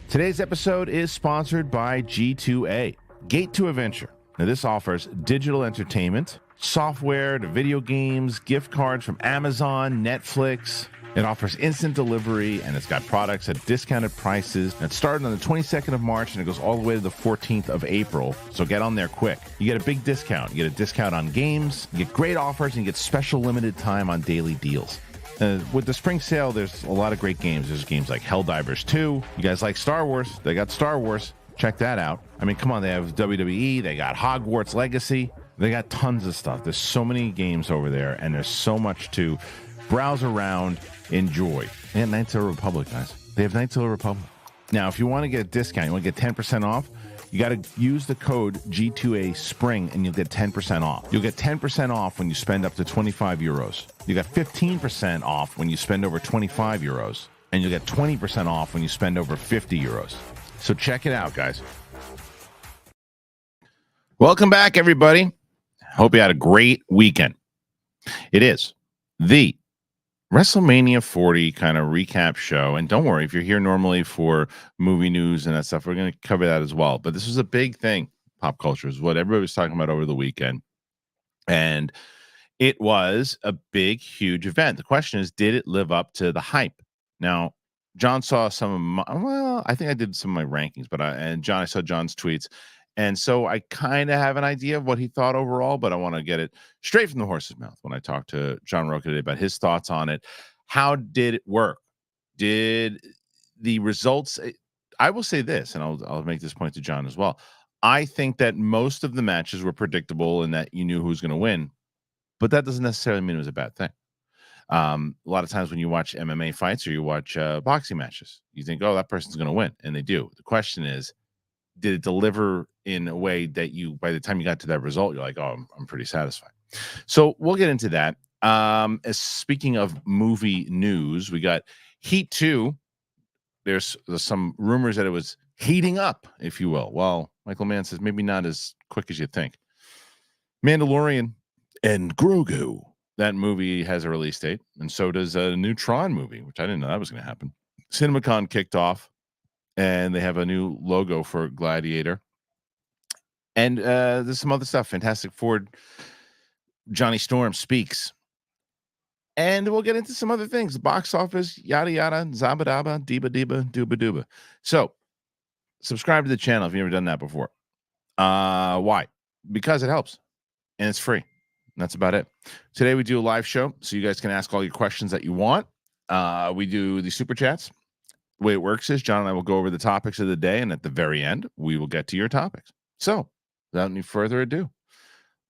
Today's episode is sponsored by G2A, Gate to Adventure. Now, this offers digital entertainment, software to video games, gift cards from Amazon, Netflix. It offers instant delivery, and it's got products at discounted prices. And it started on the 22nd of March, and it goes all the way to the 14th of April. So get on there quick. You get a big discount. You get a discount on games, you get great offers, and you get special limited time on daily deals. With the spring sale, there's a lot of great games. There's games like Helldivers 2. You guys like Star Wars? They got Star Wars. Check that out. I mean, come on, they have WWE. They got Hogwarts Legacy. They got tons of stuff. There's so many games over there, and there's so much to browse around, enjoy. They have Knights of the Republic, guys. They have Knights of the Republic. Now, if you want to get a discount, you want to get 10% off, you got to use the code G2A Spring, and you'll get 10% off. You'll get 10% off when you spend up to 25 euros. You got 15% off when you spend over 25 euros. And you'll get 20% off when you spend over 50 euros. So check it out, guys. Welcome back, everybody. Hope you had a great weekend. It is the WrestleMania 40 kind of recap show. And don't worry, if you're here normally for movie news and that stuff, we're going to cover that as well. But this was a big thing. Pop culture is what everybody was talking about over the weekend. And it was a big, huge event. The question is, did it live up to the hype? Now, John saw some of my, well, I think I did some of my rankings, but I saw John's tweets. And so I kind of have an idea of what he thought overall, but I want to get it straight from the horse's mouth when I talked to John Rocha today about his thoughts on it. How did it work? Did the results, I will say this, and I'll make this point to John as well. I think that most of the matches were predictable and that you knew who was going to win, but that doesn't necessarily mean it was a bad thing. A lot of times when you watch MMA fights or you watch boxing matches, you think, oh, that person's going to win, and they do. The question is, did it deliver in a way that you, by the time you got to that result, you're like, oh, I'm pretty satisfied. So we'll get into that. As speaking of movie news, we got Heat 2. There's some rumors that it was heating up, if you will. Well, Michael Mann says maybe not as quick as you think. Mandalorian and Grogu. That movie has a release date, and so does a new Tron movie, which I didn't know that was going to happen. CinemaCon kicked off, and they have a new logo for Gladiator. And there's some other stuff. Fantastic Four, Johnny Storm speaks. And we'll get into some other things. The box office, yada, yada, zabadaba, diba, dooba. So, subscribe to the channel if you've never done that before. Why? Because it helps. And it's free. And that's about it. Today we do a live show, so you guys can ask all your questions that you want. We do the super chats. The way it works is John and I will go over the topics of the day, and at the very end, we will get to your topics. So, without any further ado,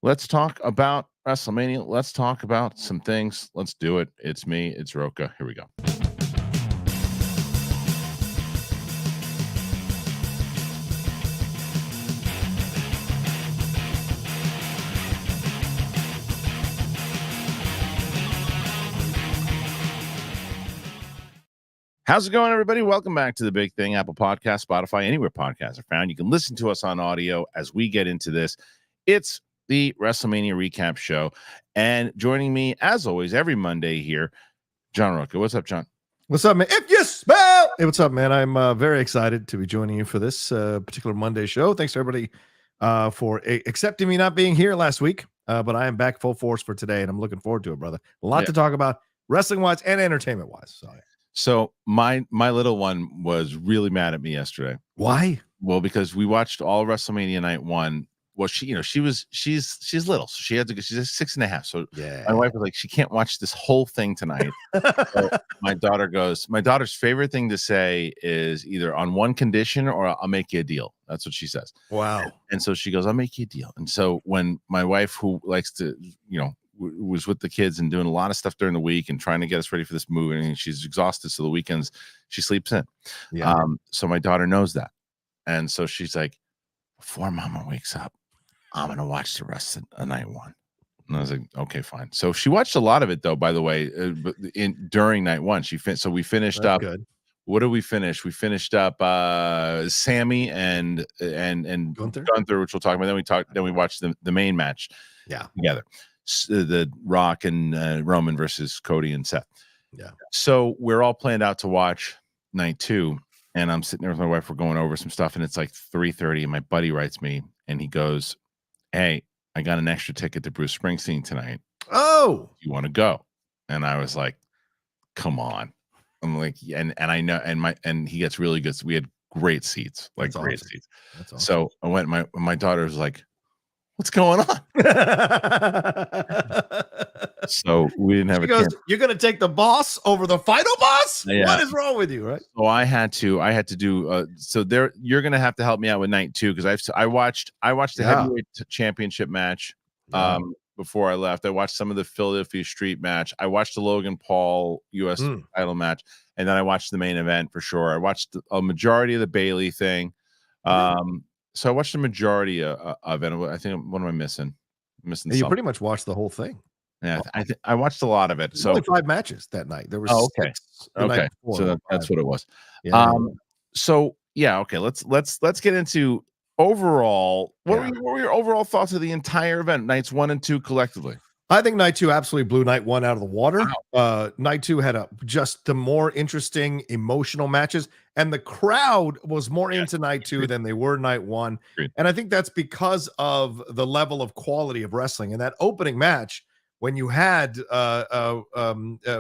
let's talk about WrestleMania. Let's talk about some things. Let's do it. It's me. It's Rocha. Here we go. How's it going, everybody? Welcome back to The Big Thing, Apple Podcast, Spotify, anywhere podcasts are found. You can listen to us on audio as we get into this. It's the WrestleMania recap show. And joining me, as always, every Monday here, John Rocha. What's up, John? What's up, man? If you smell... Hey, what's up, man? I'm very excited to be joining you for this particular Monday show. Thanks, everybody, for accepting me not being here last week. But I am back full force for today, and I'm looking forward to it, brother. A lot to talk about, wrestling-wise and entertainment-wise. So my little one was really mad at me yesterday. Why? Well, because we watched all WrestleMania Night 1. Well, she's little, so she had to go. She's 6.5. So my wife was like, she can't watch this whole thing tonight. So my daughter's favorite thing to say is either on one condition or I'll make you a deal. That's what she says. Wow. And so she goes, I'll make you a deal. And so when my wife, who likes to, was with the kids and doing a lot of stuff during the week and trying to get us ready for this movie, and she's exhausted, so the weekends she sleeps in. So my daughter knows that, and so she's like, before Mama wakes up, I'm gonna watch the rest of Night 1. And I was like, okay, fine. So she watched a lot of it, though, by the way, during Night 1. So we finished up. Good. What did we finish? We finished up Sami and Gunther, which we'll talk about. Then we watched the main match together. The Rock and Roman versus Cody and Seth. Yeah. So we're all planned out to watch Night 2, and I'm sitting there with my wife. We're going over some stuff, and it's like 3:30, and my buddy writes me, and he goes, "Hey, I got an extra ticket to Bruce Springsteen tonight. Oh, You want to go?" And I was like, "Come on." I'm like, and I know, and he gets really good. So we had great seats, like That's great awesome. seats. That's awesome. So I went. My daughter was like, "What's going on?" So we didn't have She a goes, chance. "You're gonna take the boss over the final boss? Yeah. What is wrong with you?" Right? So I had to do. So there, you're gonna have to help me out with night 2 because I watched the heavyweight championship match. Yeah. Before I left, I watched some of the Philadelphia Street match. I watched the Logan Paul U.S. title match, and then I watched the main event for sure. I watched a majority of the Bailey thing. So I watched the majority of it. I think, what am I missing? Missing You something. pretty much watched the whole thing. Yeah, I watched a lot of it. So only 5 matches that night. There was okay, 6 the night before, so that's what it was. Yeah. So yeah, okay. Let's get into overall. What were your overall thoughts of the entire event, nights 1 and 2 collectively? I think night 2 absolutely blew night 1 out of the water. Night 2 had just the more interesting emotional matches, and the crowd was more into night 2 than they were night 1. And I think that's because of the level of quality of wrestling. And that opening match, when you had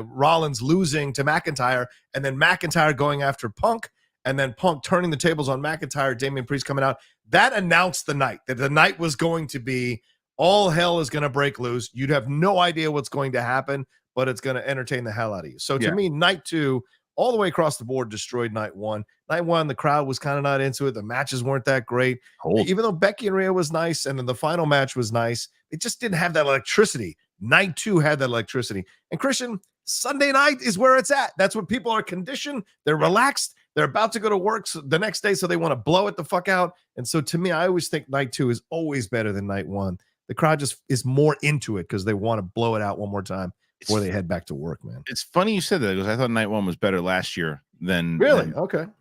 Rollins losing to McIntyre, and then McIntyre going after Punk, and then Punk turning the tables on McIntyre, Damian Priest coming out, that announced the night, that the night was going to be all hell is going to break loose. You'd have no idea what's going to happen, but it's going to entertain the hell out of you. So to me, night 2, all the way across the board, destroyed night 1. Night 1, the crowd was kind of not into it. The matches weren't that great. Even though Becky and Rhea was nice, and then the final match was nice, it just didn't have that electricity. Night 2 had that electricity. And Kristian, Sunday night is where it's at. That's what people are conditioned. They're relaxed. They're about to go to work the next day, so they want to blow it the fuck out. And so to me, I always think night 2 is always better than night 1. The crowd just is more into it because they want to blow it out one more time before they head back to work, man. It's funny you said that, because I thought night 1 was better last year than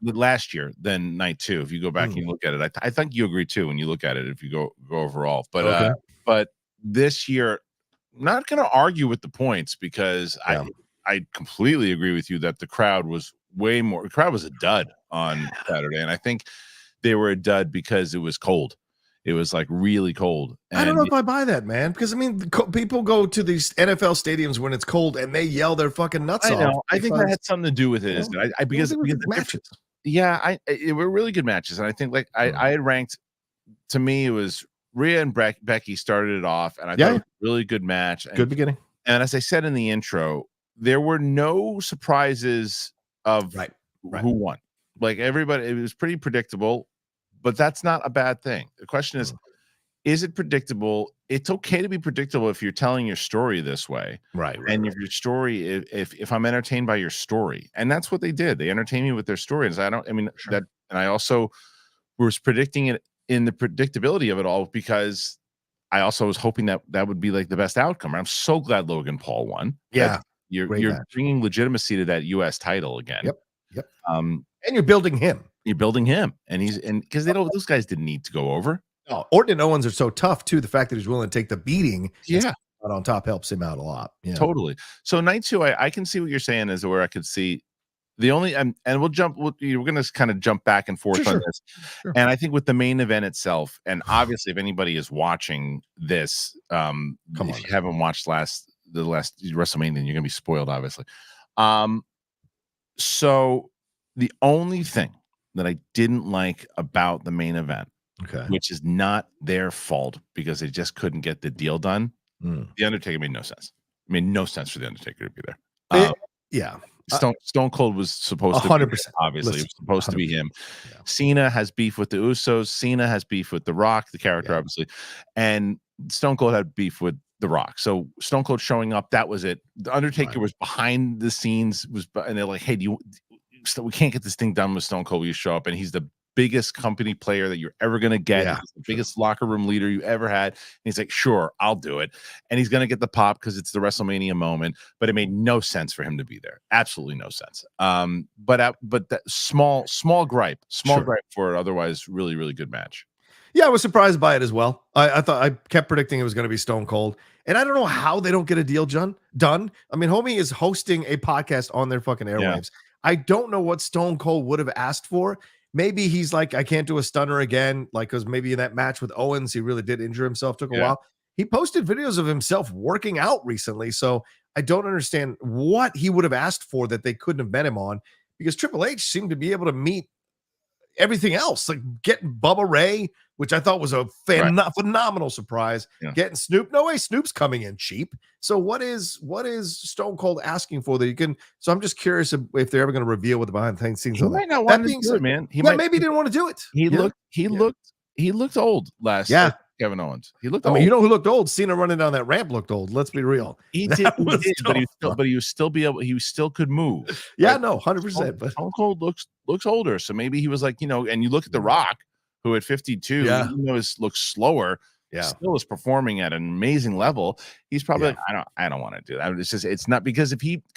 last year than night 2. If you go back and you look at it, I think you agree too when you look at it. If you go overall, but this year, not going to argue with the points, because I completely agree with you that the crowd was way more. The crowd was a dud on Saturday, and I think they were a dud because it was cold. It was like really cold. And I don't know if I buy that, man, because I mean, people go to these NFL stadiums when it's cold and they yell their fucking nuts off. I think that had something to do with it. Because matches. It were really good matches, and I think I had ranked. To me, it was Rhea and Becky started it off, and I thought it was a really good match. Good beginning. And as I said in the intro, there were no surprises of who won. Like everybody, it was pretty predictable. But that's not a bad thing. The question is it predictable? It's okay to be predictable if you're telling your story this way. Right. And if your story, if I'm entertained by your story, and that's what they did. They entertained me with their story. And I also was predicting it in the predictability of it all, because I also was hoping that would be like the best outcome. I'm so glad Logan Paul won. Yeah. You're bringing legitimacy to that US title again. Yep. And you're building him. And because those guys didn't need to go over. No, Orton and Owens are so tough too. The fact that he's willing to take the beating, on top helps him out a lot. Yeah, totally. So night 2, I can see what you're saying is where I could see the only and we're going to kind of jump back and forth on this. And I think with the main event itself, and obviously if anybody is watching this, if you haven't watched the last WrestleMania, you're gonna be spoiled, obviously. So the only thing that I didn't like about the main event, which is not their fault because they just couldn't get the deal done. The Undertaker made no sense. It made no sense for the Undertaker to be there. Stone Cold was supposed to 100%. Obviously, it was supposed 100%. To be him. Yeah. Cena has beef with the Usos. Cena has beef with The Rock, the character, obviously, and Stone Cold had beef with The Rock. So Stone Cold showing up, that was it. The Undertaker was behind the scenes, and they're like, "Hey, we can't get this thing done with Stone Cold. You show up," and he's the biggest company player that you're ever going to get. He's the biggest locker room leader you ever had. And he's like, "Sure, I'll do it." And he's going to get the pop because it's the WrestleMania moment, but it made no sense for him to be there. Absolutely no sense. But that small gripe for an otherwise really, really good match. Yeah, I was surprised by it as well. I thought I kept predicting it was going to be Stone Cold. And I don't know how they don't get a deal done. I mean, homie is hosting a podcast on their fucking airwaves. I don't know what Stone Cold would have asked for. Maybe he's like, I can't do a stunner again, like, because maybe in that match with Owens, he really did injure himself, took a while. He posted videos of himself working out recently, so I don't understand what he would have asked for that they couldn't have met him on, because Triple H seemed to be able to meet everything else, like getting Bubba Ray, which I thought was a phenomenal surprise. Getting Snoop. No way Snoop's coming in cheap. So what is Stone Cold asking for that you can? So I'm just curious if they're ever going to reveal what the behind the scenes on that. Might not want to do it, man. Maybe he didn't want to do it. He looked old last. Yeah. Kevin Owens. He looked. I mean, you know who looked old? Cena running down that ramp looked old. Let's be real. He did, but he was still be able. He still could move. Yeah, no, 100%. But Stone Cold looks older, so maybe he was like, and you look at The Rock, who at 52, even though looks slower, still is performing at an amazing level. He's probably like, I don't want to do that. It's just, it's not because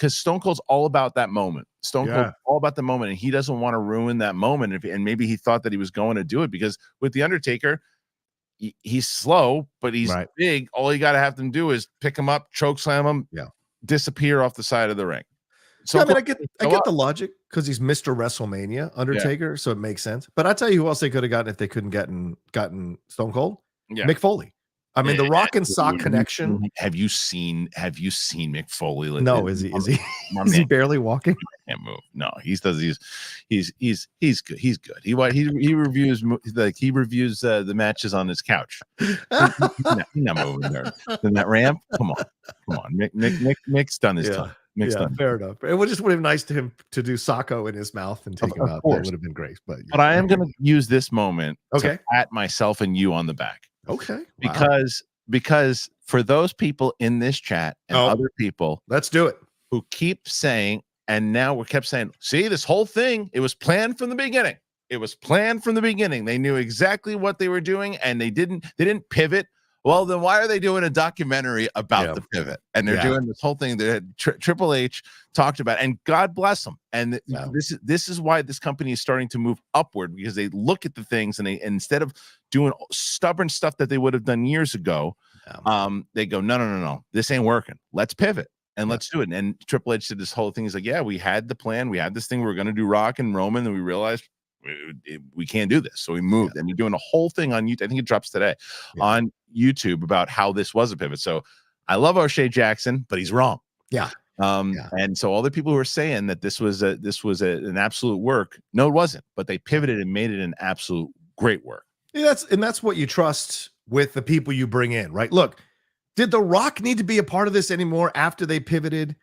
Stone Cold's all about that moment. Stone Cold all about the moment, and he doesn't want to ruin that moment. And maybe he thought that he was going to do it because with the Undertaker, he's slow, but he's big. All you got to have them do is pick him up, choke slam him, disappear off the side of the ring. So I mean, I get the logic because he's Mr. WrestleMania Undertaker, so it makes sense. But I tell you who else they could have gotten if they couldn't gotten Stone Cold? Mick Foley. I mean, the Rock and Sock connection. Have you seen Mick Foley? No, is he barely walking? He can't move. No, he's good. He's good. He reviews the matches on his couch. He's not moving there. Then that ramp. Come on. Mick's done his time. Fair enough. It would have been nice to him to do Sacco in his mouth and take him out. That would have been great. But I am going to use this moment to pat myself and you on the back. Okay. Because for those people in this chat and other people, let's do it, who keep saying, and now we kept saying, see, this whole thing, it was planned from the beginning. It was planned from the beginning. They knew exactly what they were doing, and they didn't pivot. Well, then why are they doing a documentary about the pivot? And they're doing this whole thing that Triple H talked about, and God bless them. And this is why this company is starting to move upward, because they look at the things and instead of doing stubborn stuff that they would have done years ago, they go, no, this ain't working. Let's pivot and let's do it. And Triple H did this whole thing. He's like, yeah, we had the plan. We had this thing. We were going to do Rock and Roman, and we realized we can't do this, so we moved. And they're doing a whole thing on YouTube. I think it drops today on YouTube about how this was a pivot. So I love O'Shea Jackson, but he's wrong. And so all the people who are saying that this was an absolute work, no, it wasn't. But they pivoted and made it an absolute great work. Yeah, that's what you trust with the people you bring in, right? Look, did The Rock need to be a part of this anymore after they pivoted?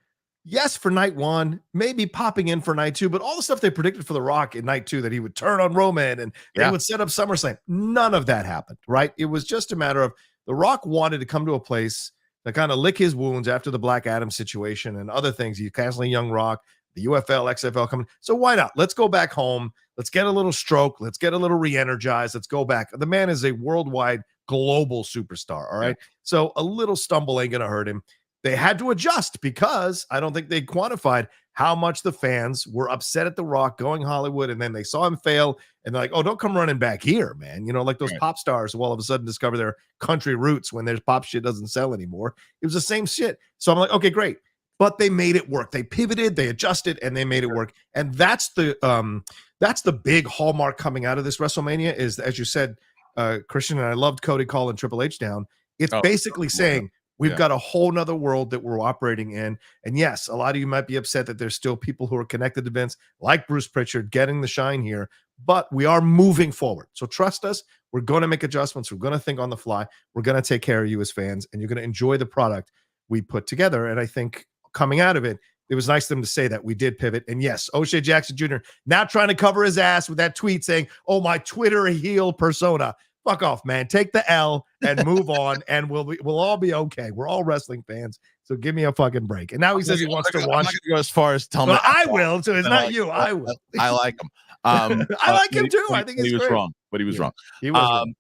Yes, for night one, maybe popping in for night two, but all the stuff they predicted for The Rock in night two, that he would turn on Roman and they would set up SummerSlam, none of that happened, right? It was just a matter of The Rock wanted to come to a place to kind of lick his wounds after the Black Adam situation and other things. You canceling Young Rock, the UFL, XFL coming. So why not? Let's go back home. Let's get a little stroke. Let's get a little re-energized. Let's go back. The man is a worldwide global superstar, all right? So a little stumble ain't going to hurt him. They had to adjust because I don't think they quantified how much the fans were upset at The Rock going Hollywood, and then they saw him fail, and they're like, oh, don't come running back here, man. You know, like those pop stars who all of a sudden discover their country roots when their pop shit doesn't sell anymore. It was the same shit. So I'm like, okay, great. But they made it work. They pivoted, they adjusted, and they made it work. And that's the big hallmark coming out of this WrestleMania is, as you said, Kristian, and I loved Cody calling Triple H down. It's basically saying, we've got a whole nother world that we're operating in. And yes, a lot of you might be upset that there's still people who are connected to Vince, like Bruce Pritchard, getting the shine here, but we are moving forward. So trust us. We're going to make adjustments. We're going to think on the fly. We're going to take care of you as fans, and you're going to enjoy the product we put together. And I think coming out of it, it was nice of them to say that we did pivot. And yes, O'Shea Jackson Jr. now trying to cover his ass with that tweet saying, oh, my Twitter heel persona. Fuck off, man. Take the L and move on, and we'll all be okay. We're all wrestling fans, so give me a fucking break. And now he says he wants to watch. I'm not going to go as far as tell me. I will, so it's not you. I will. I like him. I like him too. I think he was wrong, but he was wrong. He was wrong.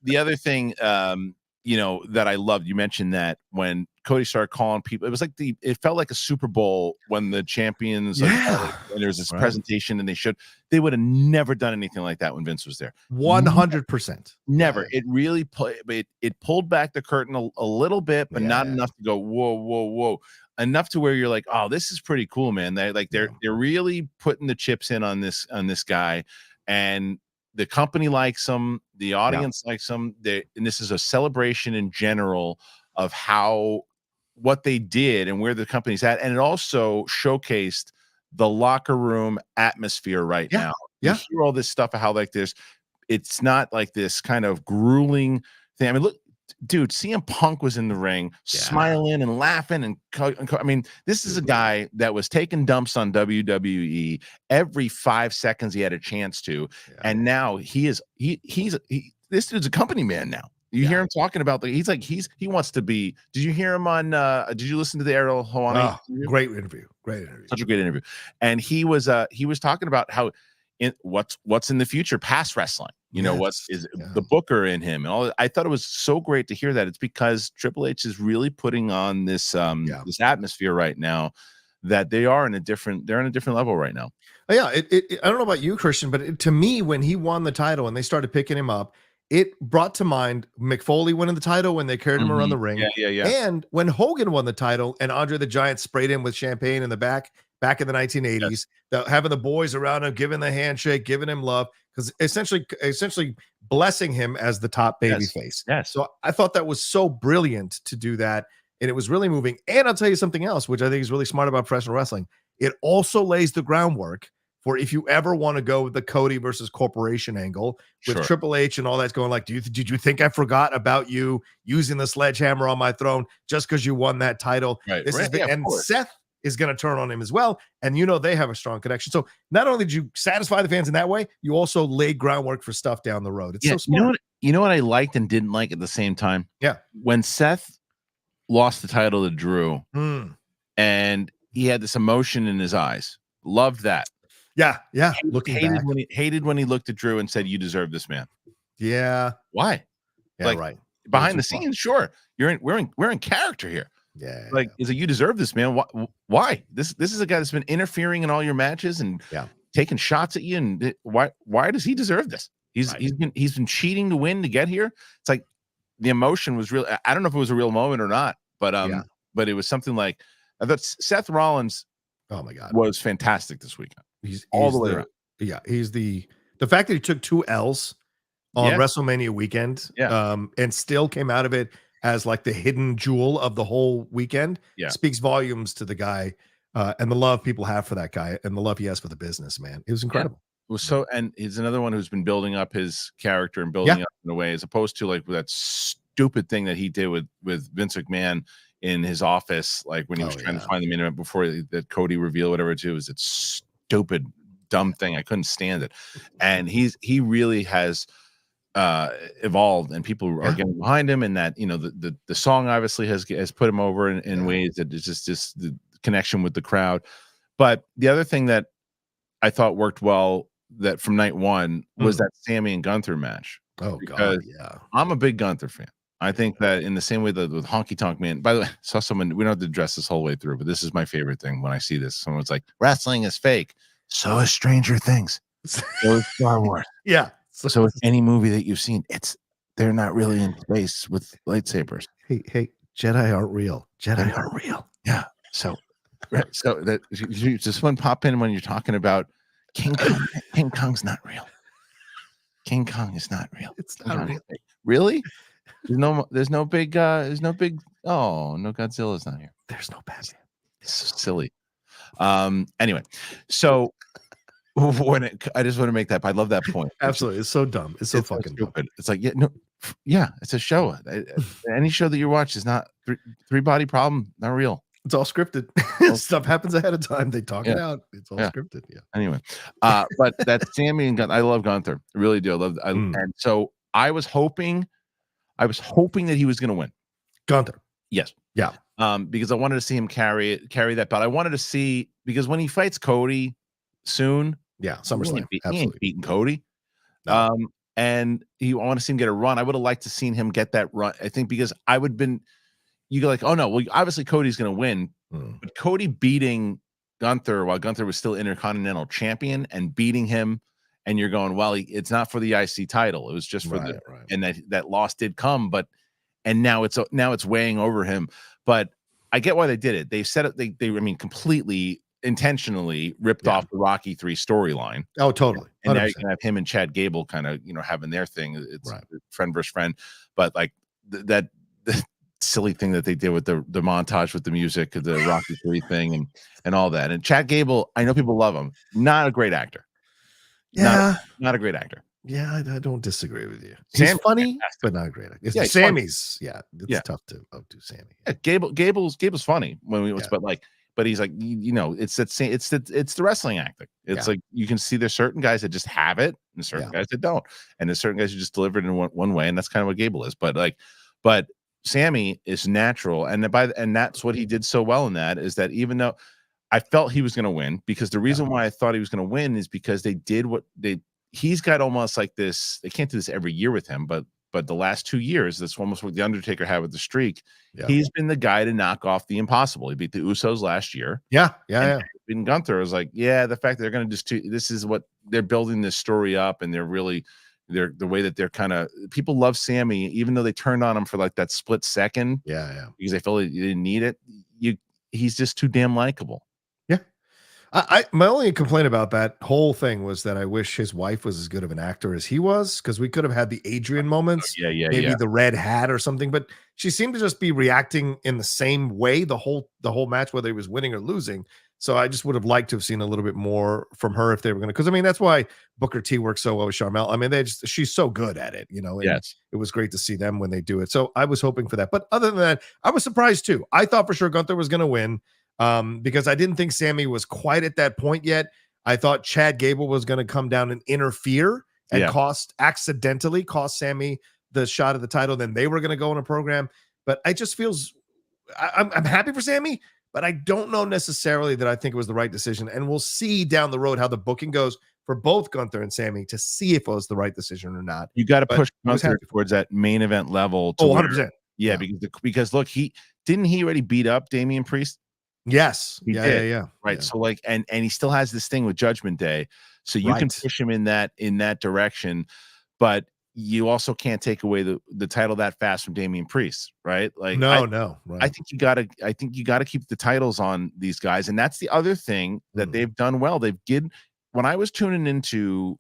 The other thing, that I loved, you mentioned that when Cody started calling people, it was like it felt like a Super Bowl when the champions, and there was this presentation, and they would have never done anything like that when Vince was there. 100%. Never. It really it pulled back the curtain a little bit, but not enough to go, whoa. enough to where you're like, oh, this is pretty cool, man. They're really putting the chips in on this guy, and the company likes him, the audience likes him. And this is a celebration in general of what they did and where the company's at, and it also showcased the locker room atmosphere right now. You hear all this stuff of how like it's not like this kind of grueling thing. I mean, look, dude, CMPunk was in the ring, smiling and laughing, and I mean, this is a guy that was taking dumps on WWE every 5 seconds he had a chance to, and now he's this dude's a company man now. You hear him talking about he wants to be. Did you hear him on? Did you listen to the Ariel Helwani? Great interview. Such a great interview. And he was talking about how what's in the future past wrestling. You know, what is the booker in him and all. I thought it was so great to hear that. It's because Triple H is really putting on this this atmosphere right now that they're in a different level right now. I don't know about you, Kristian, but to me, when he won the title and they started picking him up, it brought to mind Mick Foley winning the title when they carried him around the ring. And when Hogan won the title and Andre the Giant sprayed him with champagne in the back in the 1980s, having the boys around him, giving the handshake, giving him love, because essentially blessing him as the top baby face. So I thought that was so brilliant to do that. And it was really moving. And I'll tell you something else, which I think is really smart about professional wrestling. It also lays the groundwork for if you ever want to go with the Cody versus corporation angle with Triple H and all that's going like, did you think I forgot about you using the sledgehammer on my throne just because you won that title? And Seth is going to turn on him as well. And they have a strong connection. So not only did you satisfy the fans in that way, you also laid groundwork for stuff down the road. It's so smart. You know what I liked and didn't like at the same time? When Seth lost the title to Drew and he had this emotion in his eyes. Loved that. Hated when he looked at Drew and said, "You deserve this, man." Why? Behind the scenes, sure. We're in character here. Is it you deserve this, man? Why? This is a guy that's been interfering in all your matches and taking shots at you. And why does he deserve this? He's been cheating to win to get here. It's like the emotion was real. I don't know if it was a real moment or not, but it was something like I thought Seth Rollins. Oh my God, was fantastic this weekend. He's all the way around. He's the fact that he took 2 L's on WrestleMania weekend, and still came out of it as like the hidden jewel of the whole weekend. Speaks volumes to the guy, and the love people have for that guy, and the love he has for the business. Man, it was incredible. It was and he's another one who's been building up his character and building up in a way, as opposed to like that stupid thing that he did with Vince McMahon in his office, like when he was trying to find the main event before that Cody reveal, whatever it was. It's stupid, dumb thing. I couldn't stand it. And he really has evolved, and people are getting behind him, and that the song obviously has put him over in ways that it's just the connection with the crowd. But the other thing that I thought worked well that from night one was that Sami and Gunther match. I'm a big Gunther fan. I think that in the same way that with Honky Tonk Man, by the way, saw someone, we don't have to address this whole way through, but this is my favorite thing when I see this. Someone's like, wrestling is fake. So is Stranger Things. So is Star Wars. So is any movie that you've seen. They're not really in space with lightsabers. Hey, Jedi aren't real. Jedi aren't real. Yeah. So that you just one pop in when you're talking about King Kong. King Kong's not real. King Kong is not real. It's not real. Really? There's no big oh, no, Godzilla's not here. There's no Batman. It's so silly. Anyway, so I just want to make that. I love that point. Absolutely. It's so dumb. It's so fucking stupid. Dumb. It's like, it's a show. Any show that you watch is not three body problem, not real. It's all scripted. Stuff happens ahead of time. They talk it out. It's all scripted. Anyway, but that's Sami and Gunther. I love Gunther. I really do. And so I was hoping that he was going to win. Gunther. Yes. Yeah. Because I wanted to see him carry that belt. I wanted to see, because when he fights Cody soon, SummerSlam, he ain't beating Cody. No. And I want to see him get a run. I would have liked to seen him get that run. I think because you go like, oh no, well, obviously Cody's going to win, but Cody beating Gunther while Gunther was still Intercontinental Champion and beating him, and you're going, well, it's not for the IC title. It was just for and that loss did come, and now it's weighing over him. But I get why they did it. They set it. They I mean, completely intentionally ripped off the Rocky 3 storyline. Oh, totally. 100%. And now you can have him and Chad Gable kind of, having their thing. It's friend versus friend, but like the silly thing that they did with the montage with the music, the Rocky 3 thing, and all that. And Chad Gable, I know people love him. Not a great actor. Yeah, not a great actor. Yeah, I don't disagree with you. He's funny, but not great. Sammy's, it's tough to outdo Sami. Yeah, Gable's funny when we but he's like, it's the wrestling acting. It's like you can see there's certain guys that just have it, and certain guys that don't, and there's certain guys who just deliver it in one way, and that's kind of what Gable is. But Sami is natural, and that's what he did so well in that is that even though I felt he was going to win, because the reason why I thought he was going to win is because they did he's got almost like this. They can't do this every year with him, but the last 2 years, that's almost what the Undertaker had with the streak. Yeah. He's been the guy to knock off the impossible. He beat the Usos last year. Yeah. And Gunther was like, the fact that they're going to just this is what they're building this story up, and they're the way that they're kind of people love Sami, even though they turned on him for like that split second. Yeah. Because they felt you didn't need it. He's just too damn likable. My only complaint about that whole thing was that I wish his wife was as good of an actor as he was, because we could have had the Adrian moments, maybe the red hat or something, but she seemed to just be reacting in the same way the whole match, whether he was winning or losing. So I just would have liked to have seen a little bit more from her if they were going to, because I mean, that's why Booker T works so well with Sharmell. I mean, she's so good at it, and it was great to see them when they do it. So I was hoping for that. But other than that, I was surprised too. I thought for sure Gunther was going to win. Because I didn't think Sami was quite at that point yet. I thought Chad Gable was going to come down and interfere and accidentally cost Sami the shot of the title. Then they were going to go in a program. But I just I'm happy for Sami, but I don't know necessarily that I think it was the right decision. And we'll see down the road how the booking goes for both Gunther and Sami to see if it was the right decision or not. You got to push Gunther towards that main event level. 100%. Yeah, because look, didn't he already beat up Damian Priest? Yes. He did. Yeah. Right. Yeah. So like, and he still has this thing with Judgment Day. So you can push him in that direction, but you also can't take away the title that fast from Damian Priest, right? Like no. Right. I think you gotta keep the titles on these guys. And that's the other thing that they've done well. When I was tuning into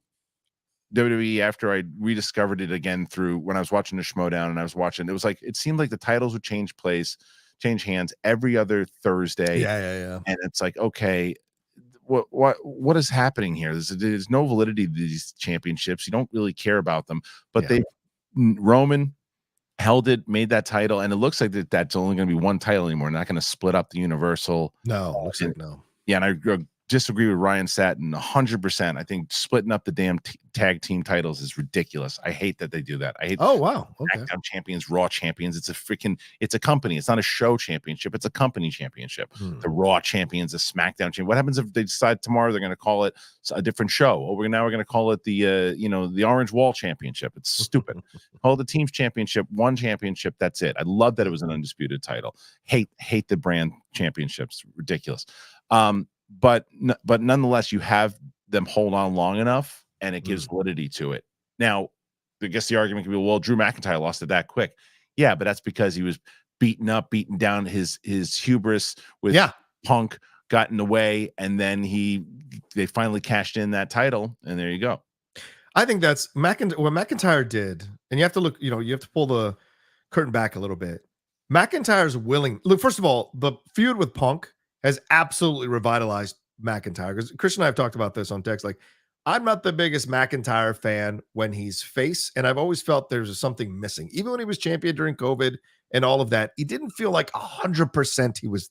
WWE after I rediscovered it again through when I was watching the Schmodown, and I was watching, it seemed like the titles would change hands every other Thursday. Yeah. And it's like, okay, what is happening here? There's no validity to these championships. You don't really care about them, but Roman held it, made that title, and it looks like that's only going to be one title anymore. Not going to split up the Universal. No, looks like no. Yeah, and I disagree with Ryan Satin 100%. I think splitting up the damn tag team titles is ridiculous. I hate that they do that. I hate. Oh wow, okay. SmackDown champions, Raw champions. It's a company. It's not a show championship. It's a company championship. The Raw champions, the SmackDown champion. What happens if they decide tomorrow they're going to call it a different show? Or we're going to call it the Orange Wall Championship. It's stupid. Call it the Teams Championship, one championship. That's it. I love that it was an undisputed title. Hate the brand championships. Ridiculous. But nonetheless, you have them hold on long enough, and it gives validity to it. Now, I guess the argument could be, well, Drew McIntyre lost it that quick. Yeah, but that's because he was beaten down his hubris with Punk, got in the way, and then they finally cashed in that title, and there you go. I think that's what McIntyre did, and you have to look, you have to pull the curtain back a little bit. McIntyre's willing. Look, first of all, the feud with Punk has absolutely revitalized McIntyre, because Kristian and I have talked about this on text. Like, I'm not the biggest McIntyre fan when he's face, and I've always felt there's something missing. Even when he was champion during COVID and all of that, he didn't feel like 100% he was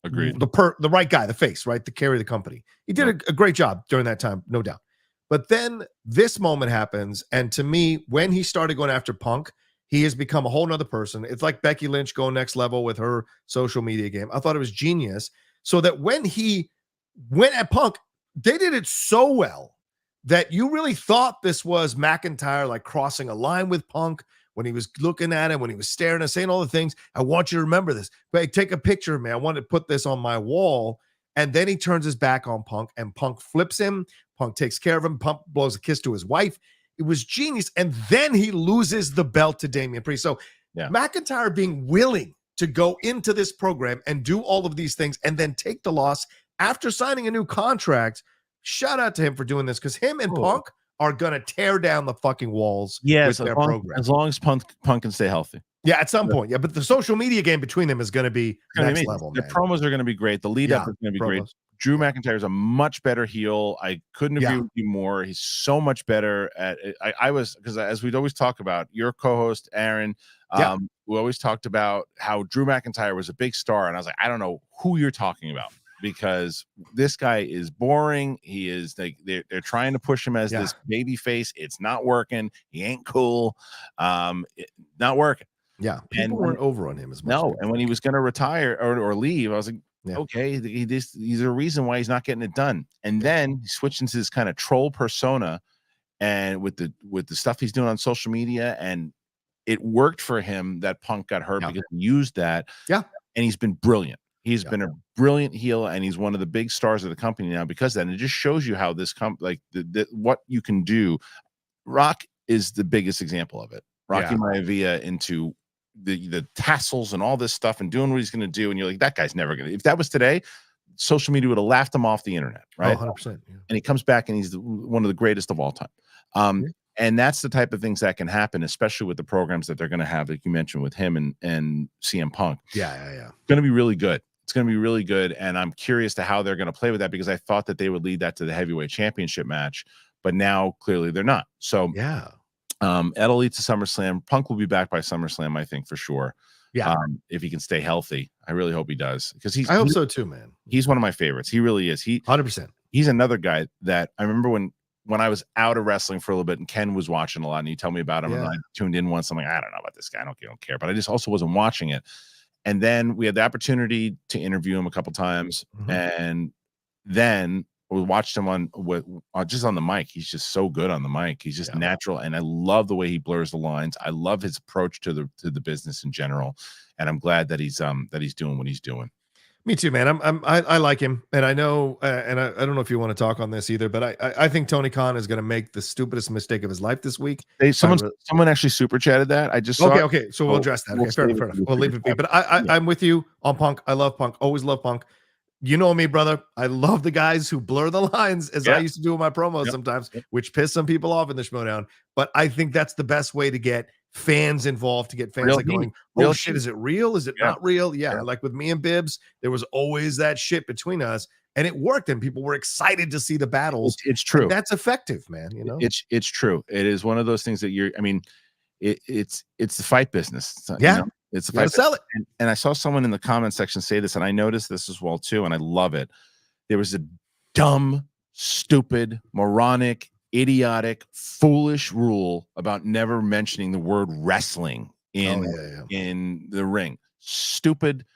the right guy, the face, right, to carry the company. He did a great job during that time, no doubt. But then this moment happens, and to me, when he started going after Punk, he has become a whole nother person. It's like Becky Lynch going next level with her social media game. I thought it was genius. So that when he went at Punk, they did it so well that you really thought this was McIntyre like crossing a line with Punk when he was looking at him, when he was staring and saying all the things. I want you to remember this. Hey, take a picture of me. I want to put this on my wall. And then he turns his back on Punk, and Punk flips him. Punk takes care of him. Punk blows a kiss to his wife. It was genius. And then he loses the belt to Damian Priest. So McIntyre being willing to go into this program and do all of these things and then take the loss after signing a new contract. Shout out to him for doing this, because him and Punk are gonna tear down the fucking walls with their program. As long as Punk can stay healthy. Yeah, at some point. Yeah, but the social media game between them is going to be next level, man. Their promos are going to be great. The lead up is going to be great. Drew McIntyre is a much better heel. I couldn't agree with you more. He's so much better at it. I was, because as we'd always talk about, your co-host Aaron, we always talked about how Drew McIntyre was a big star, and I was like, I don't know who you're talking about, because this guy is boring. He is like, they're trying to push him as this baby face. It's not working. He ain't cool. Not working. Yeah, people weren't over on him as much. No, and when he was going to retire or leave, I was like, okay, he's a reason why he's not getting it done. And then he switched into this kind of troll persona, and with the stuff he's doing on social media, and it worked for him that Punk got hurt because he used that. Yeah, and he's been brilliant. He's been a brilliant heel, and he's one of the big stars of the company now because of that. And it just shows you how this what you can do. Rock is the biggest example of it. Rocky Maivia into the tassels and all this stuff and doing what he's going to do, and you're like, that guy's never going to. If that was today, social media would have laughed him off the internet, right? 100%. And he comes back and he's one of the greatest of all time. And that's the type of things that can happen, especially with the programs that they're going to have, like you mentioned, with him and CM Punk. Yeah. Going to be really good. It's going to be really good, and I'm curious to how they're going to play with that, because I thought that they would lead that to the heavyweight championship match, but now clearly they're not. So that'll lead to SummerSlam. Punk will be back by SummerSlam, I think, for sure. Yeah. If he can stay healthy. I really hope he does, because I hope so too, man. He's one of my favorites. He really is. 100%. He's another guy that I remember when I was out of wrestling for a little bit, and Ken was watching a lot, and he told me about him, and I tuned in once. I'm like, I don't know about this guy. I don't care. But I just also wasn't watching it. And then we had the opportunity to interview him a couple times, and then we watched him just on the mic. He's just so good on the mic. He's just natural, and I love the way he blurs the lines. I love his approach to the business in general, and I'm glad that he's doing what he's doing. Me too, man. I like him, and I know, and I don't know if you want to talk on this either, but I think Tony Khan is going to make the stupidest mistake of his life this week. Someone actually super chatted that. I just saw okay. So we'll address that. Okay, fair enough. We'll leave it be. But I'm with you on Punk. I love Punk. Always love Punk. You know me, brother. I love the guys who blur the lines, as I used to do in my promos sometimes, which piss some people off in the Schmodown. But I think that's the best way to get fans involved, to get fans going, oh shit, is it real? Is it not real? Yeah, like with me and Bibbs, there was always that shit between us, and it worked, and people were excited to see the battles. It's true. And that's effective, man. You know, it's true. It is one of those things that it's the fight business. Yeah. You know? It's if I sell it. And I saw someone in the comment section say this, and I noticed this as well too, and I love it. There was a dumb, stupid, moronic, idiotic, foolish rule about never mentioning the word wrestling in the ring. Stupid,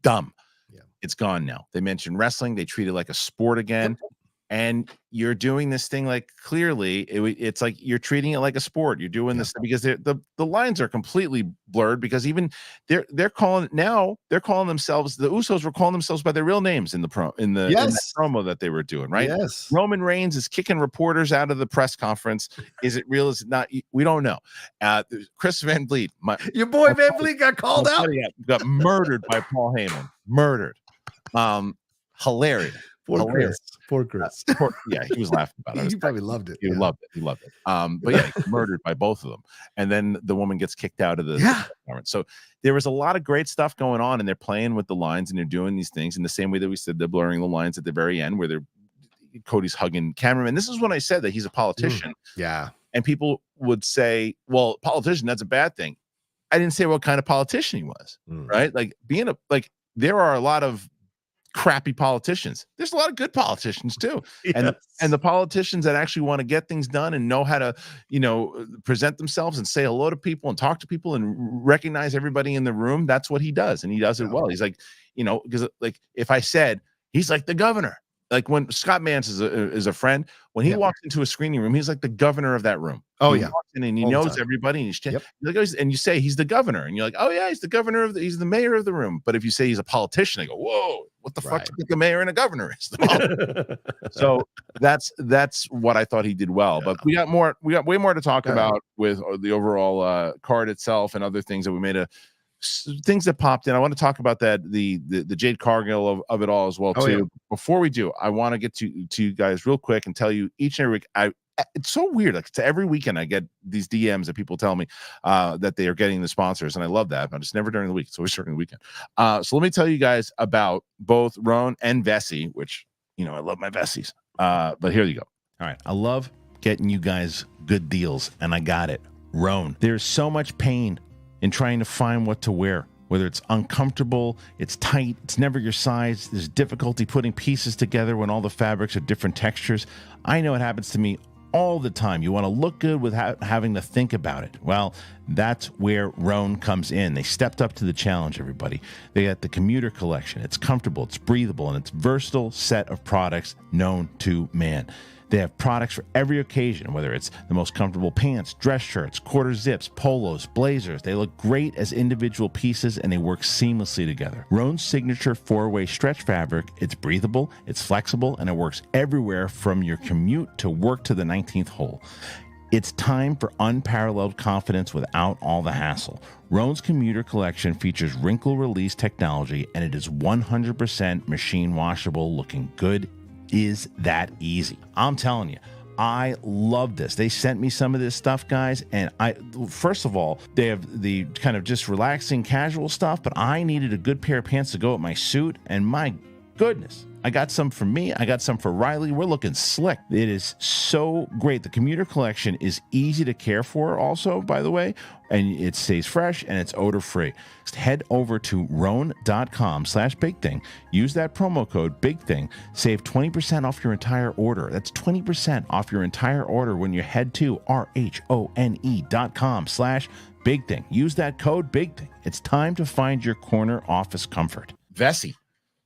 dumb. Yeah. It's gone now. They mention wrestling. They treat it like a sport again. And you're doing this thing like clearly it's like you're treating it like a sport. You're doing this because the lines are completely blurred, because even they're calling themselves, the Usos were calling themselves by their real names in the that promo that they were doing, right? Yes. Roman Reigns is kicking reporters out of the press conference. Is it real? Is it not? We don't know. Chris Van Vliet, your boy Van Vliet got called out. Got murdered by Paul Heyman. Murdered. Hilarious. Poor Chris. Yeah, he was laughing about it. He probably loved it. He loved it. But yeah, he murdered by both of them. And then the woman gets kicked out of the tournament. So there was a lot of great stuff going on, and they're playing with the lines, and they're doing these things in the same way that we said they're blurring the lines at the very end, where Cody's hugging cameraman. This is when I said that he's a politician. Yeah. And people would say, well, politician, that's a bad thing. I didn't say what kind of politician he was, right? Like there are a lot of crappy politicians. There's a lot of good politicians too. And the politicians that actually want to get things done and know how to, present themselves and say hello to people and talk to people and recognize everybody in the room. That's what he does. And he does it well. He's like, because like if I said he's like the governor, like when Scott Mance is a friend, when he walks into a screening room, he's like the governor of that room. Oh, he walks in and he knows everybody, and he's and you say he's the governor, and you're like, oh yeah, he's the governor he's the mayor of the room. But if you say he's a politician, they go, whoa, what the fuck do you think a mayor and a governor is? So that's what I thought he did well. But we got way more to talk about with the overall card itself and other things that we made a things that popped in. I want to talk about that the Jade Cargill of it all as well too. Yeah. Before we do, I want to get to you guys real quick and tell you each and every week. It's so weird. Like to every weekend, I get these DMs that people tell me that they are getting the sponsors, and I love that. But it's never during the week; it's always during the weekend. So let me tell you guys about both Roan and Vessi, which I love my Vessies. But here you go. All right, I love getting you guys good deals, and I got it. Roan. There's so much pain in trying to find what to wear. Whether it's uncomfortable, it's tight, it's never your size, there's difficulty putting pieces together when all the fabrics are different textures. I know it happens to me all the time. You want to look good without having to think about it. Well, that's where Roan comes in. They stepped up to the challenge, everybody. They got the commuter collection. It's comfortable, it's breathable, and it's versatile set of products known to man. They have products for every occasion, whether it's the most comfortable pants, dress shirts, quarter zips, polos, blazers. They look great as individual pieces, and they work seamlessly together. Roan's signature 4-way stretch fabric, it's breathable, it's flexible, and it works everywhere from your commute to work to the 19th hole. It's time for unparalleled confidence without all the hassle. Roan's commuter collection features wrinkle release technology, and it is 100% machine washable, looking good is that easy. I'm telling you, I love this. They sent me some of this stuff, guys, and first of all, they have the kind of just relaxing casual stuff, but I needed a good pair of pants to go with my suit, and my goodness, I got some for me. I got some for Riley. We're looking slick. It is so great. The commuter collection is easy to care for also, by the way, and it stays fresh and it's odor free. Just head over to roan.com/bigthing. Use that promo code BIGTHING. Save 20% off your entire order. That's 20% off your entire order when you head to RHONE.com/bigthing. Use that code BIGTHING. It's time to find your corner office comfort. Vessi.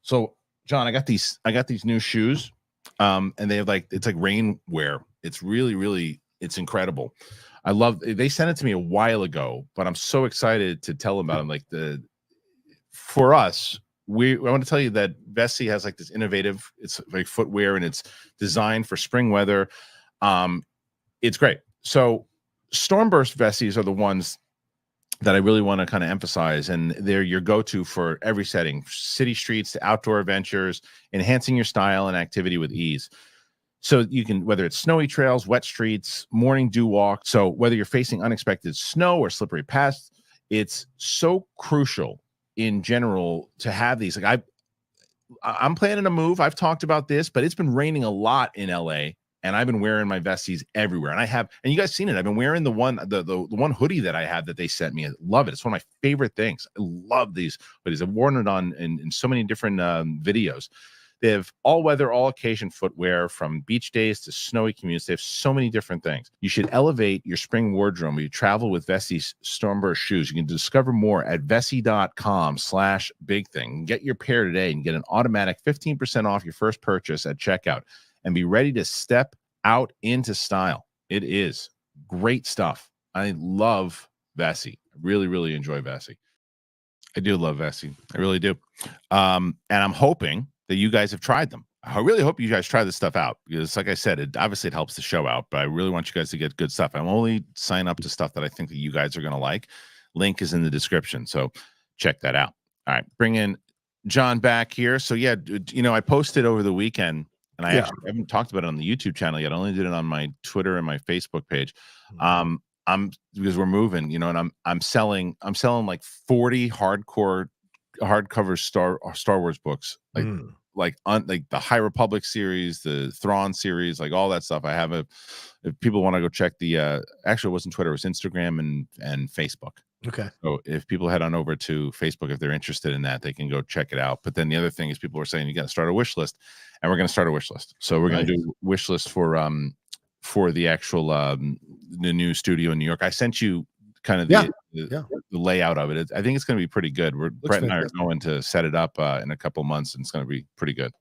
So John, I got these new shoes, and they have it's like rain wear. It's really, it's incredible. They sent it to me a while ago, but I'm so excited to tell them about them. For us, I want to tell you that Vessi has this innovative, it's like footwear, and it's designed for spring weather. It's great. So Stormburst Vessis are the ones that I really want to kind of emphasize, and they're your go-to for every setting, city streets to outdoor adventures, enhancing your style and activity with ease. So you can, whether it's snowy trails, wet streets, morning dew walk. So whether you're facing unexpected snow or slippery paths, it's so crucial in general to have these. I'm planning a move. I've talked about this, but it's been raining a lot in LA. And I've been wearing my Vesties everywhere. And you guys seen it. I've been wearing the one hoodie that I have that they sent me. I love it. It's one of my favorite things. I love these hoodies. I've worn it on in so many different videos. They have all weather, all occasion footwear from beach days to snowy commutes. They have so many different things. You should elevate your spring wardrobe when you travel with Vessi Stormburst shoes. You can discover more at vessi.com/bigthing. Get your pair today and get an automatic 15% off your first purchase at checkout. And be ready to step out into style. It is great stuff. I love Vessi. I really, really enjoy Vessi. I do love Vessi. I really do. And I'm hoping that you guys have tried them. I really hope you guys try this stuff out, because like I said, it helps the show out, but I really want you guys to get good stuff. I'm only sign up to stuff that I think that you guys are going to like. Link is in the description. So check that out. All right. Bring in John back here. So yeah, I posted over the weekend, and I actually haven't talked about it on the YouTube channel yet. I only did it on my Twitter and my Facebook page. I'm because we're moving, and I'm selling like 40 hardcover Star Wars books, like the High Republic series, the Thrawn series, like all that stuff. I have if people want to go check the actually it wasn't Twitter, it was Instagram and Facebook. Okay. So if people head on over to Facebook, if they're interested in that, they can go check it out. But then the other thing is, people were saying you got to start a wish list, and we're going to start a wish list. So we're going to do wish list for the actual the new studio in New York. I sent you kind of the layout of it. I think it's going to be pretty good. Brett and I are going to set it up in a couple months, and it's going to be pretty good.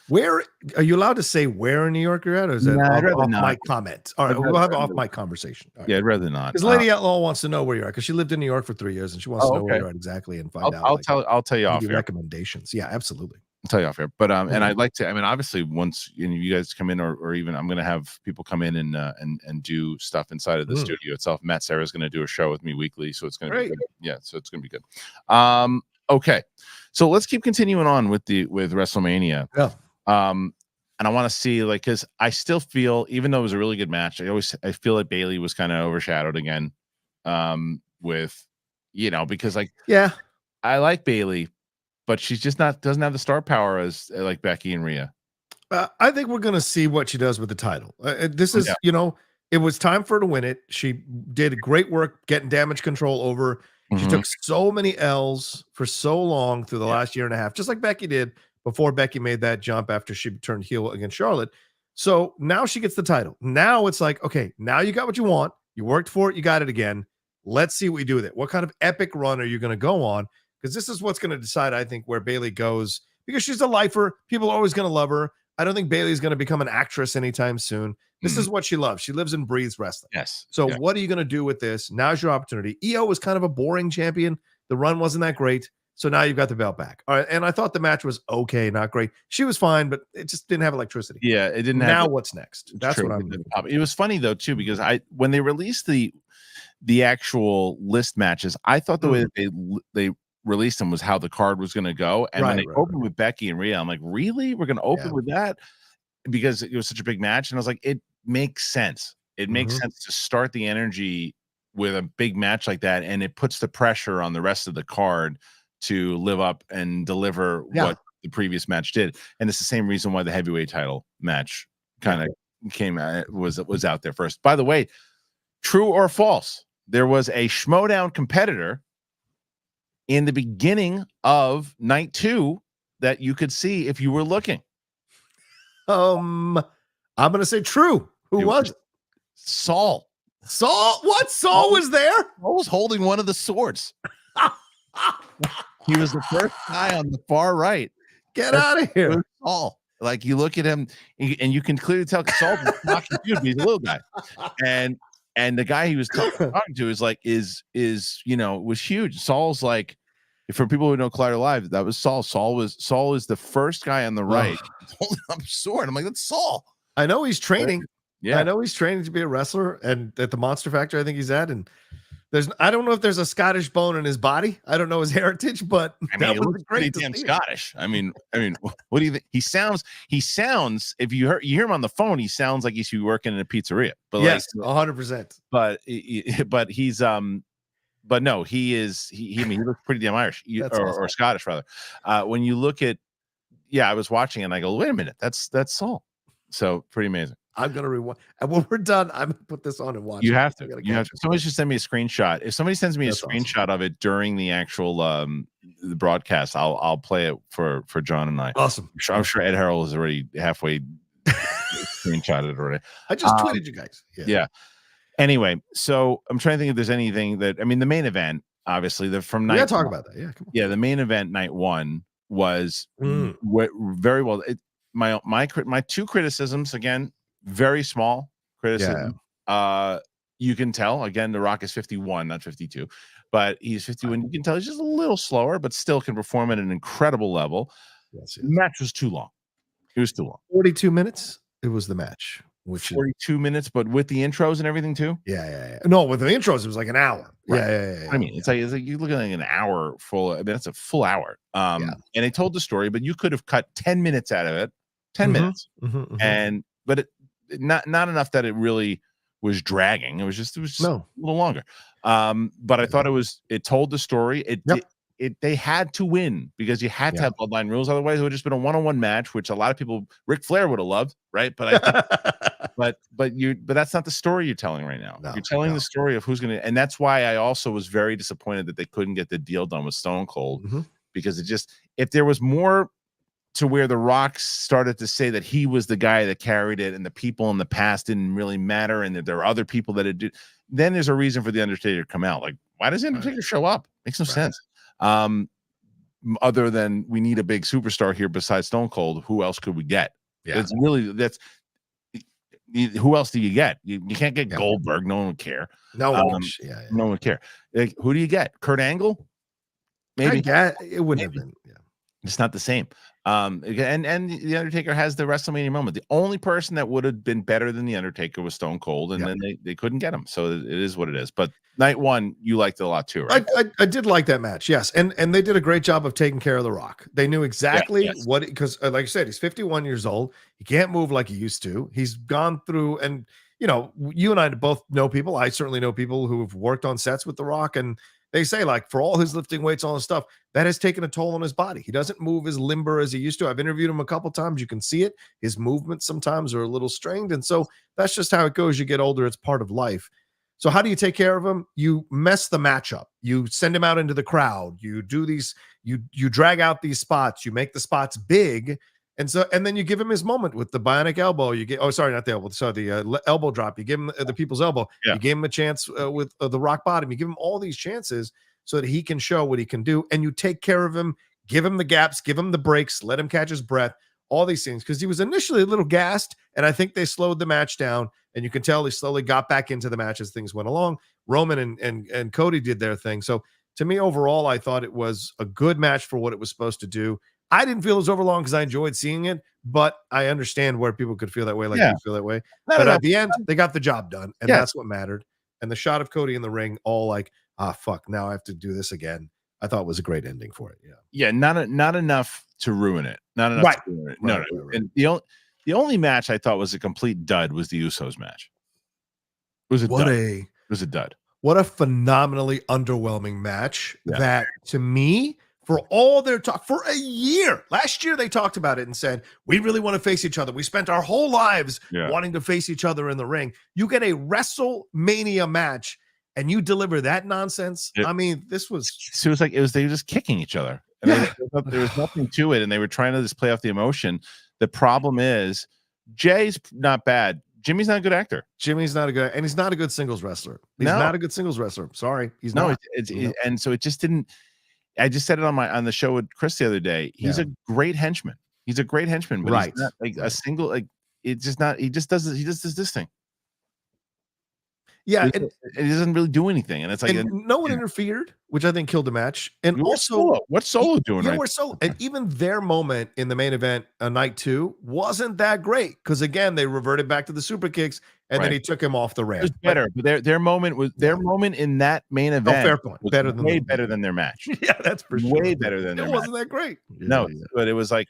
Where are you allowed to say where in New York you're at, or is that off my comment? All right, we'll have off my conversation. Right. Yeah, I'd rather not. Because Lady Outlaw wants to know where you're at, because she lived in New York for 3 years and she wants to know where you're at exactly and find out. I'll tell you off recommendations. Yeah, absolutely. I'll tell you off air. But and I'd like to. I mean, obviously, once you guys come in, or even I'm going to have people come in and do stuff inside of the studio itself. Matt Sarah's going to do a show with me weekly, so it's going to be good. Yeah, so it's going to be good. Okay, so let's keep continuing on with WrestleMania. Yeah. And I want to see, like, because I still feel, even though it was a really good match, I feel like Bayley was kind of overshadowed again. With, because I like Bayley, but she's just doesn't have the star power as like Becky and Rhea. I think we're going to see what she does with the title. This is, it was time for her to win it. She did great work getting Damage Control over. She took so many L's for so long through the last year and a half, just like Becky did before Becky made that jump after she turned heel against Charlotte. So now she gets the title. Now it's like, okay, now you got what you want. You worked for it. You got it again. Let's see what you do with it. What kind of epic run are you going to go on? Because this is what's going to decide, I think, where Bayley goes, because she's a lifer. People are always going to love her. I don't think Bayley's going to become an actress anytime soon. This is what she loves. She lives and breathes wrestling. Yes. So what are you going to do with this? Now's your opportunity. EO was kind of a boring champion. The run wasn't that great. So now you've got the belt back. All right. And I thought the match was okay, not great. She was fine, but it just didn't have electricity. Yeah, it didn't now have. What's next? That's what I'm. It was funny though too, because when they released the actual list matches, I thought the way that they released them was how the card was going to go. And when they opened with Becky and Rhea, I'm like, really? We're going to open with that? Because it was such a big match. And I was like, it makes sense. It makes sense to start the energy with a big match like that. And it puts the pressure on the rest of the card to live up and deliver what the previous match did. And it's the same reason why the heavyweight title match kind of was out there first. By the way, true or false, there was a Schmodown competitor in the beginning of night 2 that you could see if you were looking. I'm gonna say true. Who was it? Saul. Saul? What? Saul was there? Saul was holding one of the swords. He was the first guy on the far right. Get out of here. Saul. Like, you look at him and you can clearly tell Saul's not confused, but he's a little guy. And the guy he was talking to was huge. Saul's like, for people who know Collider Live, that was Saul. Saul is the first guy on the right holding up a sword. I'm like, that's Saul. I know he's training. Yeah, I know he's training to be a wrestler, and at the Monster Factory, I think he's at. And I don't know if there's a Scottish bone in his body. I don't know his heritage, but that was pretty damn Scottish. I mean, what do you think? He sounds. If you hear him on the phone, he sounds like he should be working in a pizzeria. But yes, 100%. But he's but no, he is. He looks pretty damn Irish or Scottish rather. When you look at, I was watching and I go, wait a minute, that's Saul. So pretty amazing. I'm gonna rewind, and when we're done, I'm gonna put this on and watch. You have to. Somebody should send me a screenshot. If somebody sends me a screenshot of it during the actual the broadcast, I'll play it for John and I. Awesome. I'm sure Ed Harrell is already halfway screenshotted already. I just tweeted you guys. Yeah. Anyway, so I'm trying to think if there's anything that, the main event, obviously, from night. We gotta talk about that. Yeah, come on. Yeah, the main event, night 1, was very well. My 2 criticisms, again, very small criticism. You can tell, again, The Rock is 51, not 52, but he's 51. You can tell he's just a little slower, but still can perform at an incredible level. Yes. The match was too long. It was too long. 42 minutes. It was the match. Which 42 minutes, but with the intros and everything too. Yeah. No, with the intros, it was like an hour. Right. Yeah. I mean, it's like you're looking at an hour full. I mean, that's a full hour. And they told the story, but you could have cut 10 minutes out of it. 10 minutes, but not enough that it really was dragging. It was just a little longer. But I thought it told the story. They had to win because you had to have bloodline rules. Otherwise, it would have just been a one-on-one match, which a lot of people, Ric Flair would have loved, right? But but that's not the story you're telling right now. You're telling the story of who's going to, and that's why I also was very disappointed that they couldn't get the deal done with Stone Cold, because if there was more to where The Rock started to say that he was the guy that carried it and the people in the past didn't really matter and that there are other people that it did, then there's a reason for the Undertaker to come out. Like, why does the Undertaker show up? Makes no sense. Other than we need a big superstar here besides Stone Cold, who else could we get? It's really, who else do you get? You can't get Goldberg. No one would care. No one would care. Like, who do you get? Kurt Angle? Maybe. It wouldn't have been. It's not the same. And the Undertaker has the WrestleMania moment. The only person that would have been better than the Undertaker was Stone Cold, and then they couldn't get him. So it is what it is. But night one, you liked it a lot too, right? I did like that match, yes, and they did a great job of taking care of The Rock. They knew exactly what, because like I said, he's 51 years old. He can't move like he used to. He's gone through, and you and I both know people. I certainly know people who have worked on sets with The Rock, and they say, like, for all his lifting weights, all his stuff, that has taken a toll on his body. He doesn't move as limber as he used to. I've interviewed him a couple times. You can see it. His movements sometimes are a little strained. And so that's just how it goes. You get older. It's part of life. So how do you take care of him? You mess the match up. You send him out into the crowd. You do these, you drag out these spots. You make the spots big. And then you give him his moment with the bionic elbow. You get, not the elbow, sorry, the elbow drop. You give him the people's elbow. Yeah. You gave him a chance with the rock bottom. You give him all these chances so that he can show what he can do. And you take care of him, give him the gaps, give him the breaks, let him catch his breath, all these things. Because he was initially a little gassed, and I think they slowed the match down. And you can tell he slowly got back into the match as things went along. Roman and Cody did their thing. So to me, overall, I thought it was a good match for what it was supposed to do. I didn't feel it was overlong because I enjoyed seeing it, but I understand where people could feel that way, like you feel that way. But at the end, they got the job done, and that's what mattered. And the shot of Cody in the ring, all like, fuck, now I have to do this again. I thought it was a great ending for it. Yeah, not enough to ruin it. Not enough to ruin it. No. And the only match I thought was a complete dud was the Usos match. It was a dud. What a phenomenally underwhelming match that, to me, for all their talk for a year. Last year, they talked about it and said, we really want to face each other. We spent our whole lives wanting to face each other in the ring. You get a WrestleMania match and you deliver that nonsense. I mean, this was... So they were just kicking each other. And there was nothing to it. And they were trying to just play off the emotion. The problem is, Jay's not bad. Jimmy's not a good actor. Jimmy's not a good, and he's not a good singles wrestler. He's not a good singles wrestler. Sorry. He's not. And so it just didn't... I just said it on the show with Chris the other day. He's a great henchman. He's a great henchman, but he's not like a single, like, it's just not, he just does this thing. Yeah. It doesn't really do anything. And it's like, no one interfered, which I think killed the match. And what's Solo doing? And even their moment in the main event, night 2, wasn't that great. Because again, they reverted back to the super kicks, and then he took him off the ramp. It was better, but their moment in that main event. Fair point. Better than their match. Yeah, that's for sure. Way better than their match. It wasn't that great. But it was like,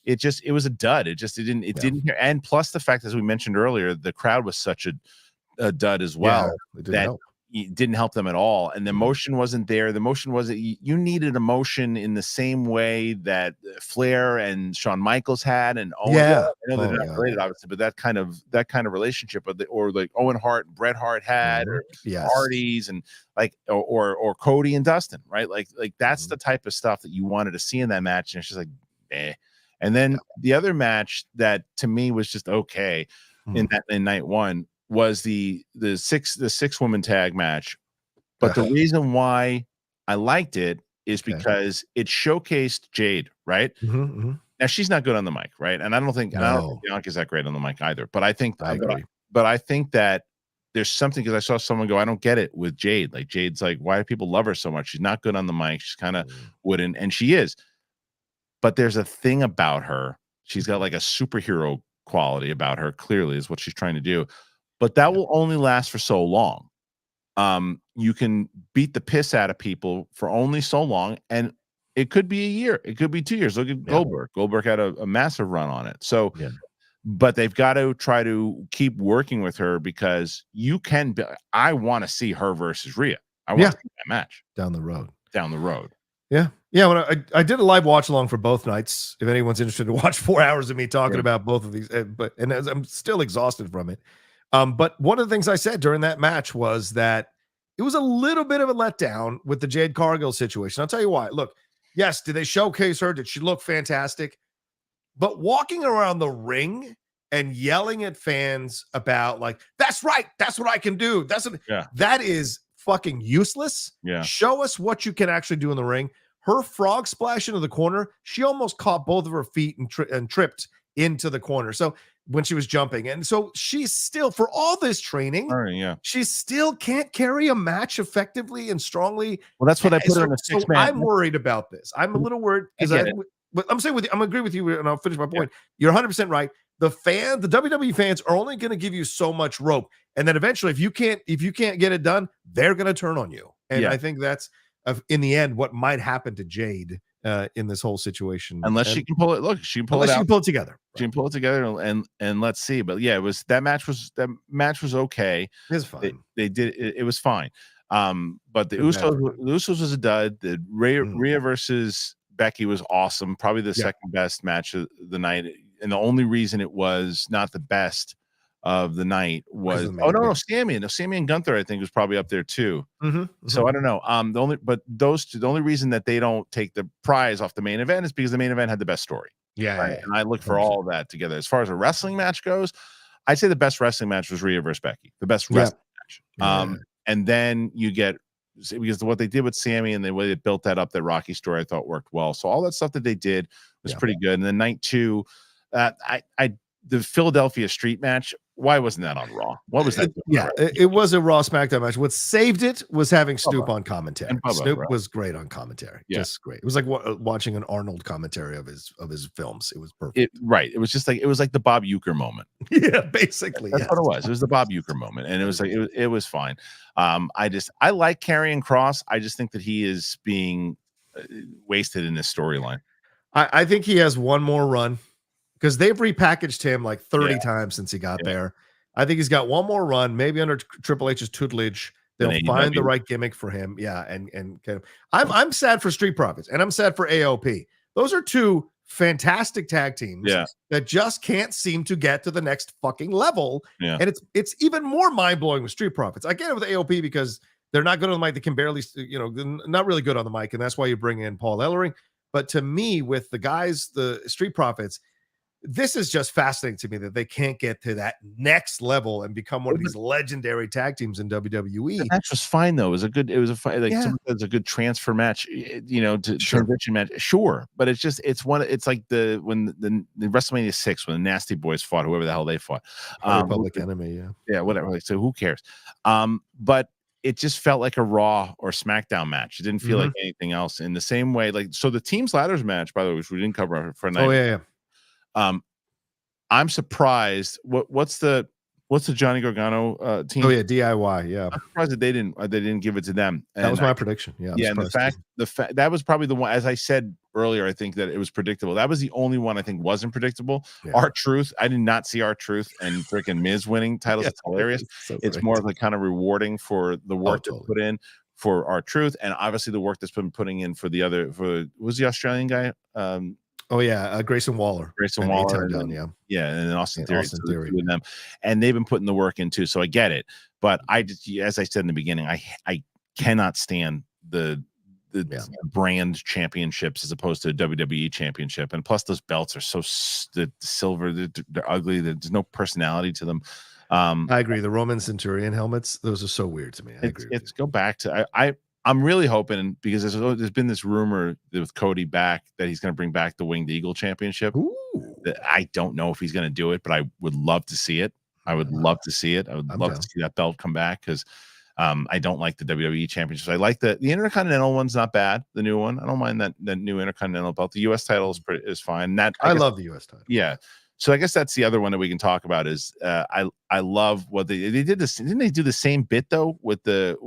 it was a dud. It didn't hear. And plus the fact, as we mentioned earlier, the crowd was such a dud as well, it didn't help them at all. And the emotion wasn't there. The emotion wasn't, you needed emotion in the same way that Flair and Shawn Michaels had. And Owen, I know they're not related, obviously, but that kind of relationship, or like Owen Hart and Bret Hart had, or Hardys, and like, or Cody and Dustin, right? Like that's the type of stuff that you wanted to see in that match. And it's just like, eh. And then the other match that to me was just okay in night 1 was the 6-woman tag match. But the reason why I liked it is because it showcased Jade, right? Now she's not good on the mic, right? And I don't think Bianca's that great on the mic either. But I think I think that there's something, because I saw someone go, I don't get it with Jade. Like, Jade's like, why do people love her so much? She's not good on the mic. She's kind of wooden, and she is. But there's a thing about her. She's got like a superhero quality about her, clearly, is what she's trying to do. But that will only last for so long. You can beat the piss out of people for only so long, and it could be a year. It could be 2 years. Look at Goldberg. Goldberg had a massive run on it. So, but they've got to try to keep working with her, because you can be, I want to see her versus Rhea. I want to see that match down the road. Yeah. When I did a live watch along for both nights. If anyone's interested to watch 4 hours of me talking about both of these, and I'm still exhausted from it. But one of the things I said during that match was that it was a little bit of a letdown with the Jade Cargill situation. I'll tell you why. Look, yes, did they showcase her? Did she look fantastic? But walking around the ring and yelling at fans about, like, that's right, that's what I can do. That is fucking useless. Show us what you can actually do in the ring. Her frog splash into the corner, she almost caught both of her feet and tripped into the corner. So when she was jumping, and so she's still, for all this training, she still can't carry a match effectively and strongly. Well, that's what I put her in a 6-man. I'm worried about this. I'm a little worried because but I'm saying with you, I'm agree with you, and I'll finish my point. You're 100% right. The WWE fans are only going to give you so much rope, and then eventually, if you can't get it done, they're going to turn on you. And I think that's in the end what might happen to Jade in this whole situation. Unless she can pull it. Look, she can pull unless it she out. can pull it together. She can pull it together, and let's see. But yeah, that match was okay. It was fine. They did it was fine. But the Usos was a dud. The Rhea versus Becky was awesome. Probably the second best match of the night. And the only reason it was not the best of the night was Sami and Gunther, I think, was probably up there too. So I don't know. The only reason that they don't take the prize off the main event is because the main event had the best story. And I look for all of that together. As far as a wrestling match goes, I'd say the best wrestling match was Rhea versus Becky, the best wrestling match. And then you get, because what they did with Sami and the way they built that up, that Rocky story, I thought worked well. So all that stuff that they did was pretty good. And then night two, the Philadelphia street match, why wasn't that on Raw? What was that? It was a Raw SmackDown match. What saved it was having Snoop on commentary. Snoop was great on commentary. Just great. It was like watching an Arnold commentary of his films. It was perfect. It was just like the Bob Uecker moment. Basically. That's what it was. It was the Bob Uecker moment, and it was like it was fine. I like Karrion Kross. I just think that he is being wasted in this storyline. I think he has one more run, because they've repackaged him like 30 times since he got there. I think he's got one more run, maybe under Triple H's tutelage. They'll find the right gimmick for him. And I'm sad for Street Profits, and I'm sad for AOP. Those are two fantastic tag teams that just can't seem to get to the next fucking level. And it's even more mind-blowing with Street Profits. I get it with AOP because they're not good on the mic. They can barely, not really good on the mic, and that's why you bring in Paul Ellering. But to me, with the guys, the Street Profits, this is just fascinating to me that they can't get to that next level and become one of these legendary tag teams in WWE. The match was fine though. It was a good transfer match, transition match. Sure. But it's like when the WrestleMania 6, when the Nasty Boys fought, whoever the hell they fought. Public Enemy. Yeah. Whatever. So who cares? But it just felt like a Raw or SmackDown match. It didn't feel like anything else in the same way. So the Teams Ladders match, by the way, which we didn't cover for a night. I'm surprised. What's the Johnny Gargano team? DIY. Yeah, I'm surprised that they didn't give it to them. And that was my prediction. And the fact that was probably the one, as I said earlier, I think that it was predictable. That was the only one I think wasn't predictable. R-Truth, I did not see R-Truth and freaking Miz winning titles. It's hilarious. It's more like kind of rewarding for the work to put in for R-Truth, and obviously the work that's been putting in for was the Australian guy. Grayson Waller. And then Austin Theory with them, and they've been putting the work in too. So I get it, but as I said in the beginning, I cannot stand the brand championships as opposed to a WWE championship, and plus those belts are so the silver, they're ugly. There's no personality to them. I agree. The Roman Centurion helmets, those are so weird to me. I agree. Go back to I'm really hoping, because there's been this rumor with Cody back that he's going to bring back the Winged Eagle Championship. I don't know if he's going to do it, but I would love to see it. I would love to see it. I would love to see that belt come back, because I don't like the WWE Championship. I like the Intercontinental one's not bad. The new one, I don't mind that new Intercontinental belt. The U.S. title is fine. I love the U.S. title. Yeah. So I guess that's the other one that we can talk about. Is I love what they did. This, didn't they do the same bit though with the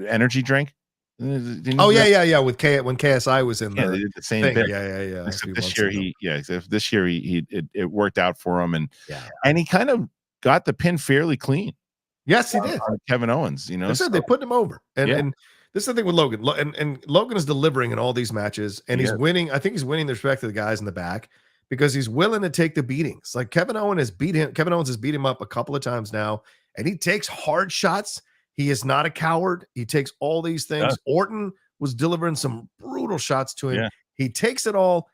energy drink? With when KSI was in there, they did the same thing. This year it worked out for him, and he kind of got the pin fairly clean. Yes, he did. Kevin Owens, they put him over, and this is the thing with Logan, and Logan is delivering in all these matches, and he's winning. I think he's winning the respect of the guys in the back, because he's willing to take the beatings. Like Kevin Owens has beat him up a couple of times now, and he takes hard shots. He is not a coward. He takes all these things. Orton was delivering some brutal shots to him. He takes it all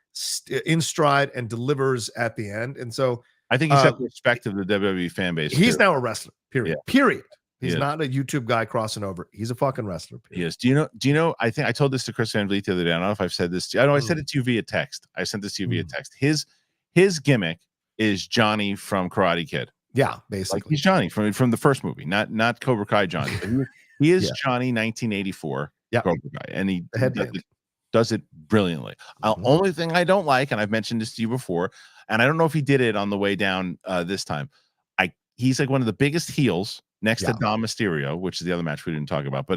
in stride and delivers at the end. And so I think he's got the respect of the WWE fan base. He's now a wrestler. Period. He's not a YouTube guy crossing over. He's a fucking wrestler. Period. He is. Do you know? I think I told this to Chris Van Vliet the other day. I don't know if I've said this to you. I know I said it to you via text. I sent this to you via text. His gimmick is Johnny from Karate Kid. Yeah, basically. Like he's Johnny from the first movie, not Cobra Kai Johnny. He is Johnny 1984 Cobra Kai. And he does it brilliantly. Only thing I don't like, and I've mentioned this to you before, and I don't know if he did it on the way down this time. He's like one of the biggest heels next to Dom Mysterio, which is the other match we didn't talk about.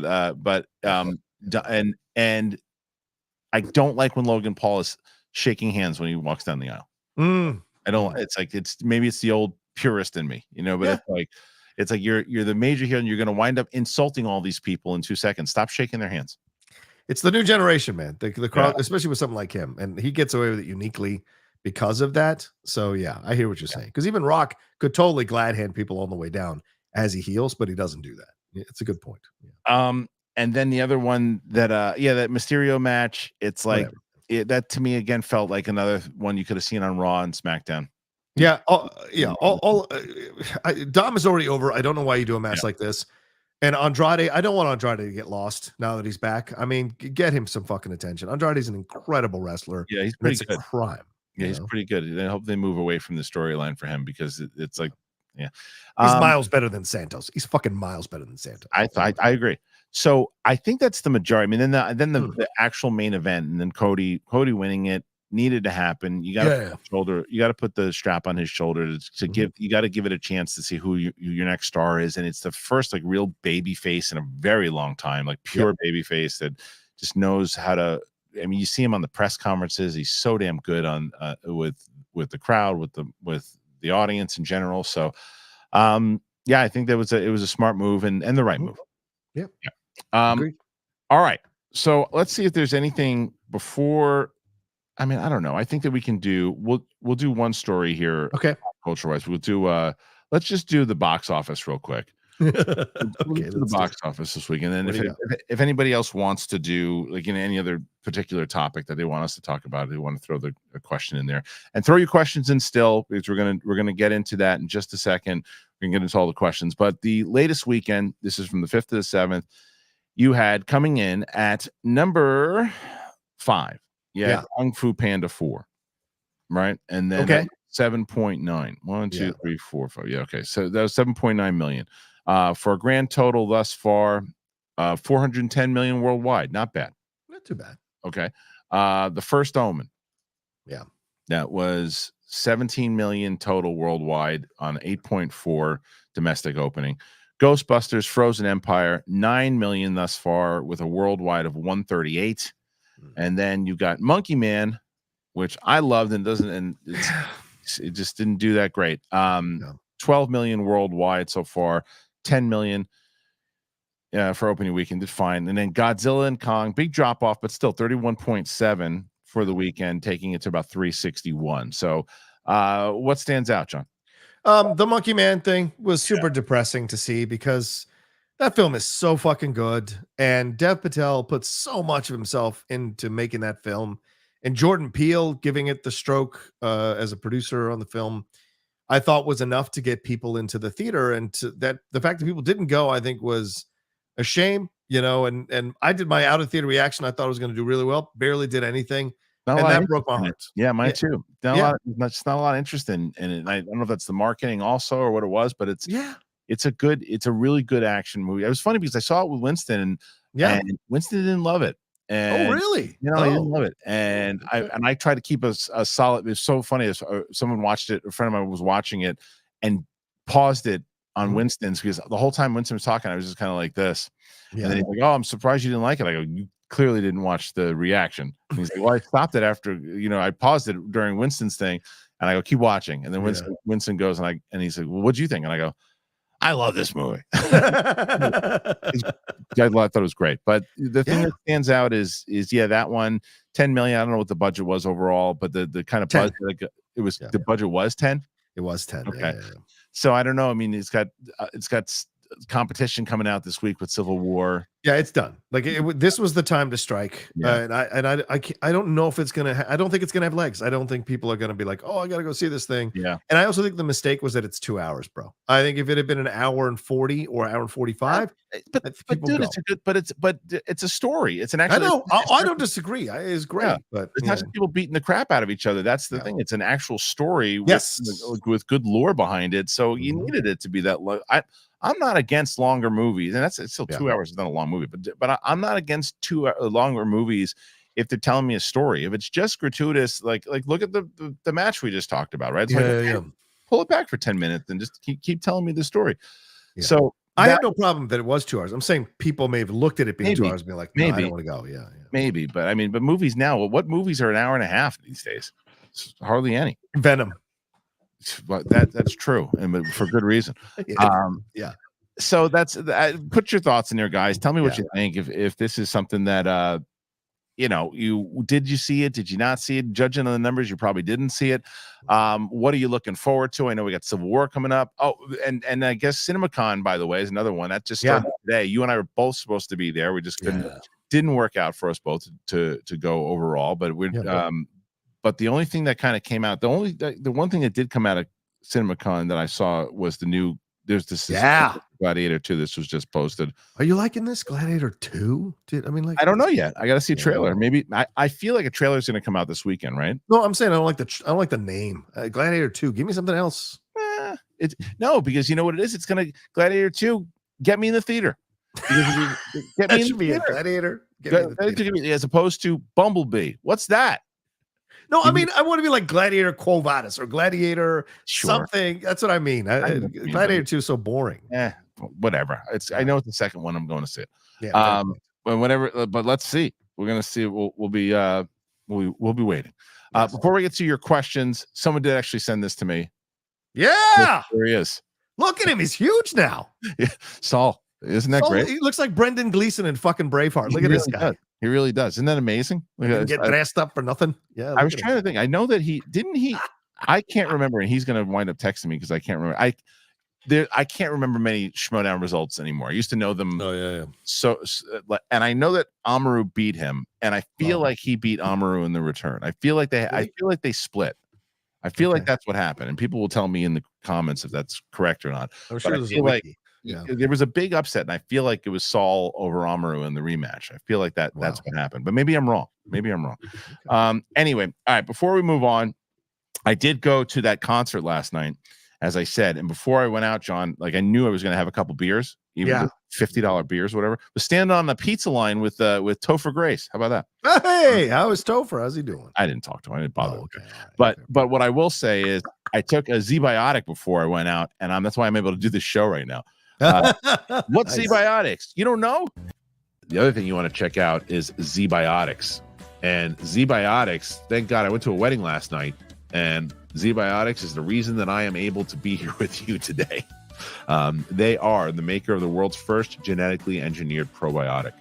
And I don't like when Logan Paul is shaking hands when he walks down the aisle. I don't. It's like maybe it's the old purist in me, but it's like you're the major heel and you're going to wind up insulting all these people in 2 seconds. Stop shaking their hands. It's the new generation, man. The crowd, especially with something like him, and he gets away with it uniquely because of that. So yeah, I hear what you're saying. Because even Rock could totally glad hand people on the way down as he heals, but he doesn't do that. It's a good point. And then the other one that that Mysterio match, it's like that to me again felt like another one you could have seen on Raw and SmackDown. Yeah, Dom is already over. I don't know why you do a match like this. And Andrade, I don't want Andrade to get lost now that he's back. I mean, get him some fucking attention. Andrade's an incredible wrestler. Yeah, he's pretty good. A crime. Yeah, he's pretty good. I hope they move away from the storyline for him because it's like, he's miles better than Santos. He's fucking miles better than Santos. I agree. So I think that's the majority. I mean, then the actual main event, and then Cody winning it needed to happen. You got to put the strap on his shoulder to give. You got to give it a chance to see who your next star is, and it's the first like real baby face in a very long time, like pure baby face that just knows how to. I mean, you see him on the press conferences. He's so damn good on with the crowd, with the audience in general. So, I think it was a smart move and the right move. Yeah. All right. So let's see if there's anything before. I mean, I don't know. I think that we can do. We'll do one story here. Okay. Culture wise, we'll do. Let's just do the box office real quick. Okay, do the box office this week, and then if anybody else wants to do like in any other particular topic that they want us to talk about, they want to throw a question in there, and throw your questions in still, because we're gonna get into that in just a second. We can get into all the questions, but the latest weekend, this is from the 5th to the 7th. You had coming in at number 5. Kung Fu Panda 4, right, and then 7.9. 1, 2, 3, 4, 5. Yeah, okay. So that was 7.9 million. For a grand total thus far, 410 million worldwide. Not bad. Not too bad. Okay. The First Omen. Yeah. That was 17 million total worldwide on 8.4 domestic opening. Ghostbusters Frozen Empire, 9 million thus far with a worldwide of 138. And then you got Monkey Man, which I loved and it just didn't do that great. 12 million worldwide so far, 10 million for opening weekend, did fine. And then Godzilla and Kong, big drop off, but still 31.7 for the weekend, taking it to about 361. So what stands out, John? The Monkey Man thing was super depressing to see because that film is so fucking good, and Dev Patel put so much of himself into making that film, and Jordan Peele giving it the stroke as a producer on the film, I thought was enough to get people into the theater. And that the fact that people didn't go, I think, was a shame, and I did my out of theater reaction. I thought it was going to do really well, barely did anything. And that broke my heart. Yeah, mine too. Not a lot of interest in it. I don't know if that's the marketing also or what it was, but it's a really good action movie. It was funny because I saw it with Winston, and Winston didn't love it. And, really? He didn't love it. And I tried to keep a solid. It was so funny. Someone watched it. A friend of mine was watching it and paused it on Winston's, because the whole time Winston was talking, I was just kind of like this. And then he's like, "Oh, I'm surprised you didn't like it." I go, "You clearly didn't watch the reaction." And he's like, "Well, I stopped it after, I paused it during Winston's thing." And I go, "Keep watching." And then Winston goes and he's like, "Well, what'd you think?" And I go, "I love this movie." I thought it was great. But the thing that stands out is that one, 10 million. I don't know what the budget was overall, but the kind of budget, it was the budget was 10. It was 10. Okay. Yeah. So I don't know. I mean, it's got competition coming out this week with Civil War. Yeah, it's done. Like this was the time to strike. And I don't know if it's gonna. I don't think it's gonna have legs. I don't think people are gonna be like, "Oh, I gotta go see this thing." Yeah. And I also think the mistake was that it's 2 hours, bro. I think if it had been an hour and 40 or hour and 45, but dude, it's a good. But it's a story. It's an actual. I know. I don't disagree. It's great, but it's not just people beating the crap out of each other. That's the thing. It's an actual story. With good lore behind it. So you needed it to be that low. I'm not against longer movies, and it's still 2 hours. It's not a long movie, but I'm not against longer movies if they're telling me a story. If it's just gratuitous, like look at the match we just talked about, right? It's pull it back for 10 minutes and just keep telling me the story. Yeah. So I have no problem that it was 2 hours. I'm saying people may have looked at it being 2 hours and be like, no, I don't want to go. Yeah. Maybe, but I mean, but movies now, well, what movies are an hour and a half these days? It's hardly any. Venom. But that's true, and for good reason. Yeah. So put your thoughts in there, guys. Tell me what you think. If this is something that did you see it? Did you not see it? Judging on the numbers, you probably didn't see it. What are you looking forward to? I know we got Civil War coming up. Oh, and I guess CinemaCon, by the way, is another one that just started today. You and I were both supposed to be there. We just didn't work out for us both to go overall. But but the only thing that kind of came out, the one thing that did come out of CinemaCon that I saw was there's this Gladiator 2. This was just posted. Are you liking this Gladiator 2? I don't know yet. I got to see a trailer. Maybe I feel like a trailer is going to come out this weekend, right? No, I'm saying I don't like the name Gladiator 2. Give me something else. Because you know what it is. It's going to Gladiator 2. Get me in the theater. Get me in the theater. Gladiator. As opposed to Bumblebee. What's that? No, I mean, I want to be like Gladiator Quo Vadis or Gladiator something. That's what I mean. Gladiator 2 is so boring. Whatever. I know it's the second one I'm going to see. But whatever. But let's see. We're going to see. We'll be waiting. Before we get to your questions, someone did actually send this to me. Yeah, there he is. Look at him. He's huge now. Saul. Isn't that great? He looks like Brendan Gleeson in fucking Braveheart. Look at this guy. He really does. Isn't that amazing? Get dressed up for nothing. Yeah. I was trying to think. I know that I can't remember, and he's going to wind up texting me because I can't remember. I can't remember many Schmodown results anymore. I used to know them. Oh yeah. So, and I know that Amaru beat him, and I feel like he beat Amaru in the return. I feel like they split. I feel like that's what happened, and people will tell me in the comments if that's correct or not. I'm sure I feel like there was a big upset, and I feel like it was Saul over Amaru in the rematch. I feel like that's what happened, but maybe I'm wrong. Okay. Anyway, all right. Before we move on, I did go to that concert last night, as I said, and before I went out, John, like I knew I was going to have a couple beers, even $50 beers, whatever. Was standing on the pizza line with Topher Grace. How about that? Hey, how is Topher? How's he doing? I didn't talk to him. I didn't bother. But what I will say is, I took a Z-Biotic before I went out, and that's why I'm able to do this show right now. What's Z-Biotics? You don't know? The other thing you want to check out is Z-Biotics. And Z-Biotics, thank God I went to a wedding last night, and Z-Biotics is the reason that I am able to be here with you today. They are the maker of the world's first genetically engineered probiotic.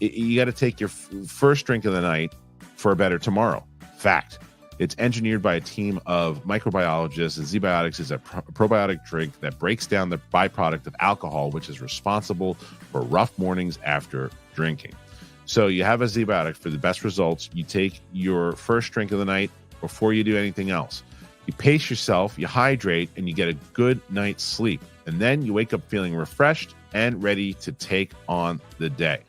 You got to take your first drink of the night for a better tomorrow. Fact. It's engineered by a team of microbiologists, and Z-Biotics is a probiotic drink that breaks down the byproduct of alcohol, which is responsible for rough mornings after drinking. So you have a Z-Biotic for the best results. You take your first drink of the night before you do anything else. You pace yourself, you hydrate, and you get a good night's sleep. And then you wake up feeling refreshed and ready to take on the day.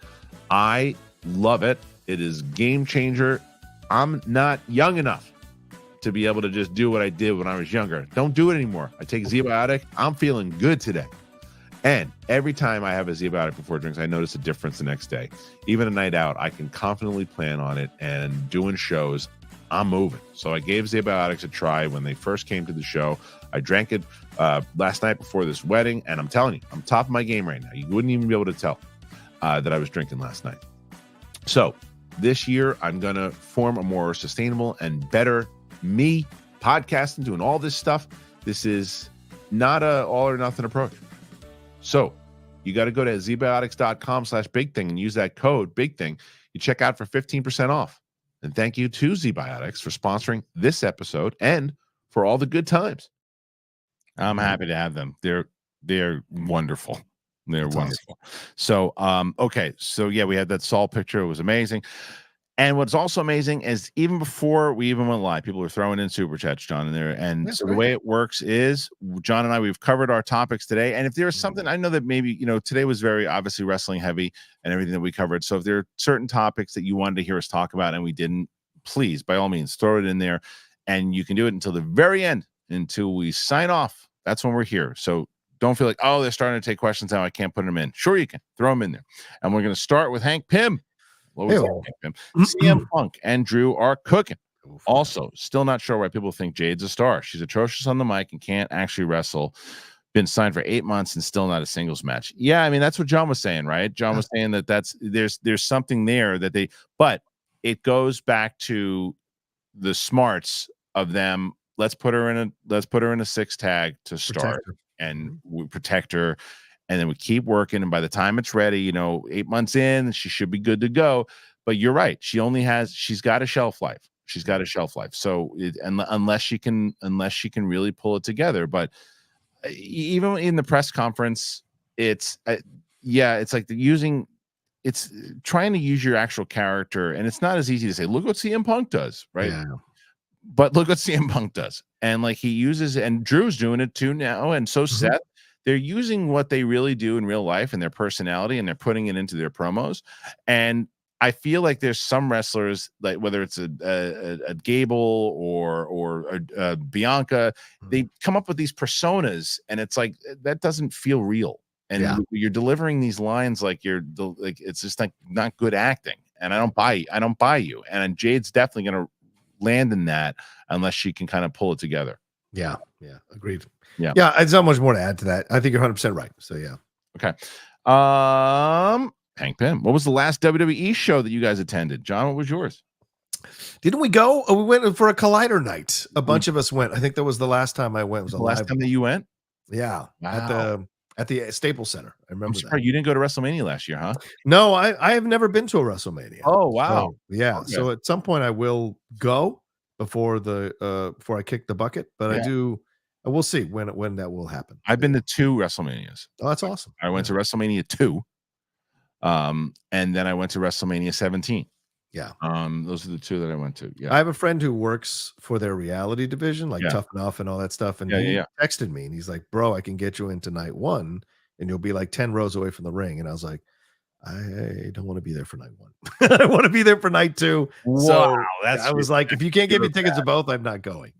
I love it. It is game changer. I'm not young enough to be able to just do what I did when I was younger. Don't do it anymore. I take Z-Biotic. I'm feeling good today. And every time I have a Z-Biotic before drinks, I notice a difference the next day. Even a night out, I can confidently plan on it, and doing shows, I'm moving. So I gave Z-Biotics a try when they first came to the show. I drank it last night before this wedding, and I'm telling you, I'm top of my game right now. You wouldn't even be able to tell that I was drinking last night. So this year, I'm going to form a more sustainable and better me podcasting, doing all this stuff. This is not a all or nothing approach. So you got to go to zbiotics.com/bigthing and use that code bigthing. You check out for 15% off. And thank you to Z-Biotics for sponsoring this episode and for all the good times. I'm happy to have them. They're wonderful. They're wonderful. So, okay. So yeah, we had that Saul picture. It was amazing. And what's also amazing is even before we even went live, people were throwing in super chats, John, in there. And so the way it works is John and I, we've covered our topics today. And if there's something, I know that maybe, today was very obviously wrestling heavy and everything that we covered. So if there are certain topics that you wanted to hear us talk about and we didn't, please, by all means, throw it in there. And you can do it until the very end, until we sign off. That's when we're here. So don't feel like, they're starting to take questions now, I can't put them in. Sure, you can throw them in there. And we're going to start with Hank Pym. What was Hey-o. that? CMPunk and Drew are cooking. Also, still not sure why people think Jade's a star. She's atrocious on the mic and can't actually wrestle. Been signed for 8 months and still not a singles match. Yeah, I mean that's what John was saying, right? John was saying that there's something there that but it goes back to the smarts of them. Let's put her in a 6 tag to start and we protect her, and then we keep working. And by the time it's ready, 8 months in, she should be good to go. But you're right, she's got a shelf life. She's got a shelf life. So unless she can really pull it together, but even in the press conference, it's like it's trying to use your actual character, and it's not as easy to say, look what CM Punk does, right? Yeah. But look what CM Punk does. And like he uses, and Drew's doing it too now, and so Seth, they're using what they really do in real life and their personality, and they're putting it into their promos. And I feel like there's some wrestlers, like whether it's a Gable or a Bianca, they come up with these personas, and it's like that doesn't feel real. And you're delivering these lines like it's just like not good acting. And I don't buy you. And Jade's definitely gonna land in that unless she can kind of pull it together. Yeah, agreed. Yeah, it's not much more to add to that. I think you're 100% right. So yeah. Okay. Hank Pym, what was the last WWE show that you guys attended? John, what was yours? Didn't we go? We went for a Collider night. A bunch of us went. I think that was the last time I went. It was the last time that you went? Yeah. Wow. At the Staples Center. I remember that. You didn't go to WrestleMania last year, huh? No, I have never been to a WrestleMania. Oh, wow. So, yeah. Okay. So at some point I will go before I kick the bucket, but we'll see when that will happen. I've been to 2 WrestleManias. Oh, that's awesome. I went to WrestleMania 2. And then I went to WrestleMania 17. Yeah. Those are the 2 that I went to. Yeah. I have a friend who works for their reality division, like Tough Enough and all that stuff. And he texted me and he's like, bro, I can get you into night 1 and you'll be like 10 rows away from the ring. And I was like, I don't want to be there for night 1. I want to be there for night 2. Wow. So I was like, if you can't give me tickets to both, I'm not going.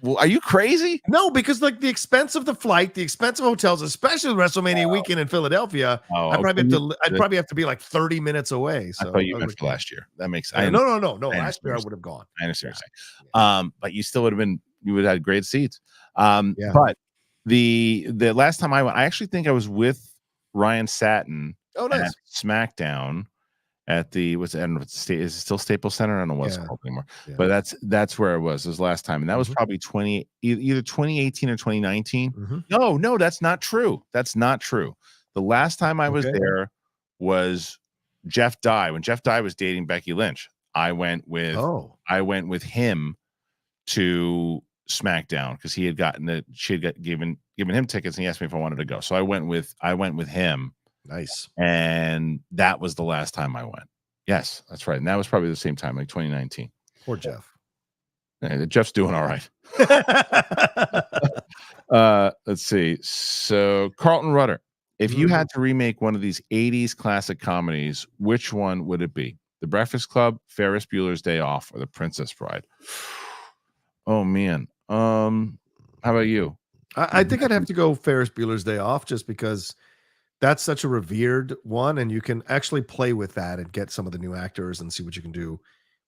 Well, are you crazy? No, because like the expense of the flight, the expense of hotels, especially WrestleMania weekend in Philadelphia, I'd probably have to be like 30 minutes away. So I thought you went for last year. That makes sense. No. Last year I would have gone. I understand what you're saying. But you still would have had great seats. But the last time I went, I actually think I was with Ryan Satin at SmackDown at the is it still Staples Center? I don't know what it's called anymore. But that's where it was. It was last time, and that was probably either 2018 or 2019. No, that's not true. That's not true. The last time I was there was Jeff Dye. When Jeff Dye was dating Becky Lynch, I went with him to SmackDown because she had given him tickets, and he asked me if I wanted to go. So I went with him. Nice. And that was the last time I went. Yes, that's right. And that was probably the same time, like 2019. Poor Jeff. Jeff's doing all right. Let's see. So Carlton Rudder, if you had to remake one of these 80s classic comedies, which one would it be? The Breakfast Club, Ferris Bueller's Day Off, or The Princess Bride? Oh man. How about you? I think I'd have to go Ferris Bueller's Day Off just because that's such a revered one, and you can actually play with that and get some of the new actors and see what you can do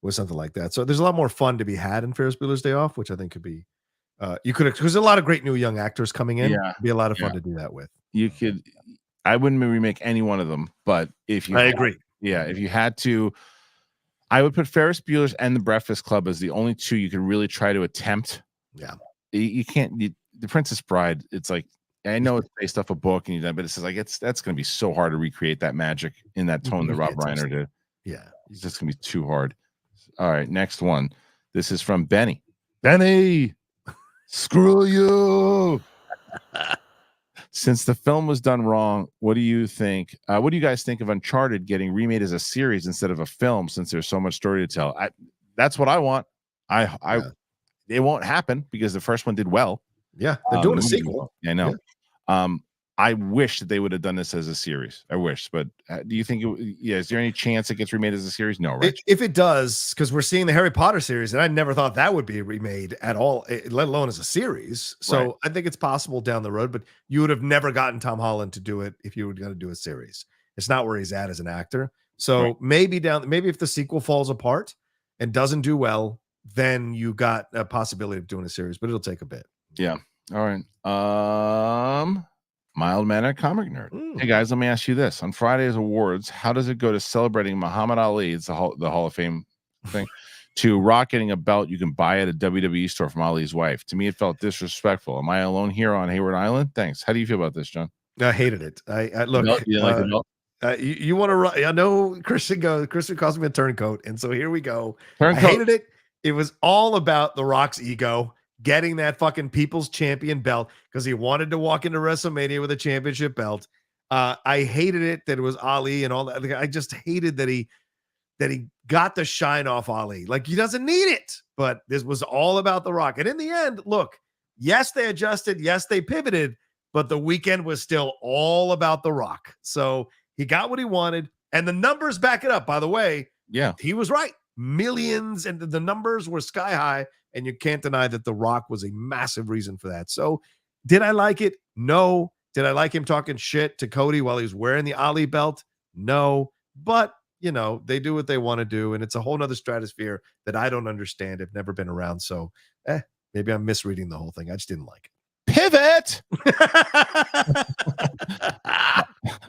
with something like that. So there's a lot more fun to be had in Ferris Bueller's Day Off, which I think could be because there's a lot of great new young actors coming in. It'd be a lot of fun to do that with. You could. I wouldn't remake any one of them, but if you, I agree. Yeah, if you had to, I would put Ferris Bueller's and The Breakfast Club as the only 2 you can really try to attempt. Yeah, you can't. The Princess Bride. It's like. I know it's based off a book, and but it's like that's going to be so hard to recreate that magic in that tone that Rob Reiner did. Yeah, it's just going to be too hard. All right, next one. This is from Benny. Benny, screw you. Since the film was done wrong, what do you think? What do you guys think of Uncharted getting remade as a series instead of a film? Since there's so much story to tell, that's what I want. It won't happen because the first one did well. Yeah, they're doing a sequel. I know. Yeah. I wish that they would have done this as a series. I wish, but do you think? Is there any chance it gets remade as a series? No, right? If it does, because we're seeing the Harry Potter series, and I never thought that would be remade at all, let alone as a series. So I think it's possible down the road, but you would have never gotten Tom Holland to do it if you were going to do a series. It's not where he's at as an actor. So maybe if the sequel falls apart and doesn't do well, then you got a possibility of doing a series, but it'll take a bit. Yeah. All right. Mild mannered comic nerd. Hey guys, let me ask you this: on Friday's awards, how does it go to celebrating Muhammad Ali? It's the Hall of Fame thing. To Rock getting a belt you can buy at a WWE store from Ali's wife. To me, it felt disrespectful. Am I alone here on Hayward Island? Thanks. How do you feel about this, John? I hated it. I look. You didn't like the belt? You want to? I know Kristian calls me a turncoat, and so here we go. Turncoat. I hated it. It was all about The Rock's ego getting that fucking People's Champion belt because he wanted to walk into WrestleMania with a championship belt. I hated it that it was Ali and all that. I just hated that he got the shine off Ali. Like, he doesn't need it. But this was all about The Rock. And in the end, look, yes, they adjusted. Yes, they pivoted. But the weekend was still all about The Rock. So he got what he wanted. And the numbers back it up. By the way, yeah, he was right. Millions. And the numbers were sky high. And you can't deny that The Rock was a massive reason for that. So did I like it? No. Did I like him talking shit to Cody while he was wearing the Ali belt? No. But, you know, they do what they want to do. And it's a whole nother stratosphere that I don't understand. I've never been around. So maybe I'm misreading the whole thing. I just didn't like it. Pivot.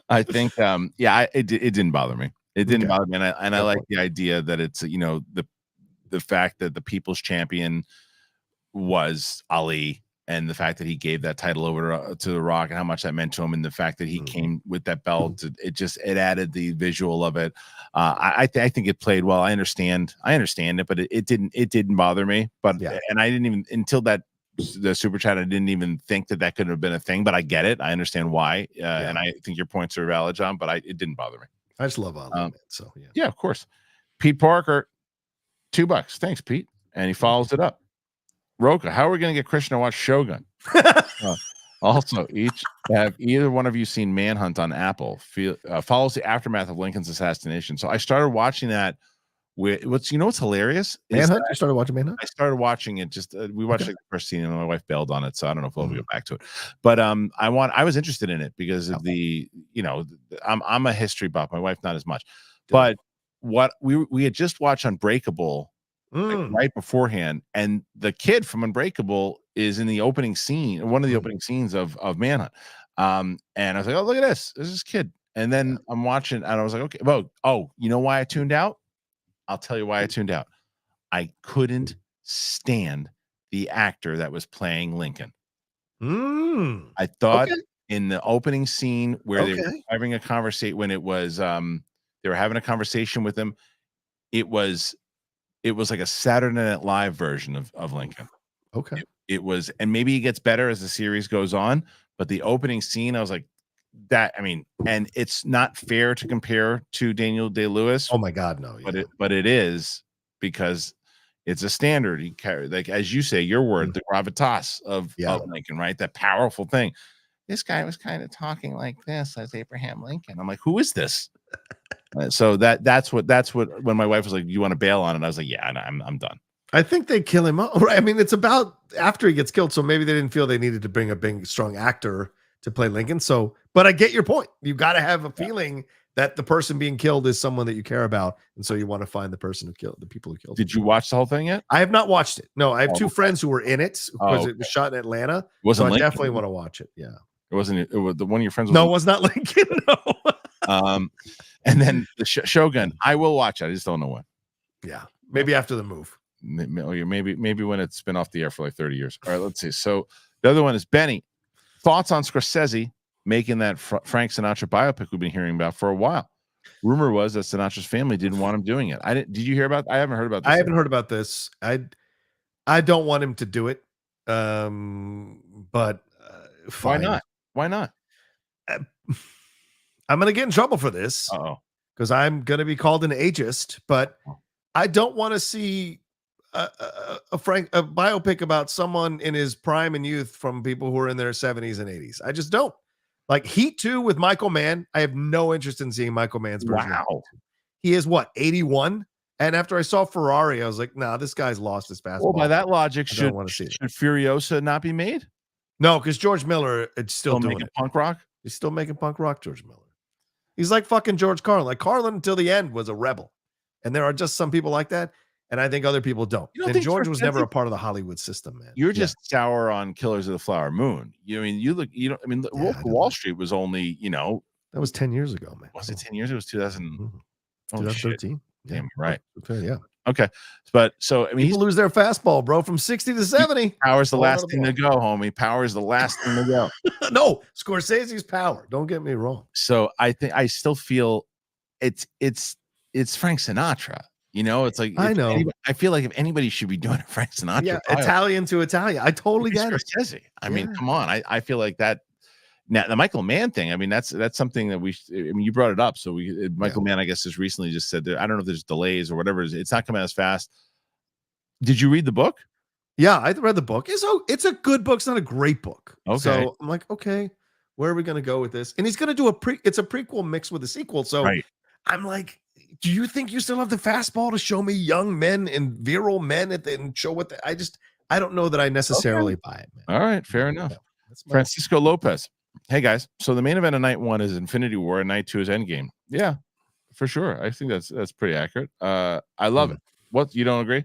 I think, it didn't bother me. It didn't bother me. And I like the idea that it's, you know, the fact that the People's Champion was Ali, and the fact that he gave that title over to The Rock and how much that meant to him, and the fact that he came with that belt, it added the visual of it. I think it played well. I understand it, but it didn't bother me. But and I didn't even, until the super chat, I didn't even think that could have been a thing. But I get it. I understand why, and I think your points are valid, John. But it didn't bother me. I just love Ali. So yeah, of course. Pete Parker, $2. Thanks, Pete. And he follows it up. Rocha, how are we going to get Kristian to watch Shogun? Also, have either one of you seen Manhunt on Apple? Follows the aftermath of Lincoln's assassination. So I started watching that. What's hilarious? Manhunt? You started watching Manhunt? I started watching it. We watched the first scene, and my wife bailed on it, so I don't know if we'll go back to it. But I was interested in it because of I'm a history buff. My wife not as much. But what we had just watched Unbreakable. Right beforehand, and the kid from Unbreakable is in the opening scene, one of the opening scenes of Manhunt. And I was like, oh, look at this is kid. And then I'm watching, and I was like, okay, well, you know why I tuned out? I'll tell you why I tuned out. I couldn't stand the actor that was playing Lincoln. I thought in the opening scene where they were having a conversation, when it was they were having a conversation with him, it was like a Saturday Night Live version of Lincoln. Okay. It was, and maybe it gets better as the series goes on, but the opening scene, I was like, and it's not fair to compare to Daniel Day-Lewis. Oh my God, no. Yeah. But it is, because it's a standard. He carried, like, as you say, your word, the gravitas of Lincoln, right? That powerful thing. This guy was kind of talking like this as Abraham Lincoln. I'm like, who is this? So that's what when my wife was like, you want to bail on it? I was like, yeah, I'm done. I think they kill him off. I mean, it's about after he gets killed, so maybe they didn't feel they needed to bring a big, strong actor to play Lincoln. So, but I get your point. You got to have a feeling that the person being killed is someone that you care about, and so you want to find the person who killed the people who killed. Did you watch the whole thing yet? I have not watched it. No, I have two friends who were in it because it was shot in Atlanta. So I definitely want to watch it. Yeah, it wasn't. It was the one of your friends. No, it was not Lincoln. No. And then the Shogun, I will watch it. I just don't know when. Yeah, maybe after the move. Maybe when it's been off the air for like 30 years. All right, let's see. So the other one is Benny. Thoughts on Scorsese making that Frank Sinatra biopic we've been hearing about for a while? Rumor was that Sinatra's family didn't want him doing it. Did you hear about? I haven't heard about this. I haven't heard about this. I don't want him to do it. But fine. Why not? I'm going to get in trouble for this because I'm going to be called an ageist, but I don't want to see a biopic about someone in his prime and youth from people who are in their 70s and 80s. I just don't. Like Heat 2 with Michael Mann. I have no interest in seeing Michael Mann's version. Wow. He is what, 81? And after I saw Ferrari, I was like, nah, this guy's lost his fastball. Well, by that logic, should Furiosa not be made? No, because George Miller is still doing making punk rock. He's still making punk rock, George Miller. He's like fucking George Carlin. Like Carlin until the end was a rebel. And there are just some people like that. And I think other people don't. You don't And think George was Scorsese- never a part of the Hollywood system, man. You're just sour on Killers of the Flower Moon. You mean you look? You know, I mean, Wolf of Wall Street was only that was 10 years ago, man. Was it 10 years? It was 2000. Mhm. Oh shit! 2013. Damn, you're right. Yeah. Okay, but so I mean, People lose their fastball, bro, from 60 to 70. Power's the All last out of thing to go, homie. Power is the last thing to go. No, Scorsese's power. Don't get me wrong. So I think I still feel it's Frank Sinatra. You know, it's like I know. I feel like if anybody should be doing a Frank Sinatra, Yeah, biopic, Italian to Italian. I totally get it. Scorsese. I mean, Yeah. come on. I feel like that. Now the Michael Mann thing. I mean, that's something that I mean, you brought it up. So Michael Mann, I guess, has recently just said that I don't know if there's delays or whatever. It's not coming as fast. Did you read the book? Yeah, I read the book. It's a good book. It's not a great book. Okay. So I'm like, okay, where are we going to go with this? And he's going to do it's a prequel mixed with a sequel. So Right. I'm like, do you think you still have the fastball to show me young men and virile men and show what I don't know that I necessarily buy it, man. All right, fair enough. Yeah, that's my- Francisco Lopez. Hey guys, so the main event of night 1 is Infinity War, and night 2 is Endgame. Yeah, for sure. I think that's pretty accurate. I love it. What, you don't agree?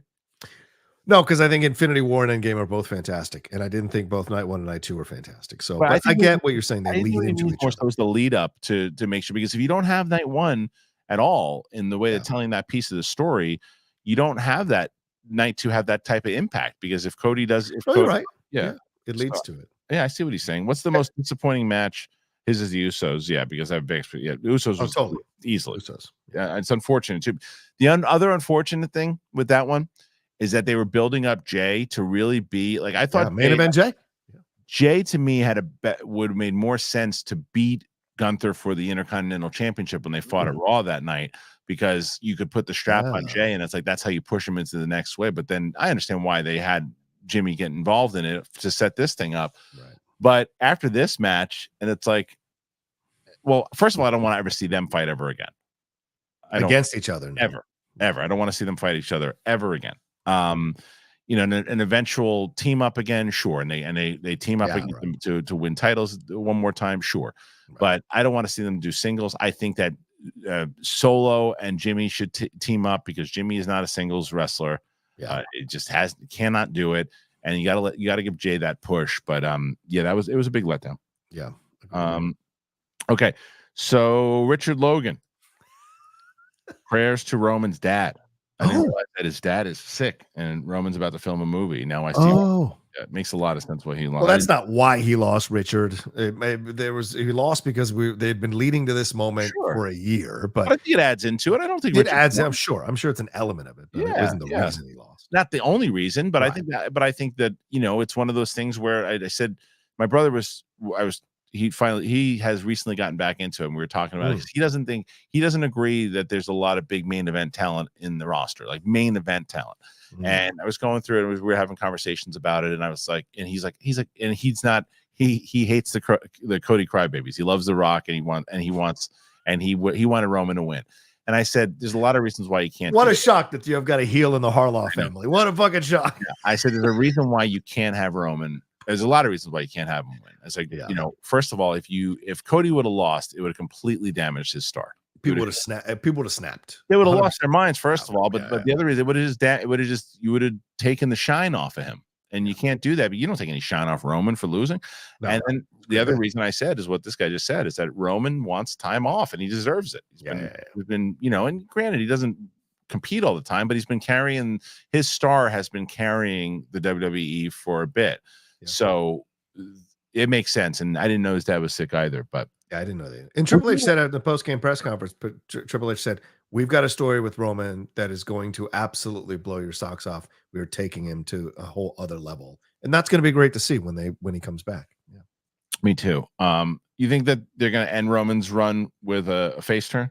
No, because I think Infinity War and Endgame are both fantastic, and I didn't think both night 1 and night 2 were fantastic. So, But I but I think get what you're saying. They lead into each other. other. So it's the lead up to make sure, because if you don't have night 1 at all in the way they're telling that piece of the story, you don't have that night 2 have that type of impact. Because if Cody does, You're right. yeah, It leads to it. yeah, I see what he's saying. What's the most disappointing match? His is the Usos, yeah, because I have big experience. Yeah, the Usos was totally. easily. Usos. Yeah, it's unfortunate too. The other unfortunate thing with that one is that they were building up Jay to really be like, I thought main event Jay. Jay to me would have made more sense to beat Gunther for the Intercontinental Championship when they fought at Raw that night, because you could put the strap on Jay and it's like that's how you push him into the next way. But then I understand why they had Jimmy get involved in it to set this thing up. Right. But after this match, and it's like, well, first of all, I don't want to ever see them fight ever again. Against each other. No. Ever. I don't want to see them fight each other ever again. You know, an eventual team up again, sure. And they team up against them to win titles one more time, sure. Right. But I don't want to see them do singles. I think that Solo and Jimmy should team up, because Jimmy is not a singles wrestler. Yeah, it just cannot do it. And you gotta give Jay that push. But yeah, it was a big letdown. Yeah. Okay, so Richard Logan, prayers to Roman's dad. I didn't realize that his dad is sick, and Roman's about to film a movie. Now I see. Oh, it makes a lot of sense why he lost. Well, that's not why he lost, Richard. He lost because they'd been leading to this moment for a year. But I think it adds into it. I don't think it adds. I'm sure it's an element of it. But it isn't the reason he lost. Not the only reason, but I think that it's one of those things where I said my brother he has recently gotten back into it, and we were talking about it. He doesn't agree that there's a lot of big main event talent in the roster, like main event talent. And I was going through it, and we were having conversations about it, and I was like, and he's like, and he hates the Cody crybabies. He loves The Rock, and he wanted Roman to win. And I said, there's a lot of reasons why you can't. What a shock that you have got a heel in the Harloff family. What a fucking shock. Yeah. I said, there's a reason why you can't have Roman. There's a lot of reasons why you can't have him win. It's like, first of all, if Cody would have lost, it would have completely damaged his star. People would have snapped. They would have lost their minds, first of all. But the other reason, you would have taken the shine off of him. And you can't do that. But you don't take any shine off Roman for losing. No, and then the other reason I said is what this guy just said, is that Roman wants time off, and he deserves it. He's been, and granted, he doesn't compete all the time, but his star has been carrying the WWE for a bit. So it makes sense. And I didn't know his dad was sick either, but I didn't know that. And Triple H said at the post-game press conference, Triple H said, we've got a story with Roman that is going to absolutely blow your socks off. We're taking him to a whole other level. And that's going to be great to see when he comes back. Yeah. Me too. You think that they're going to end Roman's run with a face turn?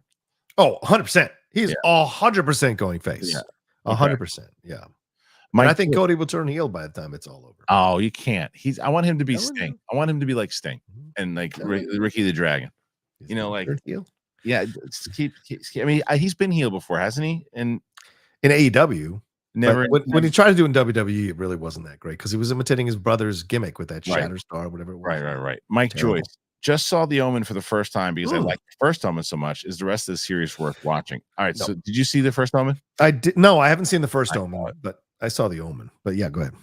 Oh, 100%. He's 100% going face. 100%. Yeah. I think Cody will turn heel by the time it's all over. Oh, you can't. I want him to be Sting. I want him to be like Sting and like Ricky the Dragon. Heel. Yeah. I mean, he's been heel before, hasn't he? And in AEW, never. When he tried to do in WWE, it really wasn't that great because he was imitating his brother's gimmick with that Shatterstar, whatever it was. Right. Mike Joyce. just saw The Omen for the first time because I Ooh. liked the first Omen so much. Is the rest of the series worth watching? All right. No. So did you see the first Omen? I did. No, I haven't seen the first I Omen, saw it. but I saw The Omen. But yeah, go ahead.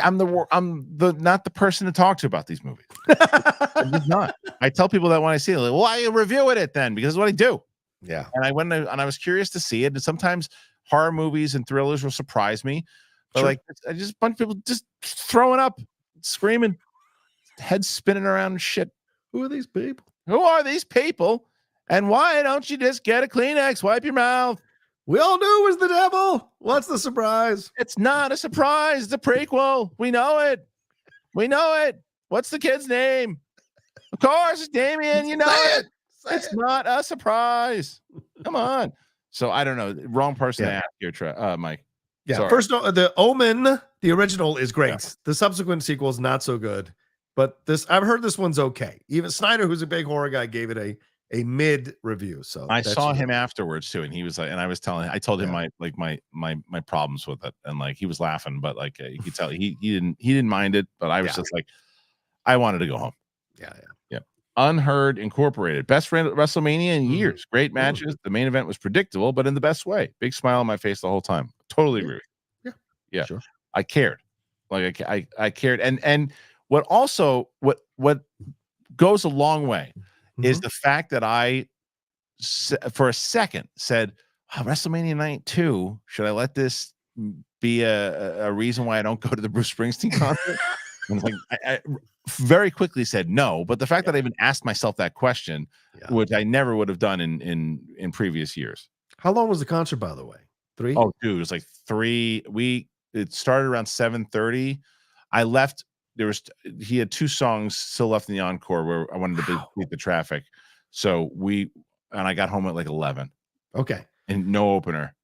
I'm the not the person to talk to about these movies. I'm just not. I tell people that when I see it, like, well, I review it then because it's what I do. Yeah. And I went and I was curious to see it. And sometimes horror movies and thrillers will surprise me. But Sure. like I just a bunch of people just throwing up, screaming, heads spinning around and shit. Who are these people? Who are these people? And why don't you just get a Kleenex, wipe your mouth? We all knew it was the devil. What's the surprise? It's not a surprise. It's a prequel. We know it. We know it. What's the kid's name? Of course, it's Damien. You know it. It's not a surprise. Come on. So I don't know. Wrong person to ask here, Mike. Yeah. Sorry. First, the Omen, the original is great. Yeah. The subsequent sequel is not so good, but I've heard this one's okay. Even Snyder, who's a big horror guy, gave it a mid review. So I saw him afterwards too, and he was like, and I told him Yeah. my problems with it, and like he was laughing, but like you could tell he didn't mind it, but I was just like, I wanted to go home. Yeah. Unheard Incorporated, best WrestleMania in years. Great matches. The main event was predictable, but in the best way. Big smile on my face the whole time. Totally agree. Yeah. Sure. I cared. Like I cared, and what goes a long way is the fact that I, for a second, said, WrestleMania Night 2, should I let this be a reason why I don't go to the Bruce Springsteen concert? And like, I very quickly said no, but the fact that I even asked myself that question, which I never would have done in previous years. How long was the concert, by the way? 3? Oh, dude, it was like 3. It started around 7:30. I left. He had 2 songs still left in the encore where I wanted to beat the traffic. So I got home at like 11. Okay. And no opener.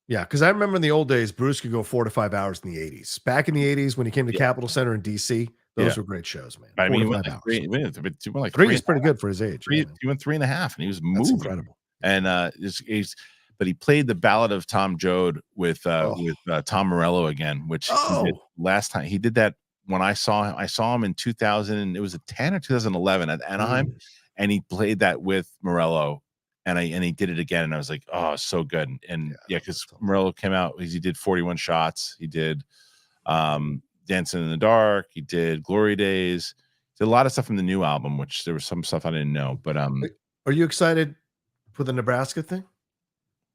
Yeah, because I remember in the old days, Bruce could go 4 to 5 hours in the 80s. Back in the 80s, when he came to Capitol Center in DC, those were great shows, man. I mean, 4 to 5 hours. 3 is pretty good for his age. He went 3.5, and he was That's moving. incredible. And but he played the Ballad of Tom Joad with Tom Morello again, which he did last time. He did that when I saw him. I saw him in 2000. It was a 10 or 2011 at Anaheim, and he played that with Morello. And he did it again, and I was like, oh, so good. And because Morello came out, he did 41 Shots. He did Dancing in the Dark. He did Glory Days. Did a lot of stuff from the new album, which there was some stuff I didn't know. But are you excited for the Nebraska thing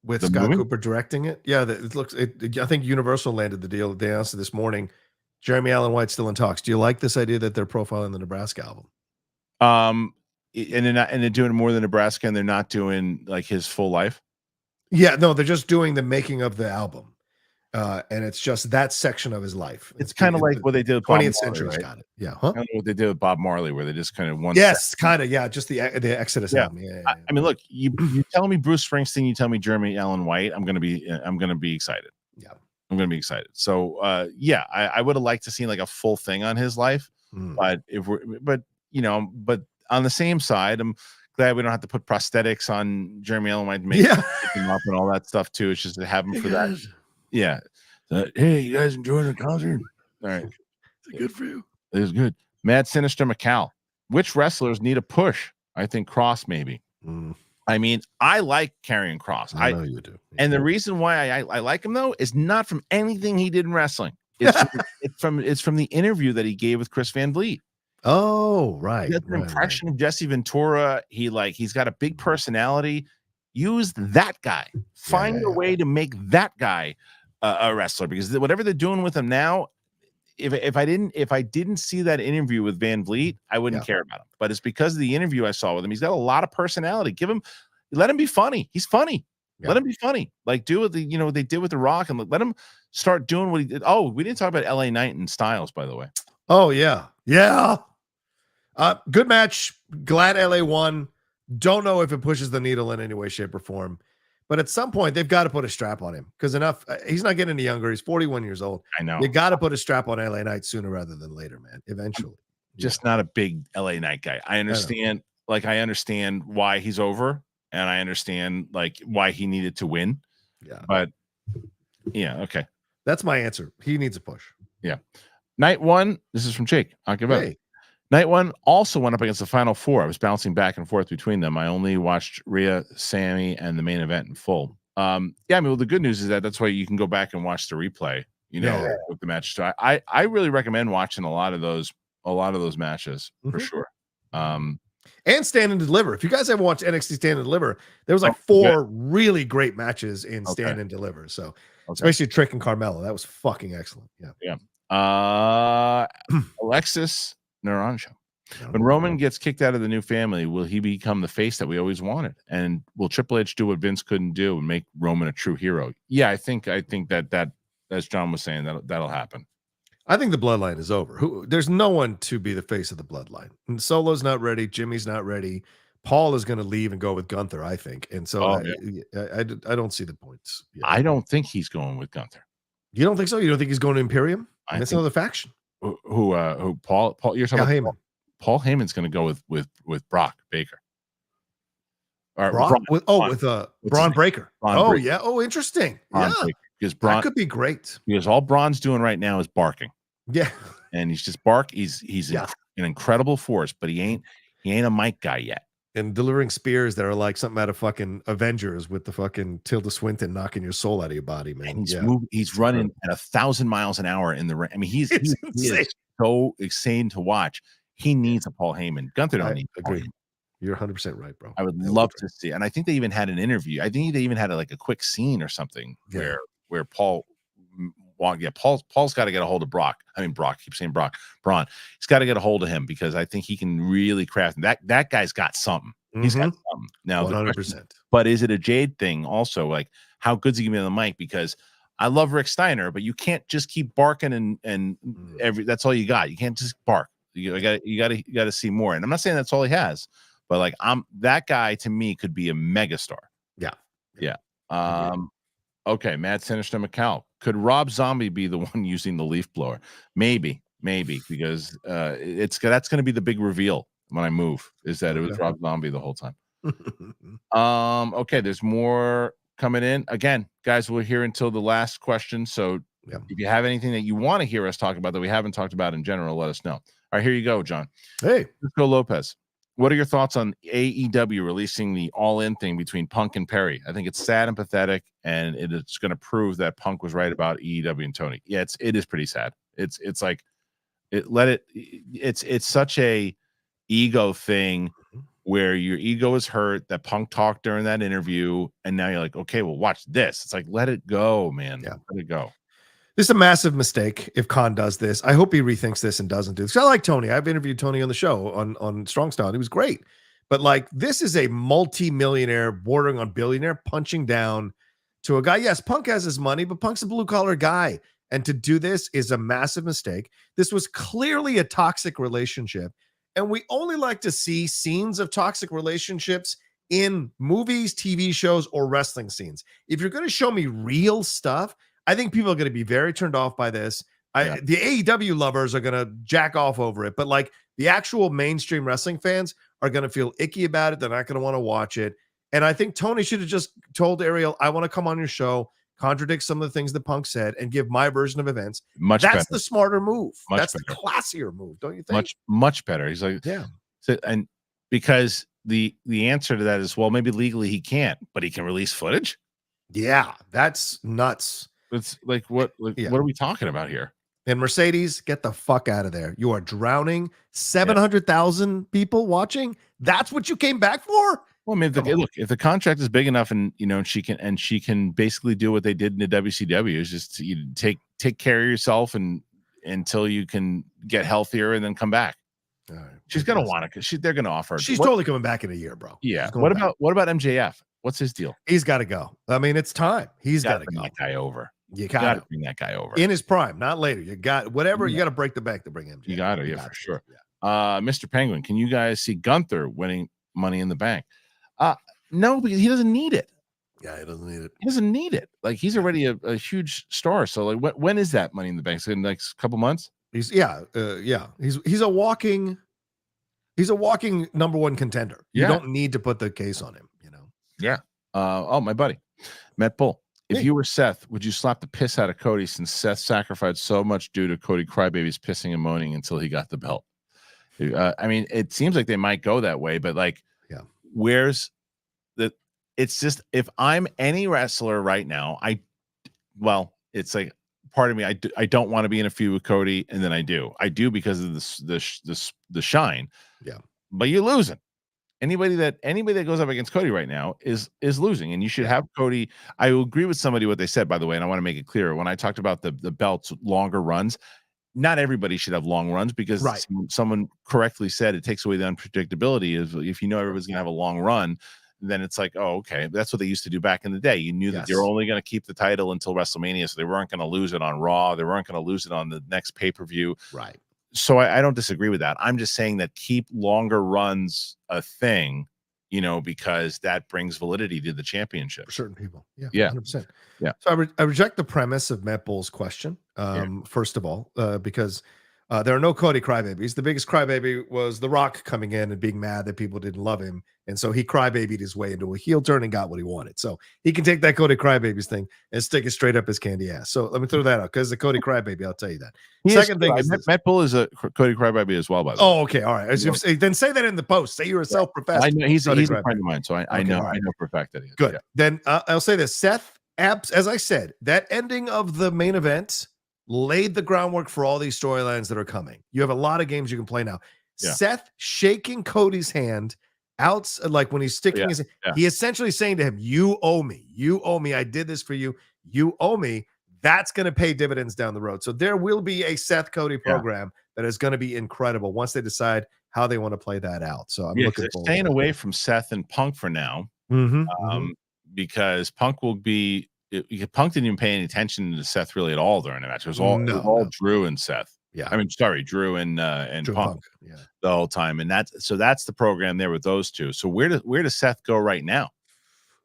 with Scott Cooper directing it? Yeah, I think Universal landed the deal. They announced it this morning. Jeremy Allen White's still in talks. Do you like this idea that they're profiling the Nebraska album? And they're doing more than Nebraska, and they're not doing like his full life. Yeah, no, they're just doing the making of the album, and it's just that section of his life. It's kind of like what they did with 20th century's got it. Yeah, kind of what they did with Bob Marley, where they just kind of kind of just the Exodus album. Yeah. I mean, look, you tell me Bruce Springsteen, you tell me Jeremy Allen White, I'm gonna be excited. Yeah, I'm gonna be excited. So I would have liked to see like a full thing on his life, but but on the same side, I'm glad we don't have to put prosthetics on Jeremy Allen White, make him up and all that stuff too. It's just to have him for that. Yeah. Hey, you guys enjoying the concert? All right. Is it good for you? It was good. Mad Sinister McCall. Which wrestlers need a push? I think Cross maybe. I mean, I like Karrion Kross. I know you do. And the reason why I like him though is not from anything he did in wrestling. It's from the interview that he gave with Chris Van Vliet. Oh, right. He has an impression of Jesse Ventura. He's got a big personality. Use that guy. Find a way to make that guy a wrestler, because whatever they're doing with him now, if I didn't see that interview with Van Vliet, I wouldn't care about him. But it's because of the interview I saw with him. He's got a lot of personality. Let him be funny. He's funny. Yeah. Let him be funny. Like do what they did with The Rock, and let him start doing what he did. Oh, we didn't talk about LA Knight and Styles, by the way. Oh yeah. Good match. Glad LA won. Don't know if it pushes the needle in any way, shape, or form. But at some point, they've got to put a strap on him, because he's not getting any younger. He's 41 years old. I know. You got to put a strap on LA Knight sooner rather than later, man. Eventually. Just not a big LA Knight guy. I understand why he's over, and I understand like why he needed to win. Yeah. But yeah, okay. That's my answer. He needs a push. Yeah. Night 1. This is from Jake. I'll give up. Night one also went up against the final four. I was bouncing back and forth between them. I only watched Rhea, Sami, and the main event in full. Yeah, I mean, well, the good news is that's why you can go back and watch the replay, with the match. So I really recommend watching a lot of those matches for sure. And Stand and Deliver. If you guys ever watched NXT Stand and Deliver, there was like four really great matches in Stand and Deliver. So especially Trick and Carmella. That was fucking excellent. Yeah. Alexis Naranjo. When Roman gets kicked out of the new family, will he become the face that we always wanted? And will Triple H do what Vince couldn't do and make Roman a true hero? Yeah, I think that as John was saying, that'll happen. I think the bloodline is over. There's no one to be the face of the bloodline. And Solo's not ready. Jimmy's not ready. Paul is going to leave and go with Gunther, I think. And so I don't see the points. Yeah. I don't think he's going with Gunther. You don't think so? You don't think he's going to Imperium? That's another faction. Who Paul you're talking about Heyman. Paul Heyman's going to go with Brock Baker. Or Braun Breaker. Breaker. Yeah. Oh, interesting. Braun Breaker. Because Braun, that could be great. Because all Braun's doing right now is barking. Yeah. And he's just bark. He's an incredible force, but he ain't a mic guy yet. And delivering spears that are like something out of fucking Avengers with the fucking Tilda Swinton knocking your soul out of your body, man. And he's running at 1,000 miles an hour in the ring. I mean, he is so insane to watch. He needs a Paul Heyman. Gunther don't need Paul Heyman. You're 100% right, bro. I would love to see, and I think they even had an interview. I think they even had a quick scene or something where Paul's got to get a hold of Brock. I mean, Brock, keep saying Braun. He's got to get a hold of him because I think he can really craft that guy's got something. He's got something. Now, 100%. But is it a Jade thing also? Like, how good's he gonna be on the mic? Because I love Rick Steiner, but you can't just keep barking and that's all you got. You can't just bark. You got to see more. And I'm not saying that's all he has, but like that guy to me could be a megastar. Yeah. Okay, Matt Sinister McCall. Could Rob Zombie be the one using the leaf blower? Maybe, because that's going to be the big reveal when I move. Is that it was Rob Zombie the whole time? Okay, there's more coming in. Again, guys, we're here until the last question. So if you have anything that you want to hear us talk about that we haven't talked about in general, let us know. All right, here you go, John. Hey, let's go, Lopez. What are your thoughts on AEW releasing the All-In thing between Punk and Perry? I think it's sad and pathetic, and it's going to prove that Punk was right about AEW and Tony. Yeah, it is pretty sad. It's like it's such a ego thing where your ego is hurt that Punk talked during that interview, and now you're like, okay, well, watch this. It's like, let it go, man. Yeah. Let it go. This is a massive mistake if Khan does this. I hope he rethinks this and doesn't do this. I like Tony. I've interviewed Tony on the show on Strong Style. He was great. But like, this is a multi-millionaire, bordering on billionaire, punching down to a guy. Yes, Punk has his money, but Punk's a blue-collar guy. And to do this is a massive mistake. This was clearly a toxic relationship. And we only like to see scenes of toxic relationships in movies, TV shows, or wrestling scenes. If you're going to show me real stuff, I think people are going to be very turned off by this. The AEW lovers are going to jack off over it, but like the actual mainstream wrestling fans are going to feel icky about it. They're not going to want to watch it. And I think Tony should have just told Ariel, I want to come on your show, contradict some of the things that Punk said, and give my version of events. That's better. The smarter move. That's the classier move, don't you think? Much better. He's like, So, and because the answer to that is, well, maybe legally he can't, but he can release footage. Yeah, that's nuts. It's like what are we talking about here? And Mercedes, get the fuck out of there. You are drowning 700,000 people watching. That's what you came back for? Well, I mean, if the contract is big enough and she can basically do what they did in the WCW, is just take care of yourself and until you can get healthier and then come back. All right. She's gonna want to. They're gonna offer. She's totally coming back in a year, bro. Yeah. What about MJF? What's his deal? He's got to go. I mean, it's time. He's got to go. That guy over. You got to bring that guy over in his prime, not later. You got whatever. You got to break the bank to bring him. You got to, for sure. Yeah. Mr. Penguin, can you guys see Gunther winning Money in the Bank? No, because he doesn't need it. Yeah, he doesn't need it. He doesn't need it. Like he's already a huge star. So like, when is that Money in the Bank? So in the next couple months? He's a walking number one contender. You don't need to put the case on him. Yeah. My buddy, Matt Bull. If you were Seth, would you slap the piss out of Cody since Seth sacrificed so much due to Cody Crybaby's pissing and moaning until he got the belt? I mean, it seems like they might go that way, but like, Yeah. where's the? It's just if I'm any wrestler right now, it's like part of me. I don't want to be in a feud with Cody, and then I do because of the shine. Yeah. But you're losing. Anybody that goes up against Cody right now is losing, and you should have Cody. I will agree with somebody what they said, by the way, and I want to make it clear when I talked about the belts longer runs. Not everybody should have long runs because someone correctly said it takes away the unpredictability. Is if you know everybody's gonna have a long run, then it's like, oh, okay, that's what they used to do back in the day. You knew that you're only going to keep the title until WrestleMania, so they weren't going to lose it on Raw. They weren't going to lose it on the next pay-per-view. Right. So I don't disagree with that. I'm just saying that keep longer runs a thing, because that brings validity to the championship. For certain people. Yeah. Yeah. 100%. Yeah. So I reject the premise of Matt Bull's question. First of all, because there are no Cody crybabies. The biggest crybaby was The Rock coming in and being mad that people didn't love him. And so he crybabied his way into a heel turn and got what he wanted. So he can take that Cody crybabies thing and stick it straight up his candy ass. So let me throw that out because the Cody crybaby, I'll tell you that. Second thing is Matt Bull is a Cody crybaby as well, by the way. Oh, okay. All right. Then say that in the post. Say you're a self-professed. I know he's a friend of mine, so I know for a fact that he is. Good. Yeah. Then I'll say this. Seth, as I said, that ending of the main event laid the groundwork for all these storylines that are coming. You have a lot of games you can play now. Yeah. Seth shaking Cody's hand out, like when he's sticking his, he essentially saying to him, "You owe me. You owe me. I did this for you. You owe me." That's going to pay dividends down the road. So there will be a Seth Cody program that is going to be incredible once they decide how they want to play that out. So I'm looking forward. Staying away from Seth and Punk for now, because Punk will be. Punk didn't even pay any attention to Seth really at all during the match. It was all Drew and Seth. Yeah, I mean, sorry, Drew and Punk. Yeah, the whole time, and that's the program there with those two. So where does Seth go right now?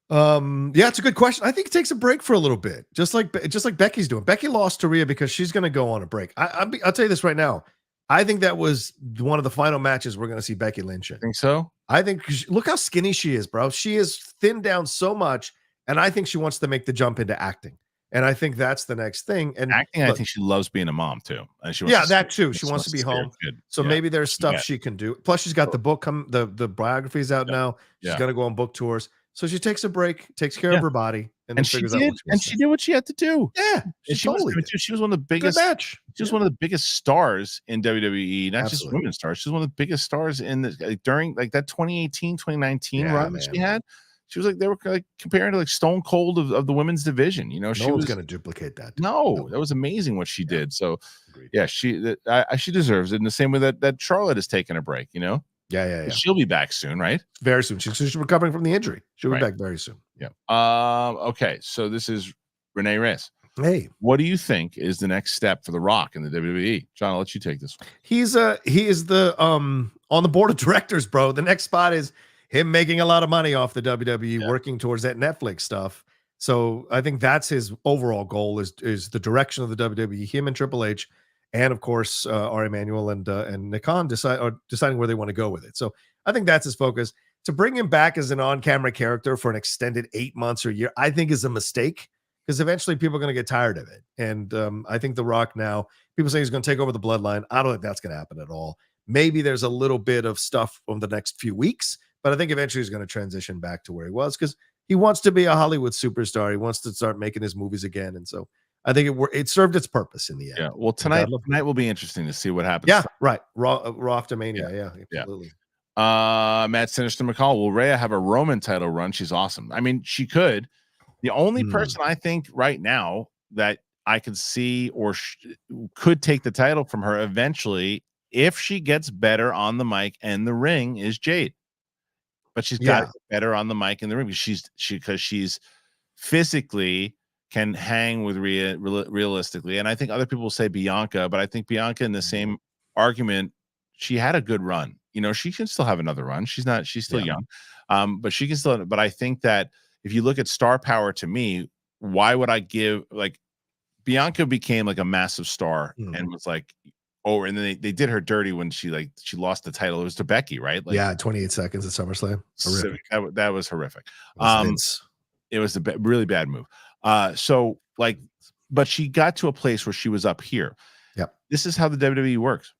It's a good question. I think it takes a break for a little bit, just like Becky's doing. Becky lost to Rhea because she's going to go on a break. I'll tell you this right now. I think that was one of the final matches we're going to see Becky Lynch in. Think so? I think look how skinny she is, bro. She is thinned down so much. And I think she wants to make the jump into acting. And I think that's the next thing. And acting, I think she loves being a mom too. And she that too. She wants to be home. So maybe there's stuff she can do. Plus, she's got the book the biography's out now. She's gonna go on book tours. So she takes a break, takes care of her body, and she did what she had to do. Yeah. She was one of the biggest match. She was one of the biggest stars in WWE, not just women's stars. She's one of the biggest stars in during like that 2018, 2019 run that she had. She was like, they were like comparing to like Stone Cold of the women's division. No one's going to duplicate that. No, that was amazing what she did. So, she deserves it in the same way that Charlotte has taken a break. Yeah. She'll be back soon, right? Very soon. She's recovering from the injury. She'll be back very soon. Yeah. Okay. So this is Renee Reyes. Hey, what do you think is the next step for The Rock in the WWE? John, I'll let you take this one. He is the on the board of directors, bro. The next spot is him making a lot of money off the WWE, working towards that Netflix stuff. So I think that's his overall goal is the direction of the WWE, him and Triple H, and of course Ari Emanuel and Nick Khan deciding where they want to go with it. So I think that's his focus. To bring him back as an on-camera character for an extended 8 months or a year, I think is a mistake because eventually people are going to get tired of it. And I think The Rock now, people say he's going to take over the bloodline. I don't think that's going to happen at all. Maybe there's a little bit of stuff from the next few weeks, but I think eventually he's going to transition back to where he was because he wants to be a Hollywood superstar. He wants to start making his movies again. And so I think it served its purpose in the end. Yeah. Well, tonight will be interesting to see what happens. Yeah. Right. Raw after Mania. Yeah. Absolutely. Matt Sinister McCall. Will Rhea have a Roman title run? She's awesome. I mean, she could. The only person I think right now that I could see or could take the title from her eventually, if she gets better on the mic and the ring, is Jade. But she's got to get better on the mic and the ring because she's physically can hang with Rhea realistically. And I think other people will say Bianca, but I think Bianca in the same argument, she had a good run. She can still have another run. She's still young. But she can still, but I think that if you look at star power to me, why would I give Bianca became like a massive star and was like, and then they did her dirty when she lost the title. It was to Becky, right? 28 seconds at SummerSlam. Horrific. That was horrific. It was a really bad move. But she got to a place where she was up here. Yep. This is how the WWE works.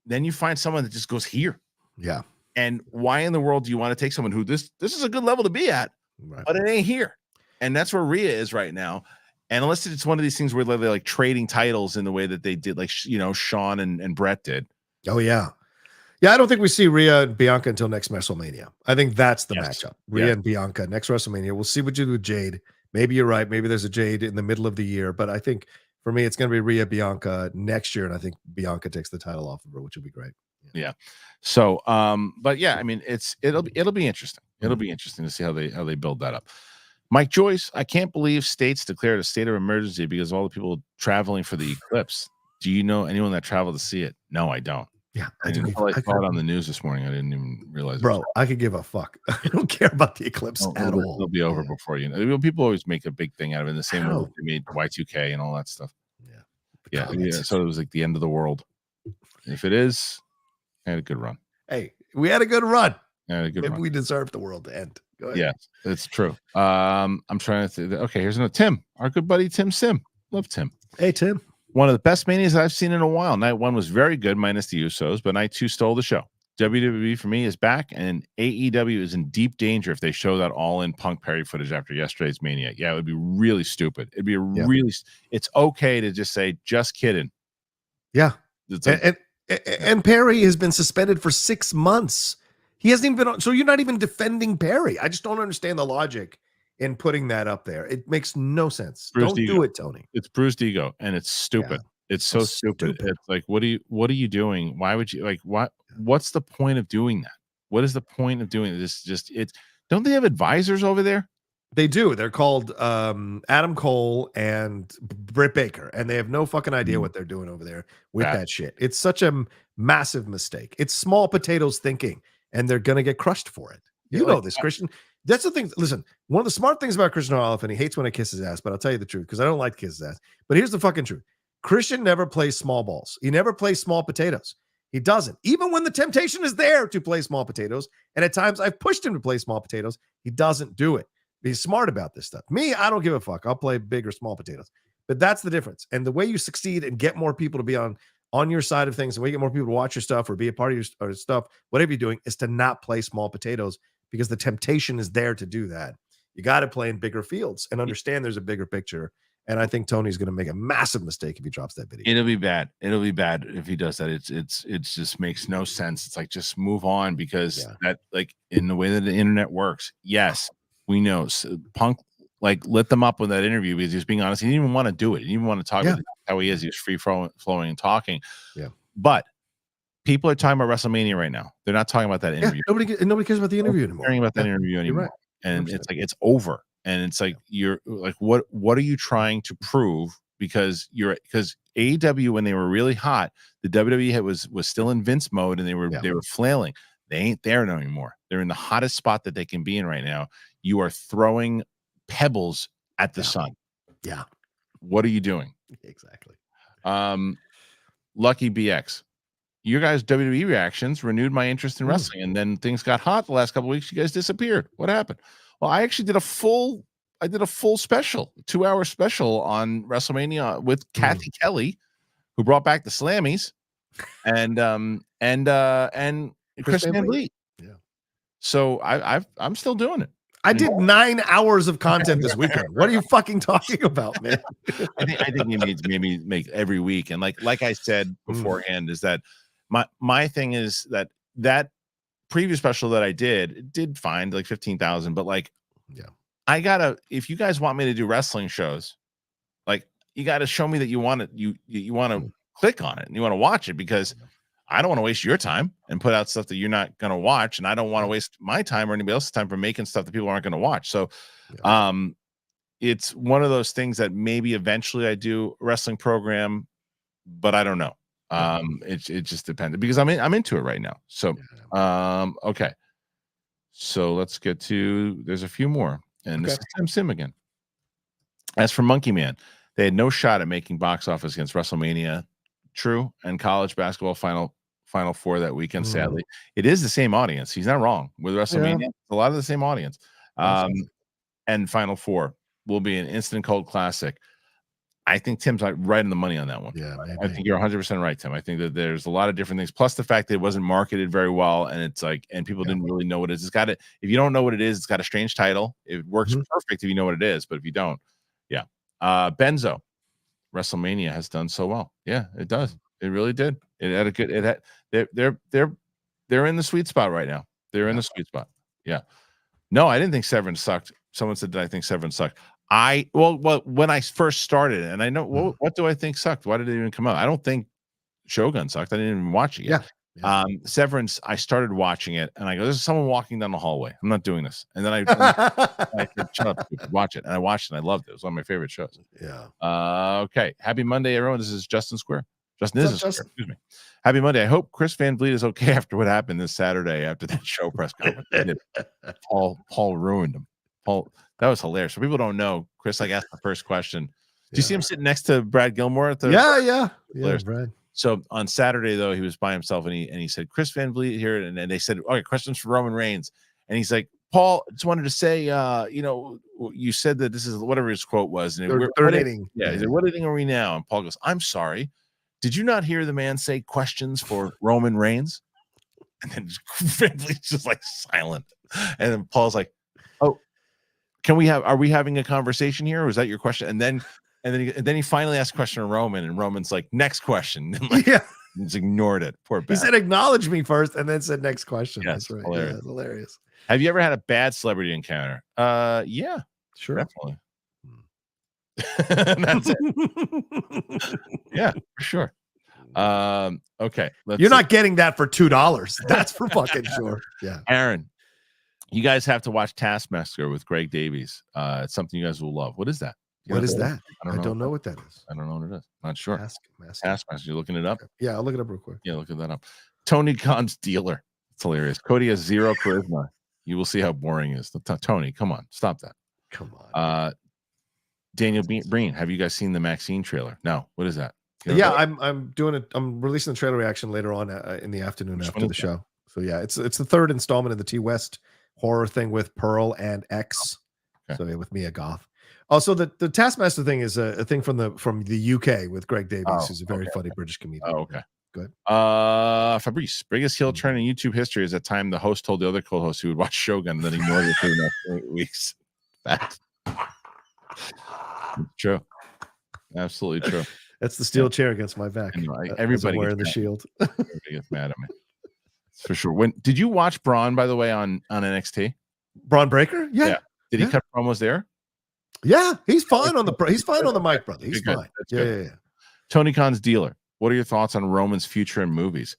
then you find someone that just goes here. Yeah. And why in the world do you want to take someone who this is a good level to be at, but it ain't here? And that's where Rhea is right now. And unless it's one of these things where they're like trading titles in the way that they did, like, Shawn and Brett did. Oh, yeah. Yeah, I don't think we see Rhea and Bianca until next WrestleMania. I think that's the matchup. Rhea and Bianca next WrestleMania. We'll see what you do with Jade. Maybe you're right. Maybe there's a Jade in the middle of the year. But I think for me, it's going to be Rhea Bianca next year. And I think Bianca takes the title off of her, which would be great. Yeah. So, but yeah, I mean, it'll be interesting. It'll be interesting to see how they build that up. Mike Joyce, I can't believe states declared a state of emergency because of all the people traveling for the eclipse. Do you know anyone that traveled to see it? No, I don't. Yeah, I saw it on the news this morning. I didn't even realize. Bro, I could give a fuck. I don't care about the eclipse at all. It'll be over before you know. People always make a big thing out of it in the same way they made Y2K and all that stuff. Yeah. So it was like the end of the world. If it is, I had a good run. Hey, we had a good run. Maybe we deserve the world to end. Go ahead. Yeah, it's true. I'm trying to think. Okay, here's another Tim, our good buddy Tim Sim. Love Tim. Hey, Tim. One of the best manias I've seen in a while. Night one was very good, minus the Usos, but night two stole the show. WWE for me is back, and AEW is in deep danger if they show that all-in Punk Perry footage after yesterday's Mania. Yeah, it would be really stupid. It'd be really. It's okay to just say, "Just kidding." Yeah, it's like, and Perry has been suspended for 6 months. He hasn't even been on. So you're not even defending Perry. I just don't understand the logic in putting that up there. It makes no sense. Don't do it, Tony. It's bruised ego, and it's stupid. Yeah. It's so stupid. It's like, what are you doing? Why would you what's the point of doing that? What is the point of doing this? Don't they have advisors over there? They do. They're called Adam Cole and Britt Baker, and they have no fucking idea what they're doing over there with that shit. It's such a massive mistake. It's small potatoes thinking, and they're gonna get crushed for it. You know this, Kristian. That's the thing. Listen, one of the smart things about Kristian Oliphant, he hates when I kiss his ass, but I'll tell you the truth because I don't like to kiss his ass. But here's the fucking truth. Kristian never plays small balls. He never plays small potatoes. He doesn't. Even when the temptation is there to play small potatoes, and at times I've pushed him to play small potatoes, he doesn't do it. He's smart about this stuff. Me, I don't give a fuck. I'll play big or small potatoes. But that's the difference. And the way you succeed and get more people to be on your side of things, and we get more people to watch your stuff or be a part of your stuff, whatever you're doing, is to not play small potatoes because the temptation is there to do that. You got to play in bigger fields and understand there's a bigger picture. And I think Tony's going to make a massive mistake if he drops that video. It'll be bad. It'll be bad if he does that. It just makes no sense. It's like, just move on because that, like, in the way that the internet works. Yes, we know Punk like lit them up with that interview because he was being honest. He didn't even want to do it. He didn't even want to talk about how he is. He was free flowing and talking. Yeah. But people are talking about WrestleMania right now. They're not talking about that interview. Nobody cares about the interview anymore. Caring about that interview anymore. Right. And 100%. It's like, it's over. And it's like, you're like, what are you trying to prove? Because AEW, when they were really hot, the WWE was still in Vince mode, and they were flailing. They ain't there anymore. They're in the hottest spot that they can be in right now. You are throwing pebbles at the sun. Yeah. What are you doing? Exactly. Lucky BX. Your guys' WWE reactions renewed my interest in wrestling, and then things got hot the last couple of weeks. You guys disappeared. What happened? Well, I actually did a full special, 2-hour special on WrestleMania with Kathy Kelly, who brought back the Slammies, and Chris Van Lee. Yeah. So I'm still doing it. I did 9 hours of content this weekend. What are you fucking talking about, man? I think you need to maybe make every week. And like I said beforehand, is that my thing is that previous special that I did find like 15,000, but like, if you guys want me to do wrestling shows, like, you got to show me that you want to click on it and you want to watch it, because I don't want to waste your time and put out stuff that you're not going to watch. And I don't want to waste my time or anybody else's time for making stuff that people aren't going to watch. So, it's one of those things that maybe eventually I do a wrestling program, but I don't know. It just depends, because I'm into it right now. So, okay. So let's get to, there's a few more, and this is Tim Sim again. As for Monkey Man, they had no shot at making box office against WrestleMania. True. And college basketball final four that weekend. Sadly, it is the same audience. He's not wrong with WrestleMania. It's a lot of the same audience. And Final Four will be an instant cult classic. I think Tim's like right in the money on that one. Yeah, maybe. I think you're 100% right, Tim. I think that there's a lot of different things. Plus the fact that it wasn't marketed very well, and it's like, and people didn't really know what it is. It's got it. If you don't know what it is, it's got a strange title. It works perfect if you know what it is, but if you don't, yeah. Benzo, WrestleMania has done so well. Yeah, it does. It really did. It had a good. It had. They're in the sweet spot right now. They're in the sweet spot. Yeah. No, I didn't think Severance sucked. Someone said that I think Severance sucked. Well, when I first started, and I know what do I think sucked? Why did it even come out? I don't think Shogun sucked. I didn't even watch it yet. Yeah. Severance, I started watching it, and I go, "There's someone walking down the hallway. I'm not doing this." And then I said, "Shut up, stupid. Watch it." And I watched it. And I loved it. It was one of my favorite shows. Yeah. Okay. Happy Monday, everyone. This is Justin Square. Justin is Square. Excuse me. Happy Monday. I hope Chris Van Vliet is okay after what happened this Saturday after that show press conference. Paul ruined him. Paul. That was hilarious. So people don't know. Chris asked the first question. Do you see him sitting next to Brad Gilmore at the? Yeah, Brad. So on Saturday though, he was by himself, and he said, "Chris Van Vliet here," and they said, "Okay, questions for Roman Reigns," and he's like, "Paul, just wanted to say, you said that this is whatever his quote was, and third inning. Yeah, he said, "What inning are we now?" And Paul goes, "I'm sorry, did you not hear the man say questions for Roman Reigns?" And then Van Vliet's just like silent, and then Paul's like, "Oh. Are we having a conversation here, or is that your question?" And then he finally asked a question to Roman, and Roman's like, "Next question." And he's ignored it. Poor bastard. He said, "Acknowledge me first," and then said, "Next question." Yes, that's right. hilarious. Yeah, hilarious. Have you ever had a bad celebrity encounter? Yeah, sure, definitely. That's it. Yeah, for sure. Okay. You're not getting that for $2. That's for fucking sure. Yeah, Aaron. You guys have to watch Taskmaster with Greg Davies. It's something you guys will love. What is that? What is that? I don't know what that is. I don't know what it is. Not sure. Taskmaster. You're looking it up? Yeah, I'll look it up real quick. Yeah, look that up. Tony Khan's dealer. It's hilarious. Cody has zero charisma. You will see how boring it is. Tony, come on. Stop that. Come on. Daniel Breen, have you guys seen the Maxine trailer? No. What is that? Yeah, I'm doing it. I'm releasing the trailer reaction later on in the afternoon after the show. So yeah, it's the third installment of the T West horror thing with Pearl and X. Okay. So yeah, with Mia Goth. Also, the Taskmaster thing is a thing from the UK with Greg Davies, who's a very funny British comedian. Oh, okay. Good. Fabrice, biggest heel turn in YouTube history is that time the host told the other co-host he would watch Shogun and then ignored it for the next 8 weeks. That's true. Absolutely true. That's the steel chair against my back. Everybody wearing the shield. Everybody gets mad at me. For sure. Did you watch Braun, by the way, on NXT? Braun Breaker? Yeah. Did he cut promos there? Yeah, he's fine on the mic, brother. He's fine. Yeah. Tony Khan's dealer. What are your thoughts on Roman's future in movies?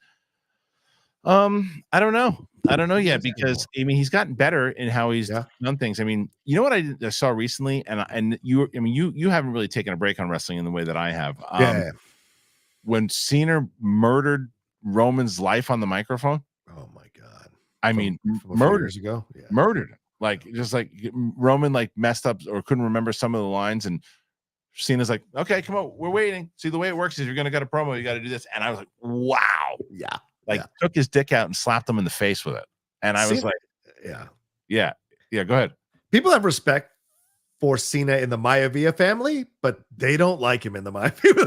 I don't know yet, because I mean he's gotten better in how he's done things. I mean, you know what I saw recently, and you haven't really taken a break on wrestling in the way that I have. When Cena murdered Roman's life on the microphone. Oh my god! I mean, murdered years ago. Yeah. Murdered. Just like Roman messed up or couldn't remember some of the lines, and Cena's like, "Okay, come on, we're waiting." See, the way it works is you're gonna get a promo, you got to do this, and I was like, "Wow, yeah!" Took his dick out and slapped him in the face with it, and I was like, "Yeah." Go ahead. People have respect for Cena in the Maivia family, but they don't like him in the Maivia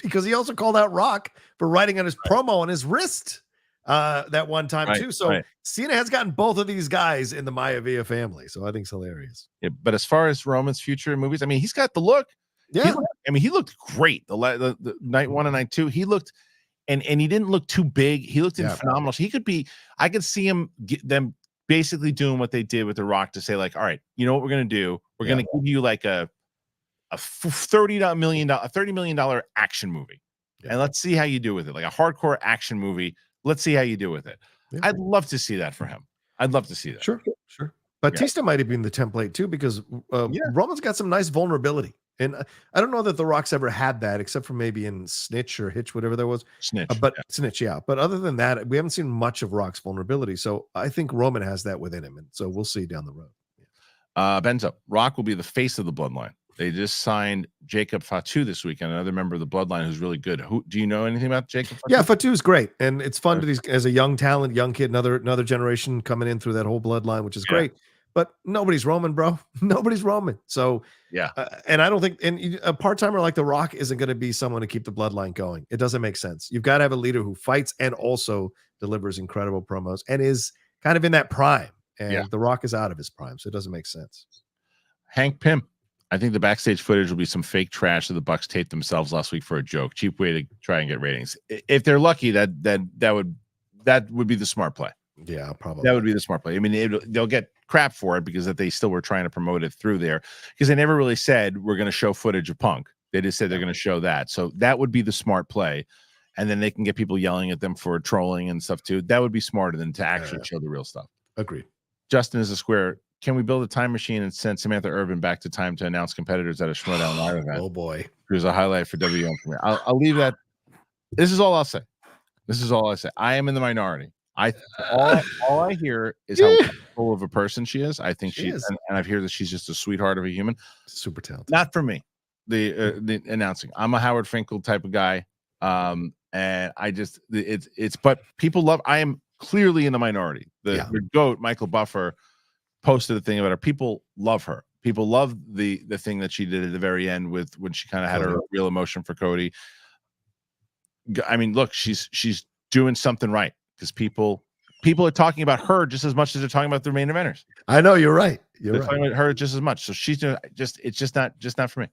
because he also called out Rock for writing on his promo on his wrist that one time too. So Cena has gotten both of these guys in the Maivia family, so I think it's hilarious. Yeah, but as far as Roman's future in movies, I mean, he's got the look. Yeah, he looked great. The night 1 and night 2, he looked, and he didn't look too big. He looked phenomenal. He could be. I could see them basically doing what they did with The Rock to say, like, all right, you know what we're gonna do? We're gonna give you like a $30 million action movie, and let's see how you do with it. Like a hardcore action movie. Let's see how you do with it. Yeah. I'd love to see that for him. I'd love to see that. Sure. Batista might have been the template too, because Roman's got some nice vulnerability. And I don't know that The Rock's ever had that, except for maybe in Snitch or Hitch, whatever there was. Snitch. Snitch, yeah. But other than that, we haven't seen much of Rock's vulnerability. So I think Roman has that within him. And so we'll see down the road. Benzo, Rock will be the face of the bloodline. They just signed Jacob Fatu this weekend, another member of the bloodline who's really good. Do you know anything about Jacob Fatu? Yeah, Fatu's great. And it's fun as a young talent, young kid, another generation coming in through that whole bloodline, which is great. but nobody's Roman, bro. Nobody's Roman. So Yeah. and I don't think a part-timer like The Rock isn't going to be someone to keep the bloodline going. It doesn't make sense. You've got to have a leader who fights and also delivers incredible promos and is kind of in that prime. And The Rock is out of his prime, so it doesn't make sense. Hank Pym. I think the backstage footage will be some fake trash that the Bucks taped themselves last week for a joke. Cheap way to try and get ratings. If they're lucky, that would be the smart play. Yeah, probably. That would be the smart play. I mean, they'll get crap for it because that they still were trying to promote it through there because they never really said we're going to show footage of Punk. They just said they're going to show that. So that would be the smart play. And then they can get people yelling at them for trolling and stuff too. That would be smarter than to actually show the real stuff. Agreed. Justin is a square. Can we build a time machine and send Samantha Irvin back to time to announce competitors at a Schmoedown Live event? Oh boy. Here's a highlight for WM for me. I'll leave that. This is all I'll say. I am in the minority. All I hear is how full of a person she is. I think she is, and I've heard that she's just a sweetheart of a human. Super talented. Not for me. The announcing. I'm a Howard Finkel type of guy. And I just it's but people love. I am clearly in the minority. The GOAT Michael Buffer posted a thing about her. People love her. People love the thing that she did at the very end with when she kind of had her real emotion for Cody. I mean, look, she's doing something right because people are talking about her just as much as they're talking about their main eventers. I know you're right. They're talking about her just as much. So she's doing it's just not for me.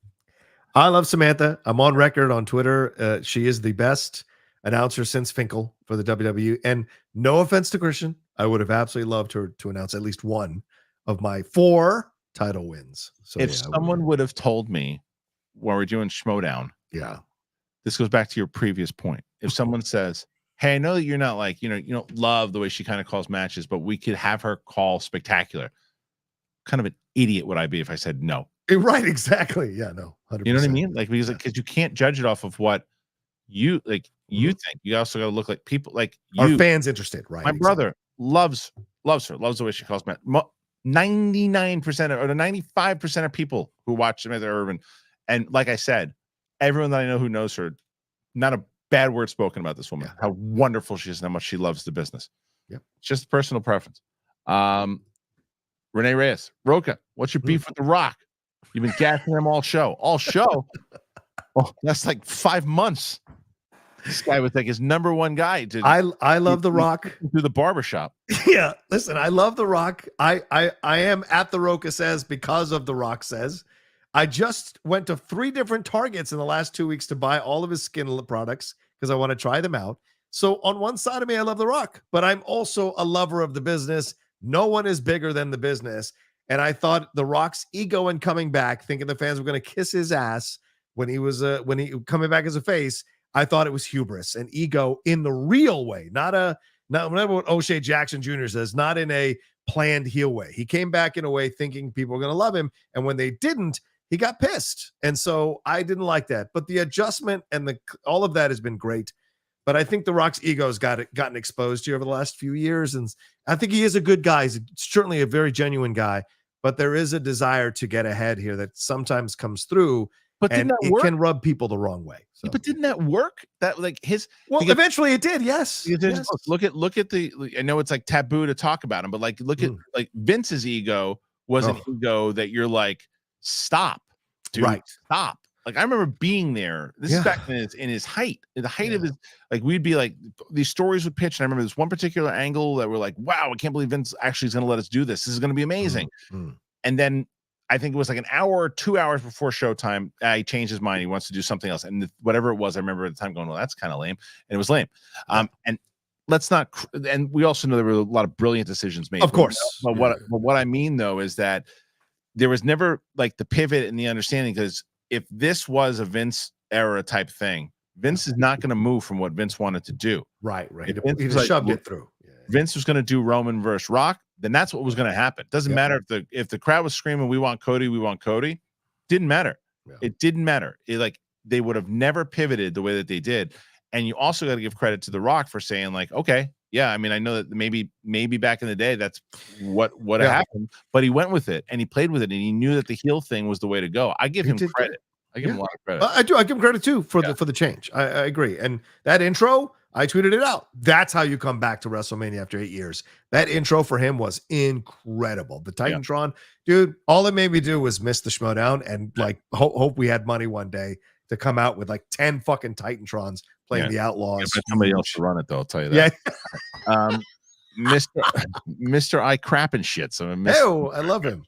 I love Samantha. I'm on record on Twitter. She is the best announcer since Finkel for the WWE. And no offense to Kristian, I would have absolutely loved her to announce at least one of my 4 title wins. So if someone would have told me when we're doing Schmoedown, this goes back to your previous point. If someone says, hey, I know that you're not like, you don't love the way she kind of calls matches, but we could have her call spectacular. Kind of an idiot would I be if I said no? Right, exactly. Yeah, no. 100%. You know what I mean? Like because you can't judge it off of what you like. You think you also got to look like people like you. Our fans interested, right? My brother loves her, loves the way she calls match. 99% or 95% of people who watch Samantha Irvin, and like I said, everyone that I know who knows her, not a bad word spoken about this woman. How wonderful she is and how much she loves the business. Yep. It's just personal preference. Renee Reyes, Rocha, what's your beef with The Rock? You've been gassing him all show. Oh, that's like 5 months. This guy was like his number one guy. I love The Rock. Through the barbershop. Yeah, listen, I love The Rock. I am at The Rocha Says because of The Rock Says. I just went to 3 different Targets in the last 2 weeks to buy all of his skin products because I want to try them out. So on one side of me, I love The Rock, but I'm also a lover of the business. No one is bigger than the business. And I thought The Rock's ego in coming back, thinking the fans were going to kiss his ass when he was coming back as a face. I thought it was hubris and ego in the real way, not what O'Shea Jackson Jr. says, not in a planned heel way. He came back in a way thinking people were going to love him. And when they didn't, he got pissed. And so I didn't like that. But the adjustment and all of that has been great. But I think The Rock's ego has gotten exposed here over the last few years. And I think he is a good guy. He's certainly a very genuine guy. But there is a desire to get ahead here that sometimes comes through. But and it can rub people the wrong way. So. But didn't that work? That like his eventually it did. Yes. Look at the. I know it's like taboo to talk about him, but like look at like Vince's ego was an ego that you're like, stop, dude, stop. Like I remember being there. This is back in his height, in the height of his. Like we'd be like these stories would pitch, and I remember this one particular angle that we're like, wow, I can't believe Vince actually is going to let us do this. This is going to be amazing. And then. I think it was like an hour or 2 hours before showtime. He changed his mind. He wants to do something else. And whatever it was, I remember at the time going, well, that's kind of lame. And it was lame. And let's not, and we also know there were a lot of brilliant decisions made. Of course. But what I mean though, is that there was never like the pivot and the understanding, because if this was a Vince era type thing, Vince is not going to move from what Vince wanted to do. Right. He just shoved it through. Vince was going to do Roman versus Rock, then that's what was going to happen. Doesn't matter if the crowd was screaming, "We want Cody, we want Cody." Didn't matter. Yeah. It didn't matter. They would have never pivoted the way that they did. And you also got to give credit to The Rock for saying like, okay, yeah, I mean, I know that maybe back in the day that's what happened, but he went with it and he played with it and he knew that the heel thing was the way to go. I give him credit. I give him a lot of credit. I do. I give him credit too for the change. I agree. And that intro, I tweeted it out. That's how you come back to WrestleMania after 8 years. That intro for him was incredible. The Titantron, dude, all it made me do was miss the Schmodown and like hope we had money one day to come out with like 10 fucking Titantrons playing the Outlaws. But somebody else to run it, though, I'll tell you that. Yeah. Mr. I crap and shit. So I love him.